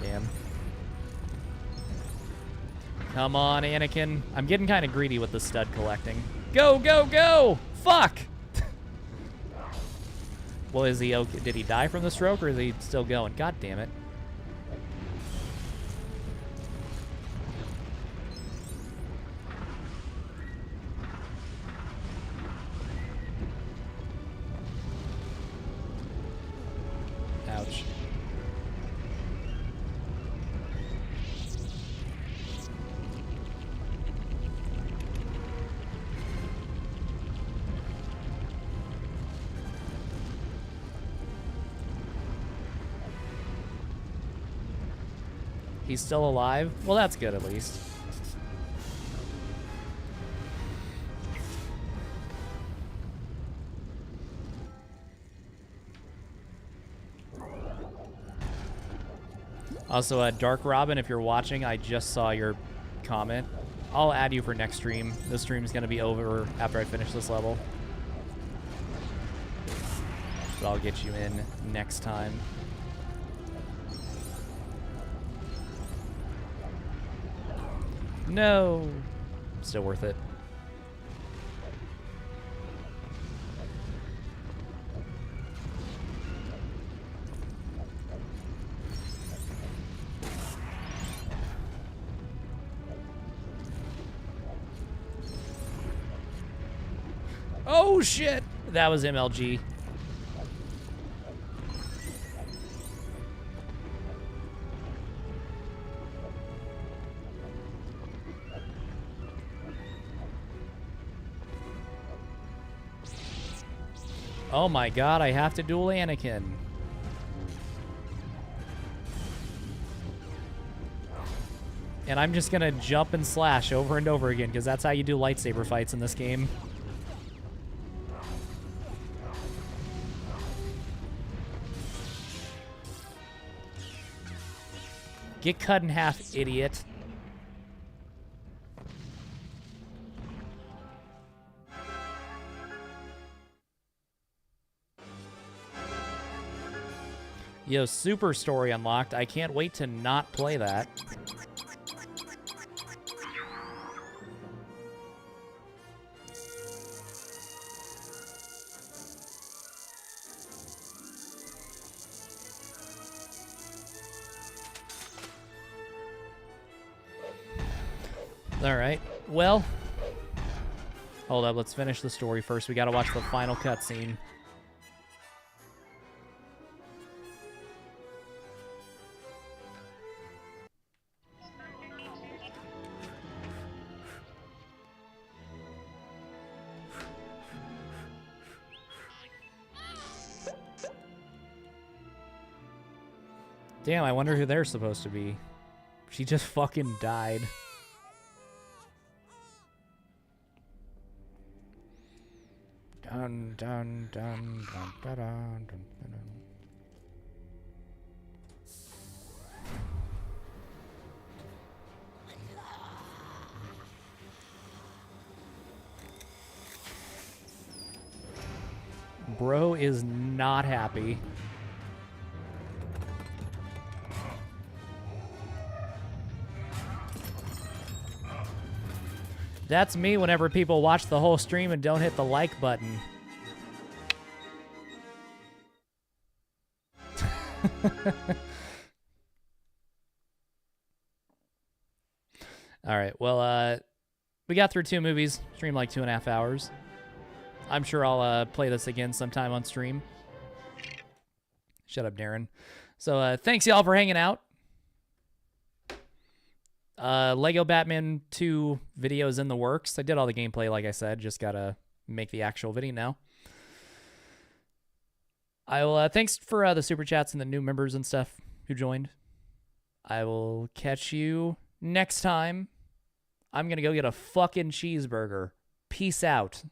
Damn. Come on, Anakin. I'm getting kind of greedy with the stud collecting. Go, go, go! Fuck! Well, is he okay? Did he die from the stroke, or is he still going? God damn it. Ouch. He's still alive? Well, that's good at least. Also, Dark Robin, if you're watching, I just saw your comment. I'll add you for next stream. This stream is going to be over after I finish this level. But I'll get you in next time. No! Still worth it. Oh shit! That was MLG. Oh my god, I have to duel Anakin. And I'm just gonna jump and slash over and over again, because that's how you do lightsaber fights in this game. Get cut in half, idiot. Yo, Super Story unlocked. I can't wait to not play that. Alright, well, hold up, let's finish the story first. We gotta watch the final cutscene. Damn, I wonder who they're supposed to be. She just fucking died. Dun, dun, dun, dun, dun, dun, dun, dun. Bro is not happy. That's me whenever people watch the whole stream and don't hit the like button. All right, well, we got through 2 movies, streamed like 2.5 hours. I'm sure I'll play this again sometime on stream. Shut up, Darren. So thanks, y'all, for hanging out. Lego Batman 2 videos in the works. I did all the gameplay, like I said. Just gotta make the actual video now. I will. Thanks for the super chats and the new members and stuff who joined. I will catch you next time. I'm gonna go get a fucking cheeseburger. Peace out.